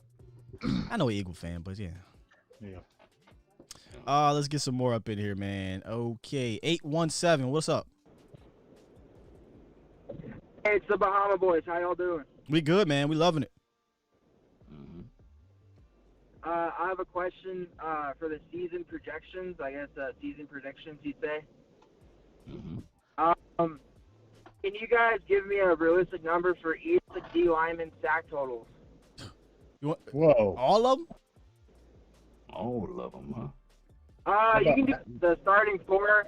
Speaker 3: I know an Eagle fan, but yeah.
Speaker 4: Yeah.
Speaker 3: Let's get some more up in here, man. Okay, 817, what's up?
Speaker 12: Hey, it's the Bahama Boys. How y'all doing?
Speaker 3: We good, man. We loving it.
Speaker 12: I have a question for the season projections. I guess season predictions, you'd say. Can you guys give me a realistic number for each of the D lineman sack totals?
Speaker 3: You want
Speaker 4: Whoa.
Speaker 3: all of them?
Speaker 5: All of them, huh?
Speaker 12: You can do the starting four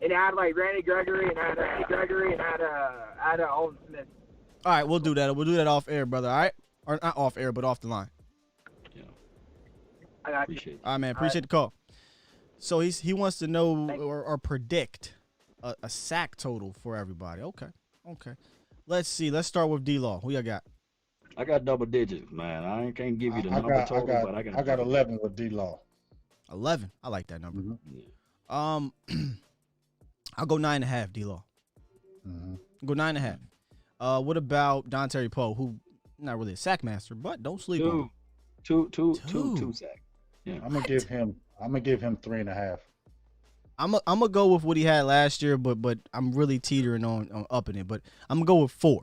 Speaker 12: and add like Randy Gregory and add Alton Smith.
Speaker 3: All right, we'll do that. We'll do that off air, brother. All right, or not off air, but off the line.
Speaker 10: I got you.
Speaker 5: Appreciate it.
Speaker 3: All right, man. Appreciate the call. So he wants to know or predict a sack total for everybody. Okay. Let's see. Let's start with D-Law. Who y'all got?
Speaker 5: I got double digits, man. I can't give you the number total, but I got
Speaker 4: 11 with D-Law.
Speaker 3: 11. I like that number.
Speaker 5: Yeah.
Speaker 3: I'll go 9.5. D-Law. Go 9.5. What about Don Terry Poe, who not really a sack master, but don't sleep on him.
Speaker 5: Two sacks. Yeah.
Speaker 4: I'm gonna give him 3.5.
Speaker 3: I'm gonna go with what he had last year, but I'm really teetering on upping it. But I'm gonna go with 4.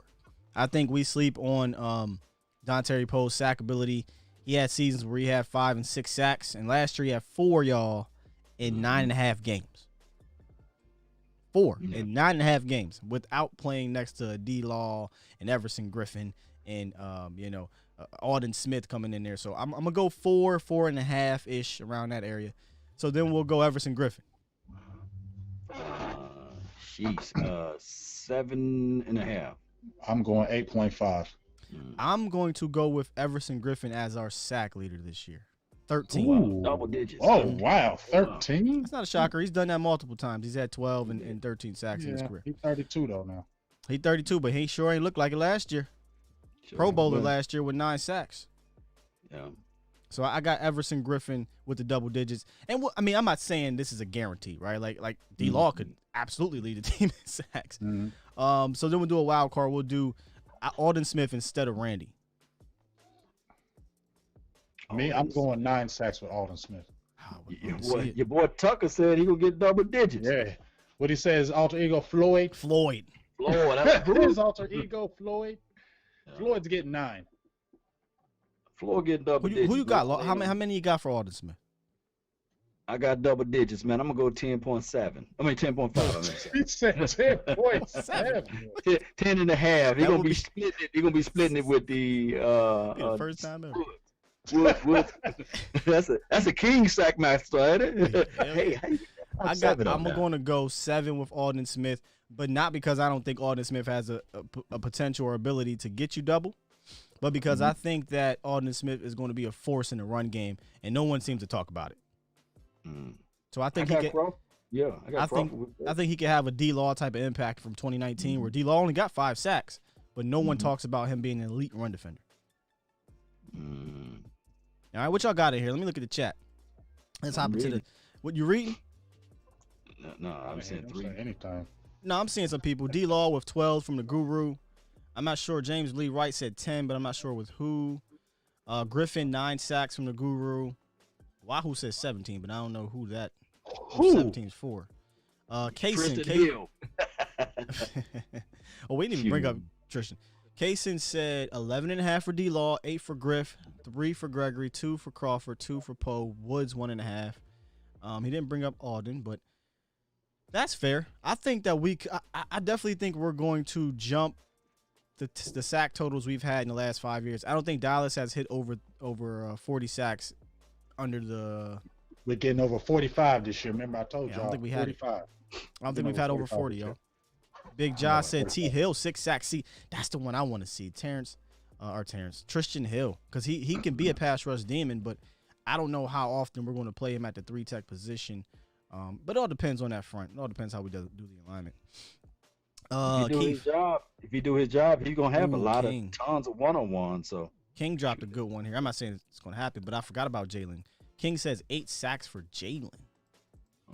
Speaker 3: I think we sleep on Don Terry Poe's sack ability. He had seasons where he had 5 and 6 sacks, and last year he had 4, y'all, in 9.5 games. 4 in 9.5 games without playing next to D-Law and Everson Griffin and Alton Smith coming in there. So I'm gonna go 4.5 ish around that area. So then we'll go Everson Griffin.
Speaker 5: 7.5.
Speaker 4: I'm going 8.5.
Speaker 3: I'm going to go with Everson Griffin as our sack leader this year. 13.
Speaker 4: Ooh.
Speaker 5: Double digits.
Speaker 4: Oh, wow. 13?
Speaker 3: That's not a shocker. He's done that multiple times. He's had 12 and 13 sacks in his career.
Speaker 4: He's 32, though, now.
Speaker 3: He's 32, but he sure ain't looked like it last year. Pro Bowler last year with 9 sacks.
Speaker 5: Yeah.
Speaker 3: So I got Everson Griffin with the double digits. And I'm not saying this is a guarantee, right? Like D-Law could absolutely lead the team in sacks. So then we'll do a wild card. We'll do Alton Smith instead of Randy.
Speaker 4: I'm going 9 sacks with Alton Smith.
Speaker 5: Your boy Tucker said he gonna get double digits.
Speaker 4: Yeah. What he says, alter ego Floyd.
Speaker 3: Floyd.
Speaker 5: That's
Speaker 4: His alter ego Floyd. Floyd's getting 9.
Speaker 5: Floyd getting double digits.
Speaker 3: Who you got? How many you got for Alton Smith?
Speaker 5: I got double digits, man. I'm gonna go 10.7. I mean 10.5.
Speaker 4: He said 10.7.
Speaker 5: 10 and a half. He's gonna be splitting it with the
Speaker 3: first time ever.
Speaker 5: That's a king sack master, ain't it? Hey,
Speaker 3: I'm going to go 7 with Alton Smith, but not because I don't think Alton Smith has a potential or ability to get you double, but because I think that Alton Smith is going to be a force in the run game, and no one seems to talk about it. So I think I think he could have a D-Law type of impact from 2019, where D-Law only got 5 sacks, but no one talks about him being an elite run defender. All right, what y'all got in here? Let me look at the chat. Let's hop into what you reading?
Speaker 5: No, I'm saying 3.
Speaker 4: Anytime.
Speaker 3: No, I'm seeing some people. D-Law with 12 from the Guru. I'm not sure. James Lee Wright said 10, but I'm not sure with who. Griffin, 9 sacks from the Guru. Wahoo says 17, but I don't know who that 17 is for. Kaysen. Oh, we didn't even bring up Tristan. Kaysen said 11.5 for D-Law, 8 for Griff, 3 for Gregory, 2 for Crawford, 2 for Poe, Woods 1.5. He didn't bring up Alden, but that's fair. I think that I definitely think we're going to jump the sack totals we've had in the last 5 years. I don't think Dallas has hit over 40 sacks under the.
Speaker 4: We're getting over 45 this year. Remember, I told y'all.
Speaker 3: I don't think we had
Speaker 4: 45.
Speaker 3: I don't think we've had over 40, yo. Big Josh said T. Hill, 6 sacks. See, that's the one I want to see. Tristan Hill, because he can be a pass rush demon, but I don't know how often we're going to play him at the 3-tech position. But it all depends on that front. It all depends how we do the alignment.
Speaker 5: If he do his job, he's gonna have tons of one-on-one. So
Speaker 3: King dropped a good one here. I'm not saying it's going to happen, but I forgot about Jalen. King says 8 sacks for Jalen.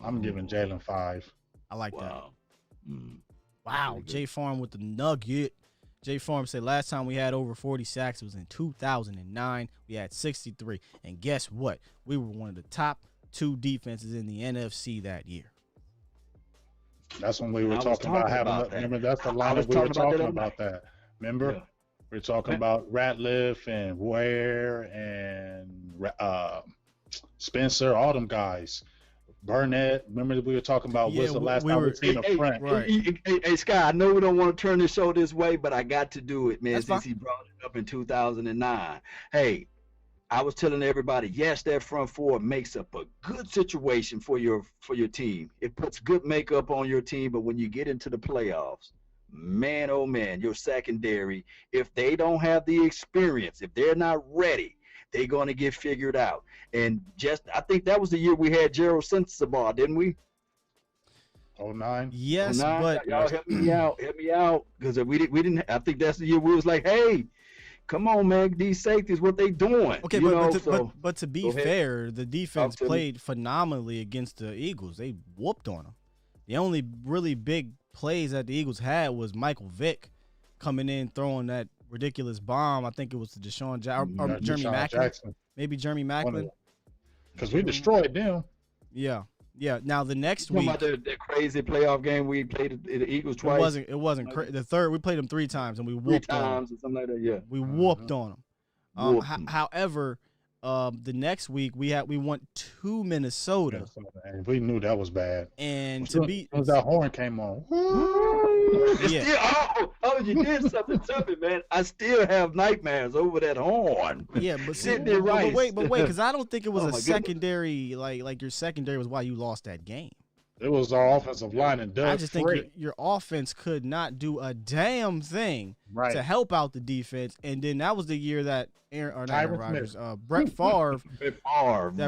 Speaker 4: I'm giving Jalen 5.
Speaker 3: I like that. Wow, J Farm with the nugget. J Farm said last time we had over 40 sacks was in 2009. We had 63, and guess what? We were one of the top 2 defenses in the NFC that year.
Speaker 4: That's when we were talking about having. Remember, that's the line that we were talking about. That remember, we were talking about Ratliff and Ware and Spencer, all them guys. Burnett, remember we were talking about what's the last time we've seen a front.
Speaker 5: Hey, Scott, I know we don't want to turn this show this way, but I got to do it, man,
Speaker 3: That's
Speaker 5: since
Speaker 3: fine.
Speaker 5: He brought it up in 2009. Hey, I was telling everybody, yes, that front 4 makes up a good situation for your team. It puts good makeup on your team, but when you get into the playoffs, man, oh man, your secondary, if they don't have the experience, if they're not ready, they're going to get figured out. And I think that was the year we had Gerald Sensabaugh, didn't we?
Speaker 4: 09.
Speaker 3: Yes,
Speaker 5: 09?
Speaker 3: but
Speaker 5: Y'all help me out, because we didn't. I think that's the year we was like, hey, come on, man, these safeties, what they doing?
Speaker 3: okay, but to be fair, the defense
Speaker 5: Talk to me.
Speaker 3: played phenomenally against the Eagles. They whooped on them. The only really big plays that the Eagles had was Michael Vick coming in throwing that ridiculous bomb. I think it was to Deshaun or Jeremy Macklin. Maybe Jeremy Macklin.
Speaker 4: Because we destroyed them.
Speaker 3: Yeah. Now the next
Speaker 5: Talking
Speaker 3: week,
Speaker 5: about the crazy playoff game we played the Eagles twice.
Speaker 3: It wasn't the third. We played them 3 times and we whooped on them.
Speaker 5: or something like that. Yeah,
Speaker 3: we whooped on them. However, the next week we went to Minnesota,
Speaker 4: and we knew that was bad.
Speaker 3: And
Speaker 4: once that horn came on,
Speaker 5: you did something to me, man. I still have nightmares over that horn.
Speaker 3: Yeah, but wait, because I don't think it was a secondary. Like your secondary was why you lost that game.
Speaker 4: It was our offensive line and Doug.
Speaker 3: I just think your offense could not do a damn thing to help out the defense, and then that was the year that Brett Favre,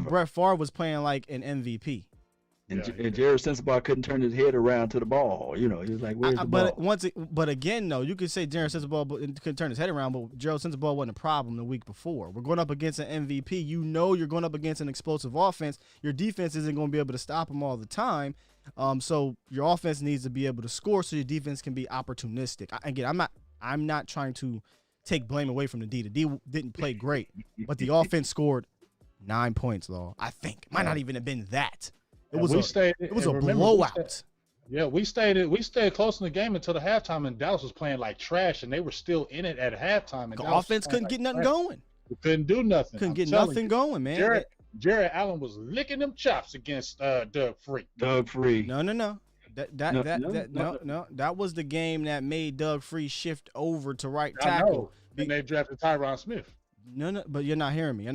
Speaker 3: Brett Favre was playing like an MVP.
Speaker 5: And Jared Sensabaugh couldn't turn his head around to the ball. He was like, "Where's the ball?"
Speaker 3: But again, though, you could say Jared Sensabaugh couldn't turn his head around, but Jared Sensabaugh wasn't a problem the week before. We're going up against an MVP. You're going up against an explosive offense. Your defense isn't going to be able to stop them all the time. So your offense needs to be able to score, so your defense can be opportunistic. Again, I'm not trying to take blame away from the D. The D didn't play great, but the offense scored 9 points, though. I think might not even have been that. It was a blowout.
Speaker 4: We stayed close in the game until the halftime, and Dallas was playing like trash, and they were still in it at halftime. And
Speaker 3: the offense couldn't get nothing going.
Speaker 4: Couldn't do nothing.
Speaker 3: Couldn't get nothing going, man.
Speaker 4: Jared Allen was licking them chops against Doug Free.
Speaker 3: No. That was the game that made Doug Free shift over to right tackle.
Speaker 4: And they drafted Tyron Smith.
Speaker 3: No, but you're not hearing me.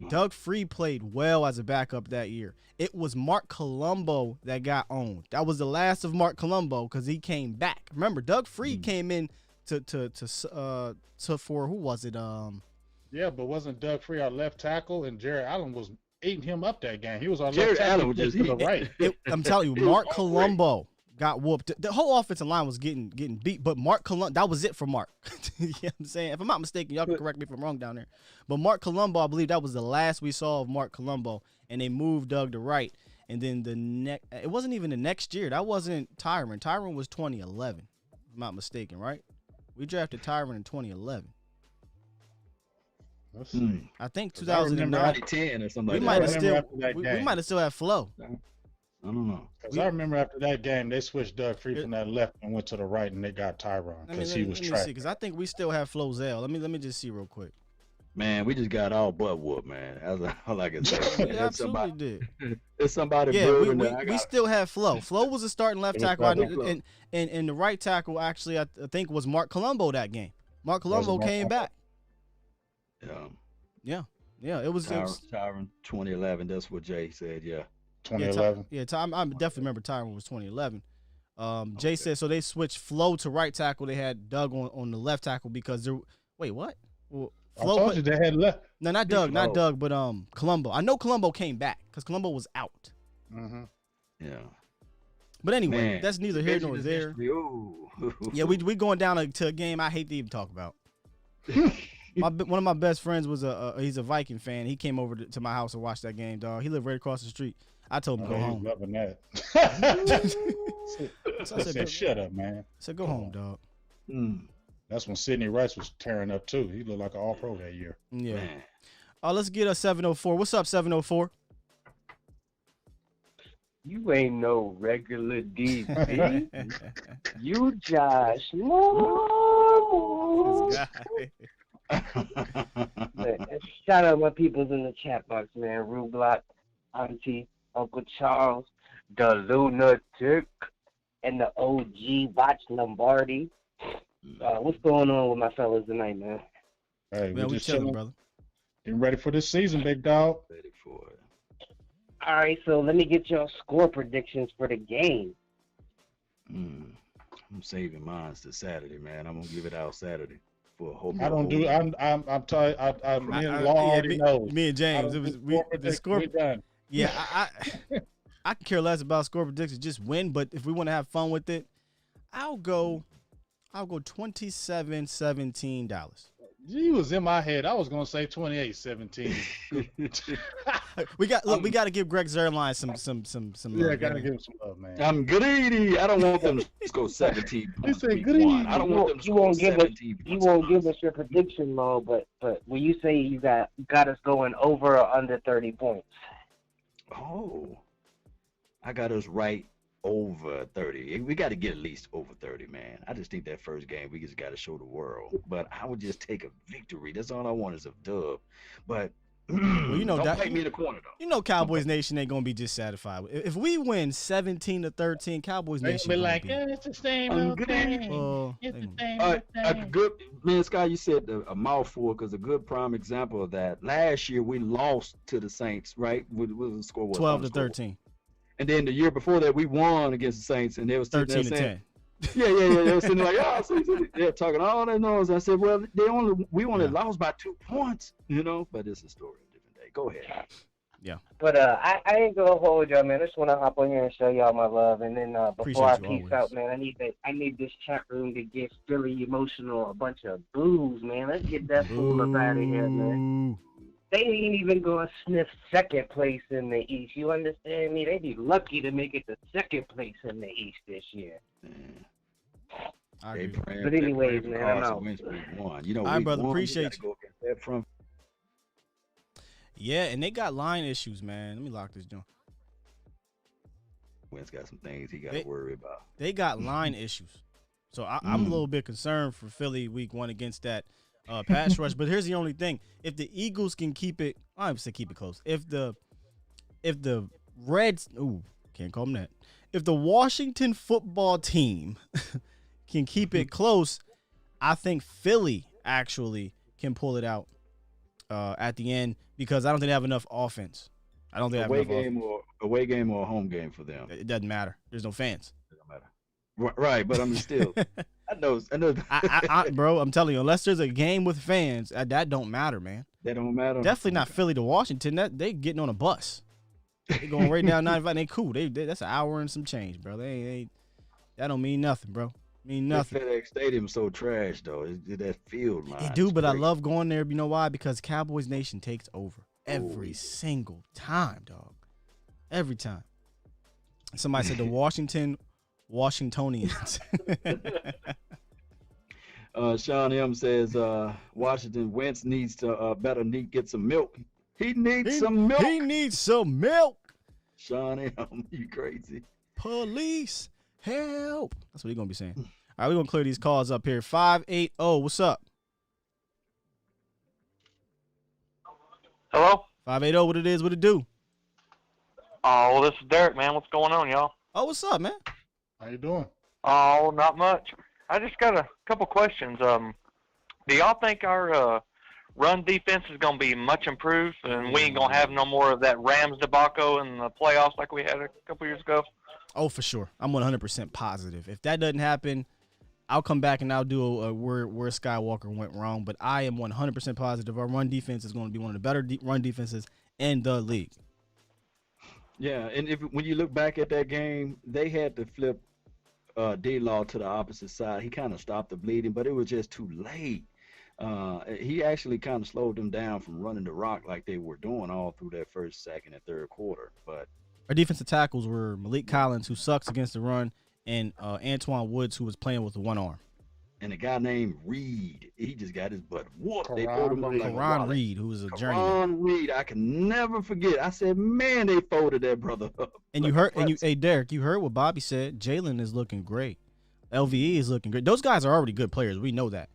Speaker 3: Doug Free played well as a backup that year. It was Mark Colombo that got owned. That was the last of Mark Colombo because he came back. Remember, Doug Free came in to for who was it?
Speaker 4: Yeah, but wasn't Doug Free our left tackle, and Jared Allen was eating him up that game? He was our
Speaker 5: Jared
Speaker 4: left tackle.
Speaker 5: Allen was just
Speaker 4: to the right.
Speaker 3: I'm telling you, Mark Colombo got whooped. The whole offensive line was getting beat, but Mark Colombo, that was it for Mark. You know what I'm saying? If I'm not mistaken, y'all can correct me if I'm wrong down there. But Mark Colombo, I believe that was the last we saw of Mark Colombo, and they moved Doug to right. And then it wasn't even the next year. That wasn't Tyron. Tyron was 2011, if I'm not mistaken, right? We drafted Tyron in 2011.
Speaker 4: Let's see.
Speaker 3: I think 2009,
Speaker 5: 2010 or something.
Speaker 3: We might have still had Flo.
Speaker 5: I don't know.
Speaker 4: Because I remember after that game, they switched Doug Free from that left and went to the right, and they got Tyron because he was trapped.
Speaker 3: Because I think we still have Flozell. Let me just see real quick.
Speaker 5: Man, we just got all butt whooped, man. That's all I can say.
Speaker 3: We absolutely did.
Speaker 5: It's somebody.
Speaker 3: Yeah, we still have Flo. Flo was a starting left tackle, and the right tackle actually I think was Mark Colombo that game. Mark Colombo came back. Yeah. It was
Speaker 5: Tyron 2011. That's what Jay said. Yeah.
Speaker 4: 2011.
Speaker 3: I definitely remember Tyron was 2011. Jay said so they switched Flo to right tackle. They had Doug on the left tackle because wait, what? Well,
Speaker 4: Flo, I told you they had left.
Speaker 3: No, not Doug, but Colombo. I know Colombo came back because Colombo was out.
Speaker 4: Mm-hmm.
Speaker 5: Yeah.
Speaker 3: But anyway, that's neither here nor there. Yeah, we going down to a game I hate to even talk about. One of my best friends was he's a Viking fan. He came over to my house and watched that game, dog. He lived right across the street. I told him to go home.
Speaker 4: Loving that.
Speaker 3: So I said,
Speaker 4: shut up, man.
Speaker 3: I said, go home, dog.
Speaker 4: That's when Sidney Rice was tearing up too. He looked like an All-Pro that year.
Speaker 3: Yeah. Let's get a 704. What's up, 704?
Speaker 13: You ain't no regular DB. You Josh. No. Shout out my peoples in the chat box, man. Rublock, Auntie, Uncle Charles, the Lunatic, and the OG Botch Lombardi. What's going on with my fellas tonight, man?
Speaker 4: Hey,
Speaker 3: man, we chilling, brother.
Speaker 4: Getting ready for this season, big dog.
Speaker 5: Ready for it.
Speaker 13: All right, so let me get your score predictions for the game.
Speaker 5: I'm saving mine to Saturday, man. I'm gonna give it out Saturday. for home.
Speaker 4: I don't do. I'm telling. Me and Law already knows.
Speaker 3: Me and James, the score.
Speaker 4: We done.
Speaker 3: Yeah, I can care less about score predictions. Just win. But if we want to have fun with it, I'll go 27-17 Dallas.
Speaker 4: He was in my head. I was gonna say 28-17.
Speaker 3: we got to give Greg Zerline some
Speaker 4: Yeah,
Speaker 3: love,
Speaker 4: gotta
Speaker 3: man.
Speaker 4: give him some love, man.
Speaker 5: I'm greedy. I don't want them to go 17 points. week one. I don't want them to
Speaker 13: You
Speaker 5: score
Speaker 13: won't give us
Speaker 5: 17
Speaker 13: you
Speaker 5: points.
Speaker 13: won't give us your prediction, Mo. But when you say you got us going over or under 30 points.
Speaker 5: Oh, I got us right over 30. We got to get at least over 30, man. I just think that first game we just got to show the world. But I would just take a victory. That's all I want is a dub. But
Speaker 3: Well, you know
Speaker 5: don't
Speaker 3: that
Speaker 5: play me in the corner though.
Speaker 3: You know, Cowboys Nation ain't gonna be just satified. If we win 17-13, Cowboys
Speaker 4: They
Speaker 3: Nation
Speaker 4: be
Speaker 3: gonna
Speaker 4: like,
Speaker 3: be.
Speaker 4: it's the same
Speaker 5: I'm
Speaker 4: old
Speaker 5: good.
Speaker 4: thing.
Speaker 3: Oh,
Speaker 4: It's the
Speaker 3: they-
Speaker 4: same
Speaker 5: A
Speaker 4: old thing.
Speaker 5: good man, Scott. You said a mouthful because a good prime example of that. Last year we lost to the Saints, right? What the score was
Speaker 3: 12-13,
Speaker 5: and then the year before that we won against the Saints, and they was sitting there
Speaker 3: 13-10.
Speaker 5: saying, yeah. They were sitting there like, they're talking all that noise. I said, well, we only lost by 2 points, But it's a story of a different day. Go ahead.
Speaker 3: Yeah.
Speaker 13: But I ain't gonna hold y'all, man. I just wanna hop on here and show y'all my love, and then before I
Speaker 3: Appreciate you
Speaker 13: peace
Speaker 3: always.
Speaker 13: out, man, I need this chat room to get Philly emotional, a bunch of boos, man. Let's get that fool up out of here, man.
Speaker 3: Ooh.
Speaker 13: They ain't even gonna sniff second place in the East. You understand me? They be lucky to make it to second place in the East this year.
Speaker 3: I
Speaker 5: They
Speaker 3: agree.
Speaker 5: praying-
Speaker 13: But
Speaker 5: they
Speaker 13: anyways,
Speaker 5: praying for
Speaker 13: man, I'm
Speaker 5: Carson
Speaker 13: out.
Speaker 5: Wentz week one.
Speaker 3: All right,
Speaker 5: week
Speaker 3: brother,
Speaker 5: one, we
Speaker 3: appreciate
Speaker 5: gotta
Speaker 3: you.
Speaker 5: go get that from.
Speaker 3: Yeah, and they got line issues, man. Let me lock this joint.
Speaker 5: Wentz got some things he got
Speaker 3: They-
Speaker 5: to worry about.
Speaker 3: They got line issues, so I'm a little bit concerned for Philly week one against that pass rush. But here's the only thing: if the Eagles can keep it, I would say keep it close. If the Reds, can't call them that. If the Washington football team can keep it close, I think Philly actually can pull it out at the end because I don't think they have enough offense. I don't think they have enough
Speaker 5: Away game or a home game for them.
Speaker 3: It doesn't matter. There's no fans.
Speaker 5: It don't matter. Right, but I mean still. I know.
Speaker 3: Bro, I'm telling you, unless there's a game with fans, that don't matter, man.
Speaker 5: That don't matter.
Speaker 3: Definitely not Philly to Washington. They getting on a bus. They going right down 95. They cool. That's an hour and some change, bro. That don't mean nothing, bro. Mean nothing.
Speaker 5: That FedEx Stadium so trash though. That field line.
Speaker 3: It do, but I love going there. You know why? Because Cowboys Nation takes over every single time, dog. Every time. Somebody said the Washingtonians.
Speaker 5: Sean M says Washington Wentz needs to get some milk. He needs some milk.
Speaker 3: He needs some milk.
Speaker 5: Sean M, you crazy.
Speaker 3: Police, help. That's what he's going to be saying. All right, we're going to clear these calls up here. 580, what's up?
Speaker 14: Hello?
Speaker 3: 580, what it is, what it do?
Speaker 14: Oh, well, this is Derek, man. What's going on, y'all?
Speaker 3: Oh, what's up, man?
Speaker 4: How you doing?
Speaker 14: Oh, not much. I just got a couple questions. Do y'all think our run defense is going to be much improved and we ain't going to have no more of that Rams debacle in the playoffs like we had a couple years ago?
Speaker 3: Oh, for sure. I'm 100% positive. If that doesn't happen, I'll come back and I'll do a where Skywalker went wrong. But I am 100% positive our run defense is going to be one of the better run defenses in the league.
Speaker 5: Yeah, and when you look back at that game, they had to flip D-Law to the opposite side. He kind of stopped the bleeding, but it was just too late. He actually kind of slowed them down from running the rock like they were doing all through that first, second, and third quarter. But
Speaker 3: our defensive tackles were Malik Collins, who sucks against the run, and Antoine Woods, who was playing with one arm.
Speaker 5: And a guy named Reed, he just got his butt whooped. They pulled him up like
Speaker 3: Karan Reed, who was a journeyman.
Speaker 5: Karan Reed, I can never forget. I said, man, they folded that brother up.
Speaker 3: And you heard, hey Derek, you heard what Bobby said. Jalen is looking great. LVE is looking great. Those guys are already good players. We know that.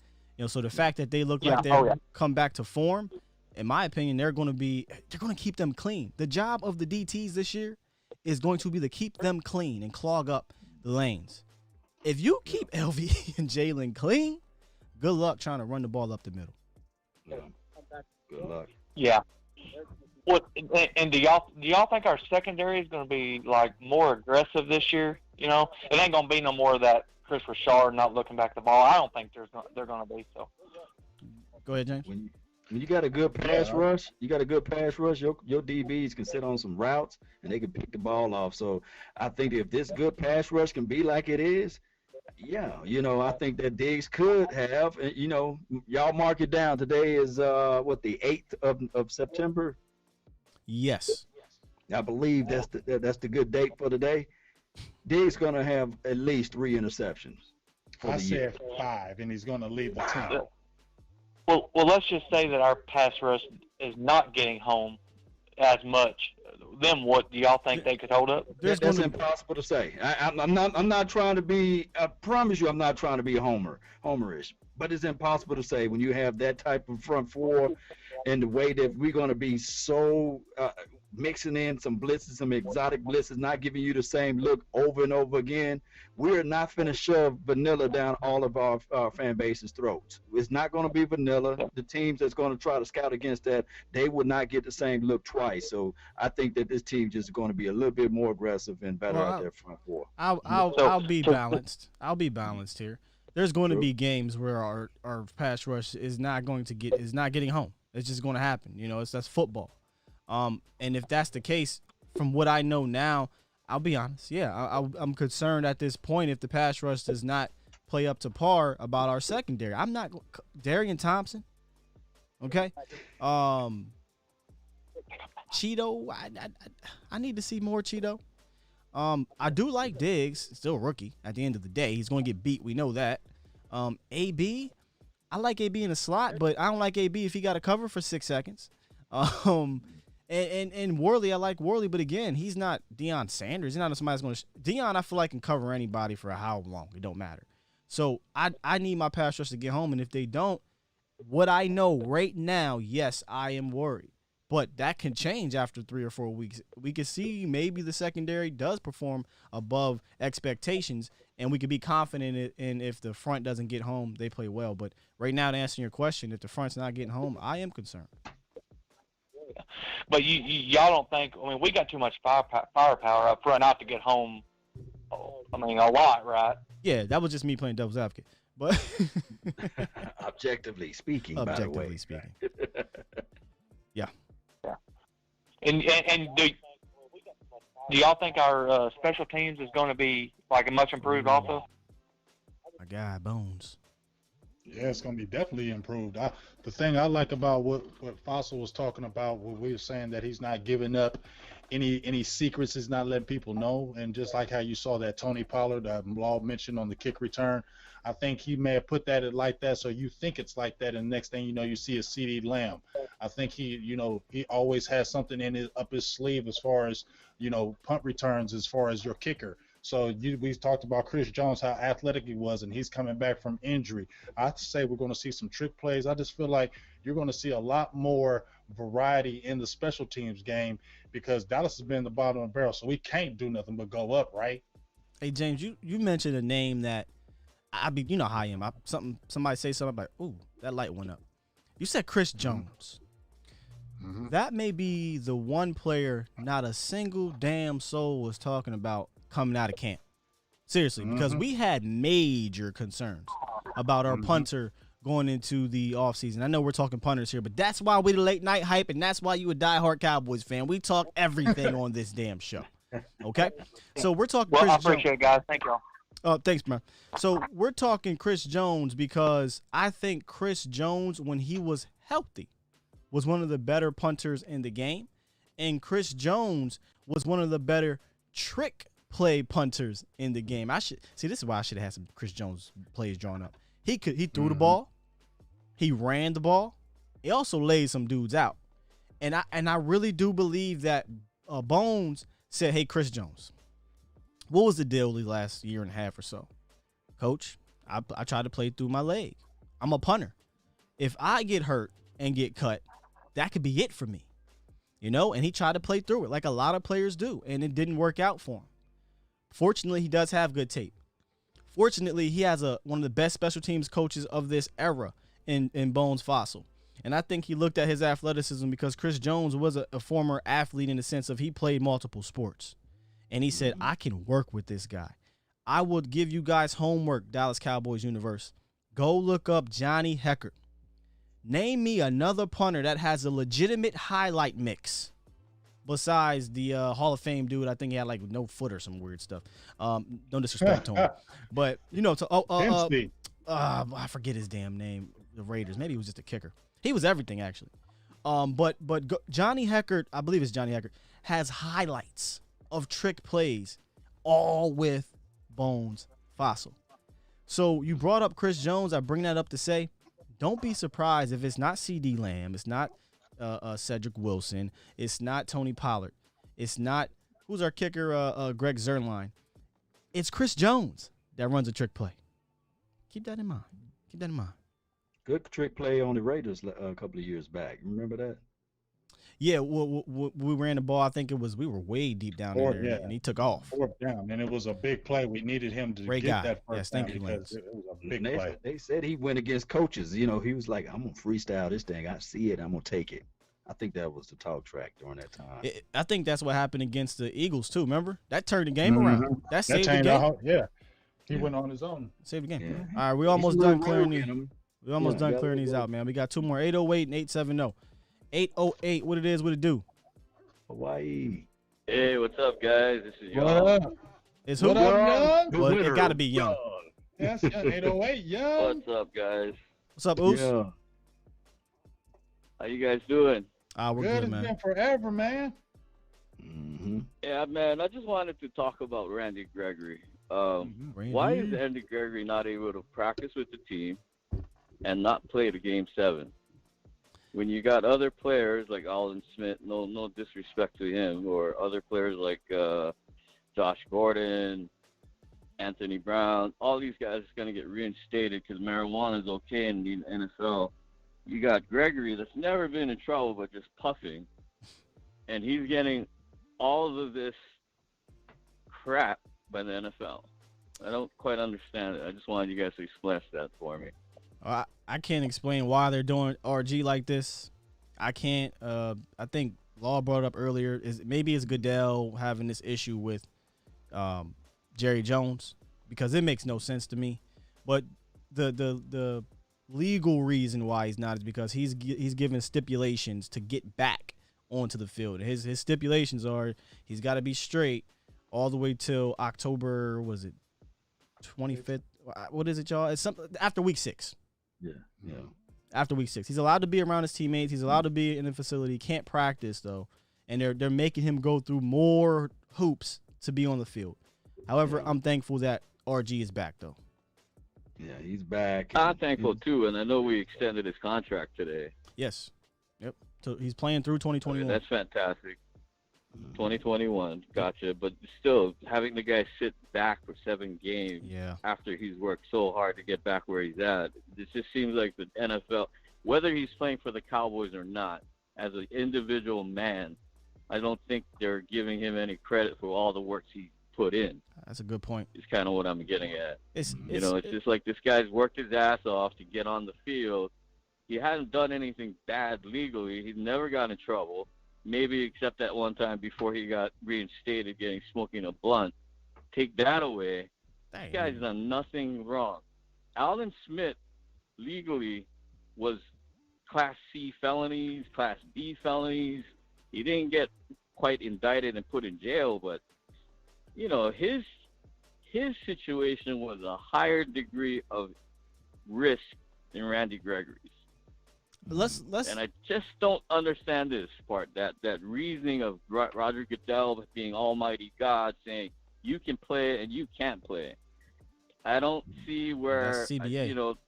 Speaker 3: So the fact that they look like they come back to form, in my opinion, they're going to keep them clean. The job of the DTs this year is going to be to keep them clean and clog up the lanes. If you keep LVE and Jalen clean, good luck trying to run the ball up the middle.
Speaker 5: Yeah. Good luck.
Speaker 14: Yeah. What and do y'all think our secondary is going to be like more aggressive this year? It ain't going to be no more of that Chris Richard not looking back the ball. I don't think they're going to be so.
Speaker 3: Go ahead, James.
Speaker 5: When you got a good pass rush, your DBs can sit on some routes and they can pick the ball off. So I think if this good pass rush can be like it is, yeah, I think that Diggs could have, y'all mark it down. Today is the 8th of September.
Speaker 3: Yes,
Speaker 5: I believe that's the good date for today. Diggs gonna have at least 3 interceptions.
Speaker 4: I said 5, and he's gonna lead the team.
Speaker 14: Well, let's just say that our pass rush is not getting home as much. Then what do y'all think they could hold up?
Speaker 5: That's impossible to say. I'm not trying to be. I promise you, I'm not trying to be homerish. But it's impossible to say when you have that type of front four, and the way that we're going to be so mixing in some blitzes, some exotic blitzes, not giving you the same look over and over again. We're not finna shove vanilla down all of our fan base's throats. It's not going to be vanilla. The teams that's going to try to scout against that, they would not get the same look twice. So I think that this team just is going to be a little bit more aggressive and better out there front four.
Speaker 3: I'll be balanced. I'll be balanced here. There's going to be games where our pass rush is not getting home. It's just going to happen. That's football. And if that's the case, from what I know now, I'll be honest. Yeah, I'm concerned at this point if the pass rush does not play up to par about our secondary. I'm not Darian Thompson. Okay. Cheeto. I need to see more Cheeto. I do like Diggs, still a rookie. At the end of the day, he's going to get beat. We know that. AB, I like AB in the slot, but I don't like AB if he got to cover for 6 seconds. And Worley, I like Worley, but again, he's not Deion Sanders. He's not somebody that's going to Deion, I feel like, can cover anybody for how long. It don't matter. So I need my pass rush to get home, and if they don't, what I know right now, yes, I am worried. But that can change after 3 or 4 weeks. We could see maybe the secondary does perform above expectations, and we could be confident in if the front doesn't get home, they play well. But right now, to answer your question, if the front's not getting home, I am concerned.
Speaker 14: But y'all don't think? I mean, we got too much firepower up front not to get home. I mean, a lot, right?
Speaker 3: Yeah, that was just me playing devil's advocate. But
Speaker 5: objectively speaking, by the way.
Speaker 3: Yeah.
Speaker 14: And do y'all think our special teams is going to be like much improved also?
Speaker 3: My guy Bones.
Speaker 4: Yeah, it's going to be definitely improved. The thing I like about what Fossil was talking about, what we were saying, that he's not giving up any secrets, he's not letting people know. And just like how you saw that Tony Pollard, Law mentioned on the kick return, I think he may have put that like that so you think it's like that, and the next thing you know, you see a CD Lamb. I think he always has something up his sleeve as far as, punt returns, as far as your kicker. So we talked about Chris Jones, how athletic he was, and he's coming back from injury. I say we're going to see some trick plays. I just feel like you're going to see a lot more variety in the special teams game because Dallas has been the bottom of the barrel, so we can't do nothing but go up, right?
Speaker 3: Hey, James, you mentioned a name that you know how I am. Somebody say something like, ooh, that light went up. You said Chris Jones. Mm-hmm. That may be the one player not a single damn soul was talking about coming out of camp. Seriously, because we had major concerns about our punter going into the offseason. I know we're talking punters here, but that's why we the late night hype, and that's why you a diehard Cowboys fan. We talk everything on this damn show. Okay? So we're talking Chris Jones.
Speaker 14: I appreciate it, guys. Thank y'all.
Speaker 3: Thanks, man. So we're talking Chris Jones because I think Chris Jones, when he was healthy, was one of the better punters in the game. And Chris Jones was one of the better trick play punters in the game. This is why I should have had some Chris Jones plays drawn up. He threw the ball, he ran the ball, he also laid some dudes out. And I really do believe that Bones said, hey, Chris Jones, what was the deal the last year and a half or so? Coach, I tried to play through my leg. I'm a punter. If I get hurt and get cut, that could be it for me. And he tried to play through it like a lot of players do, and it didn't work out for him. Fortunately, he does have good tape. Fortunately, he has one of the best special teams coaches of this era in Bones Fossil. And I think he looked at his athleticism because Chris Jones was a former athlete in the sense of he played multiple sports. And he said, I can work with this guy. I would give you guys homework, Dallas Cowboys universe. Go look up Johnny Heckert. Name me another punter that has a legitimate highlight mix besides the Hall of Fame dude. I think he had like no foot or some weird stuff. No disrespect to him, but I forget his damn name. The Raiders. Maybe he was just a kicker. He was everything actually. But Johnny Heckert, I believe it's Johnny Heckert, has highlights of trick plays, all with Bones Fossil. So you brought up Chris Jones. I bring that up to say, don't be surprised if it's not CeeDee Lamb, it's not Cedric Wilson, it's not Tony Pollard, it's not who's our kicker, Greg Zuerlein. It's Chris Jones that runs a trick play. Keep that in mind. Keep that in mind.
Speaker 5: Good trick play on the Raiders a couple of years back. Remember that?
Speaker 3: Yeah, we ran the ball. I think we were way deep down there, and he took off.
Speaker 4: Fourth down, and it was a big play. We needed him to get that first down because it was a big play.
Speaker 5: They said he went against coaches. You know, he was like, I'm going to freestyle this thing. I see it. I'm going to take it. I think that was the talk track during that time.
Speaker 3: I think that's what happened against the Eagles, too. Remember? That turned the game around. That saved the game.
Speaker 4: He went on his own.
Speaker 3: Saved the game.
Speaker 5: Yeah.
Speaker 3: All right, we almost done clearing these. We almost done clearing these out, man. We got two more, 808 and 870. 808, what it is, what it do?
Speaker 5: Hawaii.
Speaker 15: Hey, what's up, guys? This is Young.
Speaker 4: What up?
Speaker 3: It's who?
Speaker 4: What up,
Speaker 3: Well, it got to be Young.
Speaker 4: Yes, 808, Young.
Speaker 15: What's up, guys?
Speaker 3: What's up, Oos?
Speaker 5: Yeah.
Speaker 15: How you guys doing?
Speaker 3: We're
Speaker 4: Good,
Speaker 3: good, man.
Speaker 4: It's been forever, man.
Speaker 5: Mm-hmm.
Speaker 15: Yeah, man, I just wanted to talk about Randy Gregory. Why is Randy Gregory not able to practice with the team and not play the Game 7? When you got other players like Alton Smith, no disrespect to him, or other players like Josh Gordon, Anthony Brown, all these guys are going to get reinstated because marijuana is okay in the NFL. You got Gregory that's never been in trouble but just puffing, and he's getting all of this crap by the NFL. I don't quite understand it. I just wanted you guys to explain that for me.
Speaker 3: I can't explain why they're doing RG like this. I can't. I think Law brought it up earlier. Maybe it's Goodell having this issue with Jerry Jones because it makes no sense to me. But the legal reason why he's not is because he's given stipulations to get back onto the field. His stipulations are he's got to be straight all the way till October. Was it 25th? What is it, y'all? It's something after week 6.
Speaker 5: Yeah.
Speaker 3: After week 6, he's allowed to be around his teammates. He's allowed to be in the facility. Can't practice though, and they're making him go through more hoops to be on the field. However, I'm thankful that RG is back though.
Speaker 5: Yeah, he's back.
Speaker 15: I'm thankful too, and I know we extended his contract today.
Speaker 3: Yes. Yep. So he's playing through 2021.
Speaker 15: That's fantastic. 2021, gotcha. But still, having the guy sit back for 7 games after he's worked so hard to get back where he's at, it just seems like the NFL, whether he's playing for the Cowboys or not, as an individual man, I don't think they're giving him any credit for all the work he put in.
Speaker 3: That's a good point.
Speaker 15: It's kind of what I'm getting at.
Speaker 3: It's
Speaker 15: just like this guy's worked his ass off to get on the field. He hasn't done anything bad legally. He's never got in trouble. Maybe except that one time before he got reinstated smoking a blunt. Take that away. This guy's done nothing wrong. Alton Smith legally was Class C felonies, Class B felonies. He didn't get quite indicted and put in jail, but his situation was a higher degree of risk than Randy Gregory's. And I just don't understand this part, that reasoning of Roger Goodell being Almighty God saying you can play and you can't play. I don't see where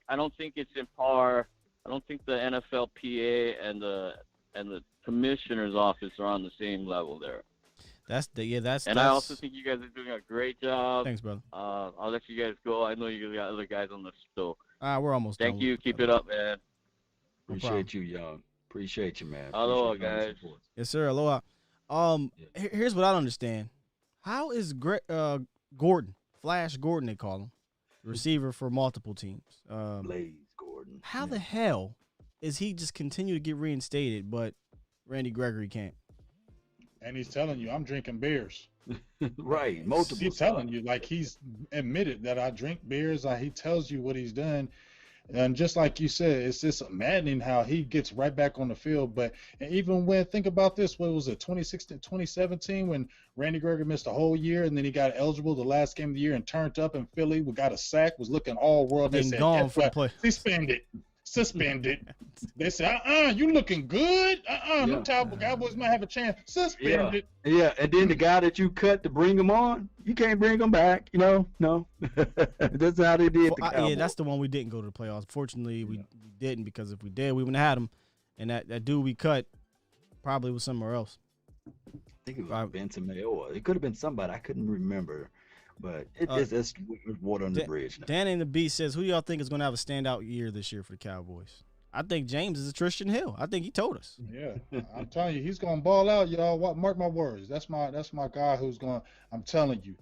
Speaker 15: I don't think it's in par. I don't think the NFLPA and the commissioner's office are on the same level there. I also think you guys are doing a great job.
Speaker 3: Thanks, brother.
Speaker 15: I'll let you guys go. I know you guys got other guys on the show.
Speaker 3: We're almost done.
Speaker 15: Thank you. Keep it up, man.
Speaker 5: Appreciate you, Young. Appreciate you, man.
Speaker 15: Aloha, guys.
Speaker 3: Yes, sir. Aloha. Here's what I don't understand. How is Gordon, Flash Gordon, they call him, receiver for multiple teams?
Speaker 5: Blaze Gordon.
Speaker 3: How the hell is he just continue to get reinstated, but Randy Gregory can't?
Speaker 4: And he's telling you, I'm drinking beers.
Speaker 5: Right, multiple.
Speaker 4: He's telling you, like he's admitted that I drink beers. He tells you what he's done. And just like you said, it's just maddening how he gets right back on the field. But even when, think about this, what was it, 2016, 2017, when Randy Gregory missed a whole year, and then he got eligible the last game of the year and turned up in Philly. We got a sack, was looking all world. They said,
Speaker 3: gone for the play.
Speaker 4: Suspended. They said, you looking good. No Cowboys might have a chance. Suspended.
Speaker 5: Yeah, and then the guy that you cut to bring him on, you can't bring him back. No. That's how they did.
Speaker 3: Yeah, that's the one we didn't go to the playoffs. Fortunately, we didn't, because if we did, we wouldn't have had him. And that dude we cut probably was somewhere else.
Speaker 5: I think it was Benson Mayoa. It could have been somebody. I couldn't remember. But it's water on the bridge now.
Speaker 3: Dan and the B says, who do y'all think is going to have a standout year this year for the Cowboys? I think James is a Tristan Hill. I think he told us.
Speaker 4: Yeah, I'm telling you, he's going to ball out, y'all. Mark my words. That's my guy who's going. I'm telling you,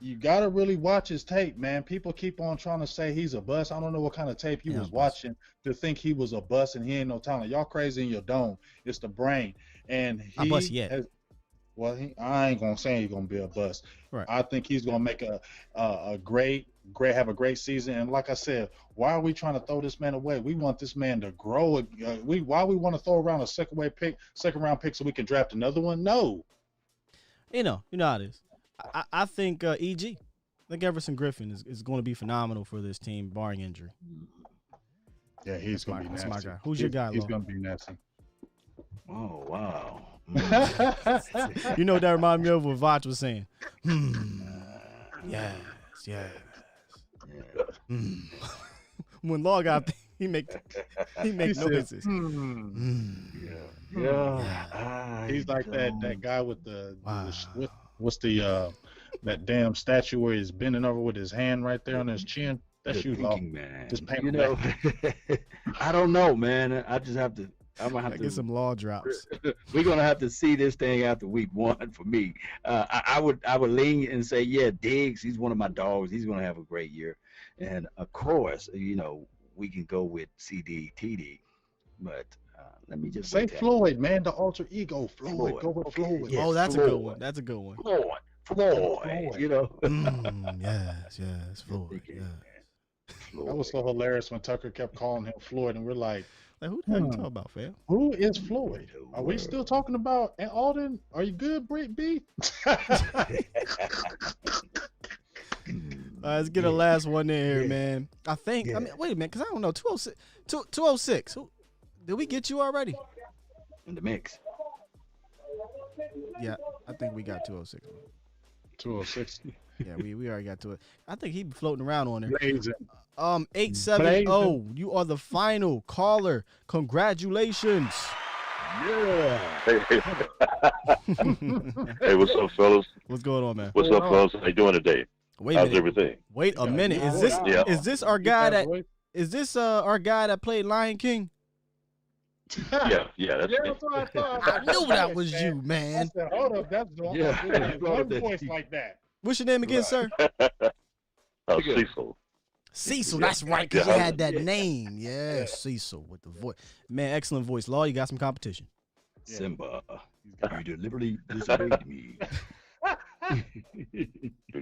Speaker 4: you got to really watch his tape, man. People keep on trying to say he's a bust. I don't know what kind of tape he was watching to think he was a bust and he ain't no talent. Y'all crazy in your dome. It's the brain. And he
Speaker 3: not bust yet.
Speaker 4: I ain't gonna say he's gonna be a bust.
Speaker 3: Right.
Speaker 4: I think he's gonna make a great have a great season. And like I said, why are we trying to throw this man away? We want this man to grow. Why we want to throw around a second round pick so we can draft another one? No.
Speaker 3: You know how it is. I think EG. I think Everson Griffin is going to be phenomenal for this team, barring injury.
Speaker 4: Yeah, he's going to be nasty.
Speaker 3: That's my guy. Who's your guy,
Speaker 4: He's
Speaker 3: Lo?
Speaker 4: going to be nasty.
Speaker 5: Oh, wow.
Speaker 3: You know what that reminded me of what Vach was saying. Yes. When Law got he make noises.
Speaker 4: Yeah. He's like that guy with what's the that damn statue where he's bending over with his hand right there on his chin. That's you, Law. Just paint
Speaker 5: I don't know, man. I'm gonna have to
Speaker 3: get some Law drops.
Speaker 5: We're gonna have to see this thing after week 1 for me. I would lean and say, yeah, Diggs. He's one of my dogs. He's gonna have a great year, and of course, we can go with TD. But let me just
Speaker 4: say Floyd, man, the alter ego. Floyd. Go with Floyd.
Speaker 3: Yes, that's Floyd. A good one. That's a good one.
Speaker 5: Floyd.
Speaker 3: Yes, Floyd. Yes.
Speaker 4: That was so hilarious when Tucker kept calling him Floyd, and we're like,
Speaker 3: who the hell you talking about, fam?
Speaker 4: Who is Floyd? Are we still talking about Alton? Are you good, B?
Speaker 3: Let's get a last one in here, man. I mean, wait a minute, because I don't know. 206. Did we get you already?
Speaker 5: In the mix.
Speaker 3: Yeah, I think we got 206.
Speaker 4: 206.
Speaker 3: Yeah, we already got to it. I think he be floating around on there.
Speaker 4: Blazing.
Speaker 3: 870. You are the final caller. Congratulations.
Speaker 16: Yeah. Hey, what's up, fellas?
Speaker 3: What's going on, man?
Speaker 16: What's up, fellas? How you doing today? How's everything?
Speaker 3: Wait a minute. Is this our guy that played Lion King?
Speaker 16: Yeah, that's me.
Speaker 3: I knew that was you, man.
Speaker 4: I said, hold up, that's one voice like that.
Speaker 3: What's your name again, sir?
Speaker 16: Cecil.
Speaker 3: Cecil, that's right, because you had that name. Yeah, Cecil with the voice. Man, excellent voice. Law, you got some competition.
Speaker 5: Simba, you deliberately disobeyed me.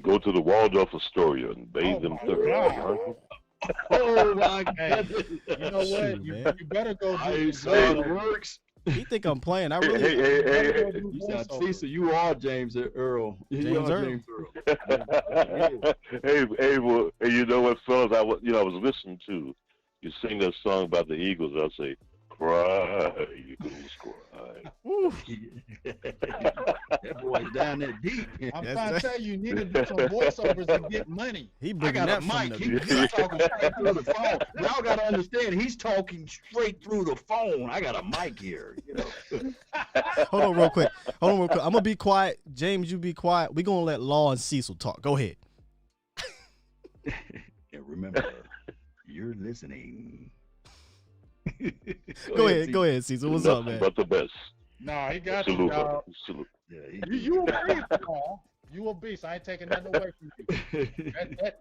Speaker 16: Go to the Waldorf Astoria and bathe them thoroughly.
Speaker 5: Oh my God!
Speaker 4: You know what? You better go do
Speaker 5: it works.
Speaker 3: He think I'm playing. I really.
Speaker 16: Hey.
Speaker 5: You sound Cecil. You are James Earl.
Speaker 3: James Earl.
Speaker 16: Hey, well, you know what, fellas? I was listening to you sing that song about the Eagles. I say, cry, Eagles, cry.
Speaker 5: That boy's down there deep.
Speaker 4: I'm trying to tell you need to do some voiceovers and get money.
Speaker 3: He bringing that mic.
Speaker 5: He's talking straight through the phone. Y'all got to understand, he's talking straight through the phone. I got a mic here.
Speaker 3: Hold on real quick. I'm going to be quiet. James, you be quiet. We're going to let Law and Cecil talk. Go ahead.
Speaker 5: And remember, you're listening.
Speaker 3: Go ahead, Cecil. What's up, man?
Speaker 16: But the best.
Speaker 4: Nah, he got you, dog. You a beast, Paul. You a beast. I ain't taking nothing away from you.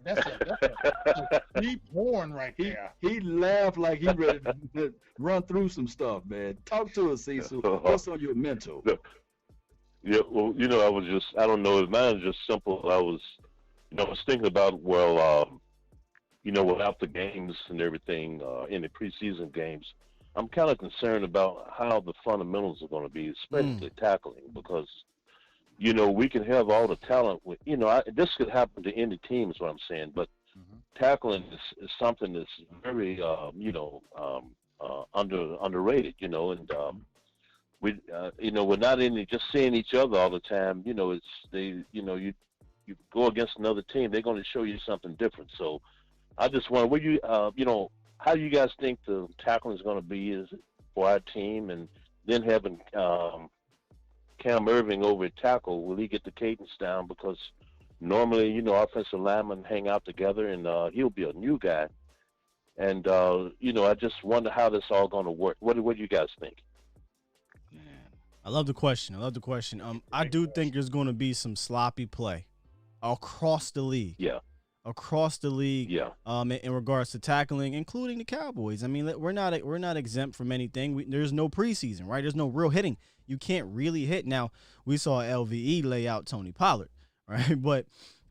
Speaker 4: That's a deep horn right there.
Speaker 5: He laughed like he ready to run through some stuff, man. Talk to us, Cecil. What's on your mental?
Speaker 16: Yeah, well, I don't know. Mine is just simple. I was thinking about, without the games and everything in the preseason games, I'm kind of concerned about how the fundamentals are going to be, especially tackling, because we can have all the talent. This could happen to any team, is what I'm saying. But tackling is something that's very, underrated. And we're not just seeing each other all the time. You go against another team, they're going to show you something different. So I just wonder, how do you guys think the tackling is going to be for our team, and then having Cam Irving over at tackle, will he get the cadence down? Because normally, offensive linemen hang out together, and he'll be a new guy. And, I just wonder how this all going to work. What do you guys think?
Speaker 3: I love the question. I do think there's going to be some sloppy play across the league.
Speaker 16: Yeah.
Speaker 3: Across the league.
Speaker 16: Yeah.
Speaker 3: In regards to tackling, including the Cowboys. I mean, we're not exempt from anything. There's no preseason, right? There's no real hitting. You can't really hit. Now, we saw LVE lay out Tony Pollard, right? But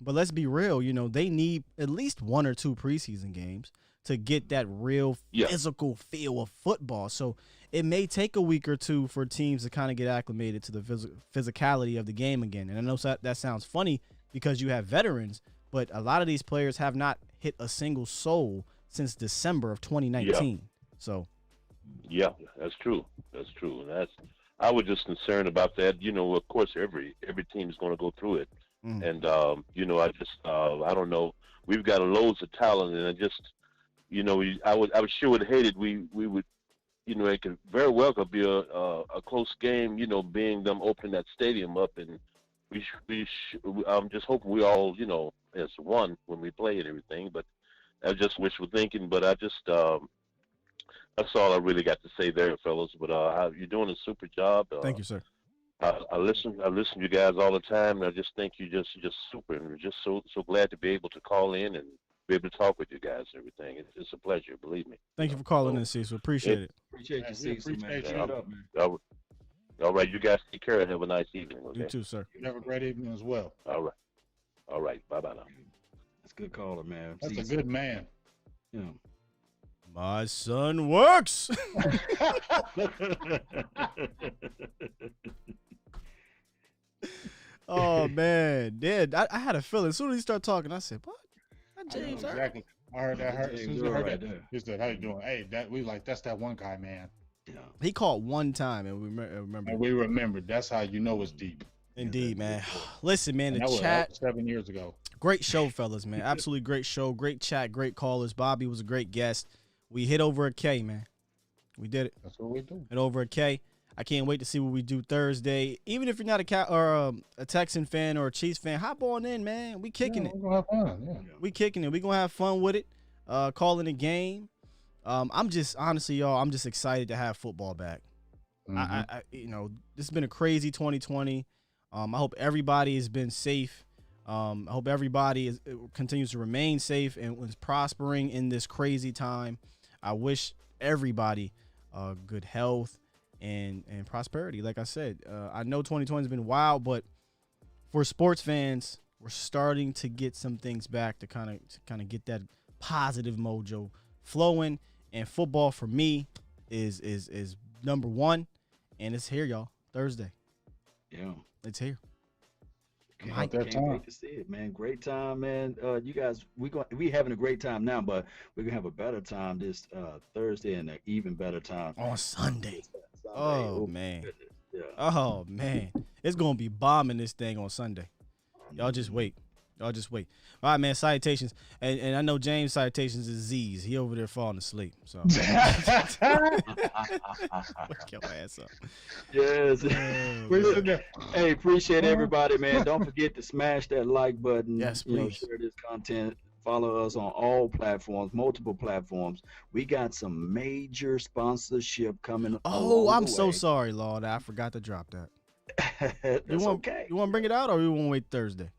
Speaker 3: let's be real. They need at least 1 or 2 preseason games to get that real physical feel of football. So it may take a week or two for teams to kind of get acclimated to the physicality of the game again. And I know that sounds funny because you have veterans, but a lot of these players have not hit a single soul since December of 2019. Yeah. So,
Speaker 16: yeah, that's true. And I was just concerned about that. Of course, every team is going to go through it, and I don't know. We've got loads of talent, and I just, I sure would hate it. We would, it could very well could be a close game. Being them opening that stadium up, and I'm just hoping we all, as one when we play and everything. But I just wishful thinking. But I just that's all I really got to say there, fellas. But you're doing a super job.
Speaker 3: Thank you, sir.
Speaker 16: I listen to you guys all the time, and I just think you're just super, and we're just so glad to be able to call in and be able to talk with you guys and everything. It's a pleasure, believe me.
Speaker 3: Thank you for calling in, Cecil. Appreciate it.
Speaker 5: Appreciate you, Cecil, man.
Speaker 16: All right, you guys take care and have a nice evening. Okay?
Speaker 3: You too, sir.
Speaker 4: You have a great evening as well.
Speaker 16: All right. Bye-bye now.
Speaker 5: That's a good caller, man.
Speaker 4: That's a good man.
Speaker 5: Yeah.
Speaker 3: My son works. Oh, man. Yeah, I had a feeling. As soon as he started talking, I said, what? James,
Speaker 4: exactly. I heard that. As soon as I heard that, he said, "How you doing?" Hey, that's that one guy, man.
Speaker 3: Yeah. He called one time, and we remember.
Speaker 4: And we remembered. That's how you know it's deep.
Speaker 3: Indeed, man. Listen, man,
Speaker 4: that was 7 years ago.
Speaker 3: Great show, fellas, man. Absolutely great show. Great chat. Great callers. Bobby was a great guest. We hit over a K, man. We did it.
Speaker 4: That's what we do.
Speaker 3: Hit over a K. I can't wait to see what we do Thursday. Even if you're not a Texan fan or a Chiefs fan, hop on in, man. We kicking it.
Speaker 4: We're gonna have fun. Yeah.
Speaker 3: We kicking it. We gonna have fun with it. Calling a game. I'm just honestly, y'all. I'm just excited to have football back. This has been a crazy 2020. I hope everybody has been safe. I hope everybody continues to remain safe and is prospering in this crazy time. I wish everybody good health and prosperity. Like I said, I know 2020 has been wild, but for sports fans, we're starting to get some things back to kind of get that positive mojo flowing. And football for me is number one, and it's here, y'all. Thursday.
Speaker 5: Yeah,
Speaker 3: it's here.
Speaker 5: Can't wait to see it, man. Great time, man. You guys, we having a great time now, but we're gonna have a better time this Thursday and an even better time
Speaker 3: on Sunday. Oh man. Yeah. Oh man. It's gonna be bombing this thing on Sunday. Y'all just wait. All right, man. Salutations, and I know James' salutations is Z's. He over there falling asleep. So wake your ass up.
Speaker 5: Yes. Hey, appreciate everybody, man. Don't forget to smash that like button.
Speaker 3: Yes, please.
Speaker 5: Share this content. Follow us on all platforms, multiple platforms. We got some major sponsorship coming.
Speaker 3: Oh, I'm so sorry, Lord. I forgot to drop that.
Speaker 5: That's okay.
Speaker 3: You want to bring it out, or you want to wait Thursday?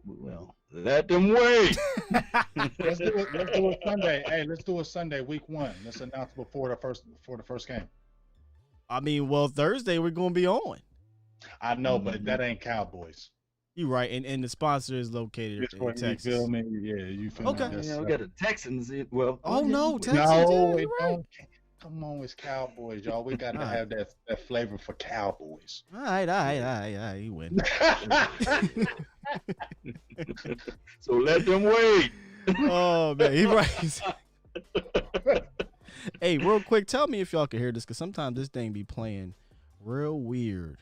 Speaker 5: Well, let them wait.
Speaker 4: Let's do it Sunday. Hey, let's do it Sunday, week 1. Let's announce before the first game.
Speaker 3: I mean, well, Thursday we're gonna be on.
Speaker 4: I know, but that ain't Cowboys.
Speaker 3: You right, and the sponsor is located in Texas.
Speaker 4: You feel me? Yeah, you feel
Speaker 3: Okay.
Speaker 4: me?
Speaker 5: We got the Texans. Well,
Speaker 3: no, Texans.
Speaker 4: No,
Speaker 3: yeah,
Speaker 4: it
Speaker 3: right.
Speaker 4: don't. Come on, it's Cowboys, y'all. We got to have that flavor for Cowboys.
Speaker 3: All right. You win.
Speaker 5: So let them wait.
Speaker 3: Oh man, he right. Hey, real quick, tell me if y'all can hear this, because sometimes this thing be playing real weird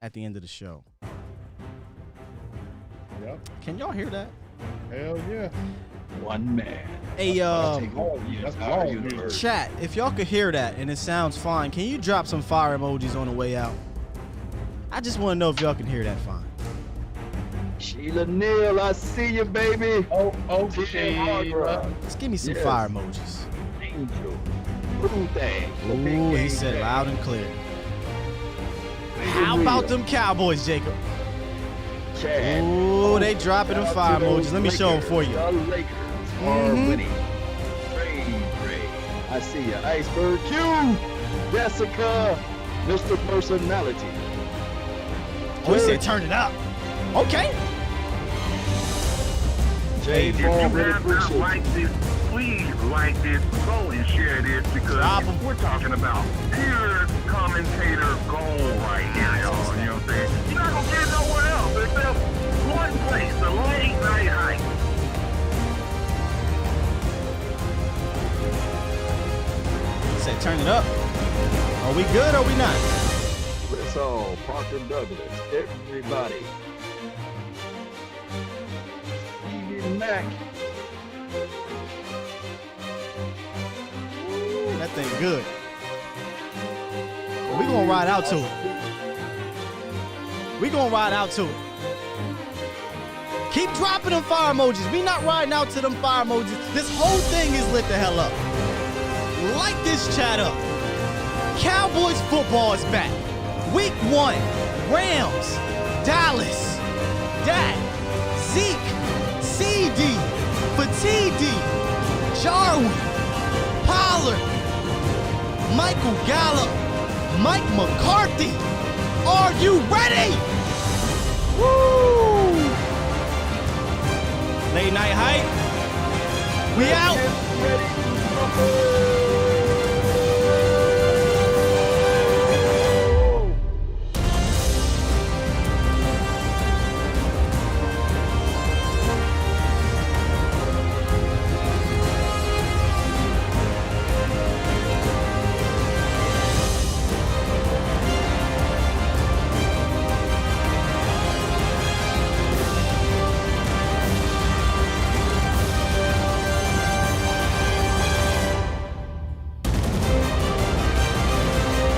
Speaker 3: at the end of the show.
Speaker 4: Yep.
Speaker 3: Can y'all hear that?
Speaker 4: Hell yeah.
Speaker 5: One man.
Speaker 3: Hey,
Speaker 5: Universe.
Speaker 3: chat, if y'all could hear that and it sounds fine, can you drop some fire emojis on the way out? I just want to know if y'all can hear that fine.
Speaker 5: Sheila Neal, I see you, baby.
Speaker 4: Oh,
Speaker 5: Sheila.
Speaker 3: Just give me some fire emojis.
Speaker 5: Angel. Ooh, dang.
Speaker 3: Ooh, he said loud and clear. How about them Cowboys, Jacob?
Speaker 5: Chad.
Speaker 3: Ooh, they dropping them fire emojis. Let me show them for you.
Speaker 5: The Lakers are winning. Ray. I see you. Iceberg Q. Jessica. Mr. Personality.
Speaker 3: Oh, he said turn it up. Okay.
Speaker 5: Jay
Speaker 17: If
Speaker 5: Paul,
Speaker 17: you
Speaker 5: really
Speaker 17: guys not
Speaker 5: appreciate
Speaker 17: like this, please like this, go and share this, because we're talking about pure commentator gold right here, y'all. You know what I'm saying? You're not going to get it nowhere else except one place, the late night hype.
Speaker 3: He said turn it up. Are we good or we not?
Speaker 5: Chris Hall, Parker Douglas, everybody. Stevie Mack.
Speaker 3: Ooh, that thing good. We gonna ride out to it. We gonna ride out to it. Keep dropping them fire emojis. We not riding out to them fire emojis. This whole thing is lit the hell up. Light this chat up. Cowboys football is back. Week 1, Rams, Dallas, Dak, Zeke, CD, Fatidi, Jarwin, Pollard, Michael Gallup, Mike McCarthy. Are you ready? Woo! Late night hype. We out.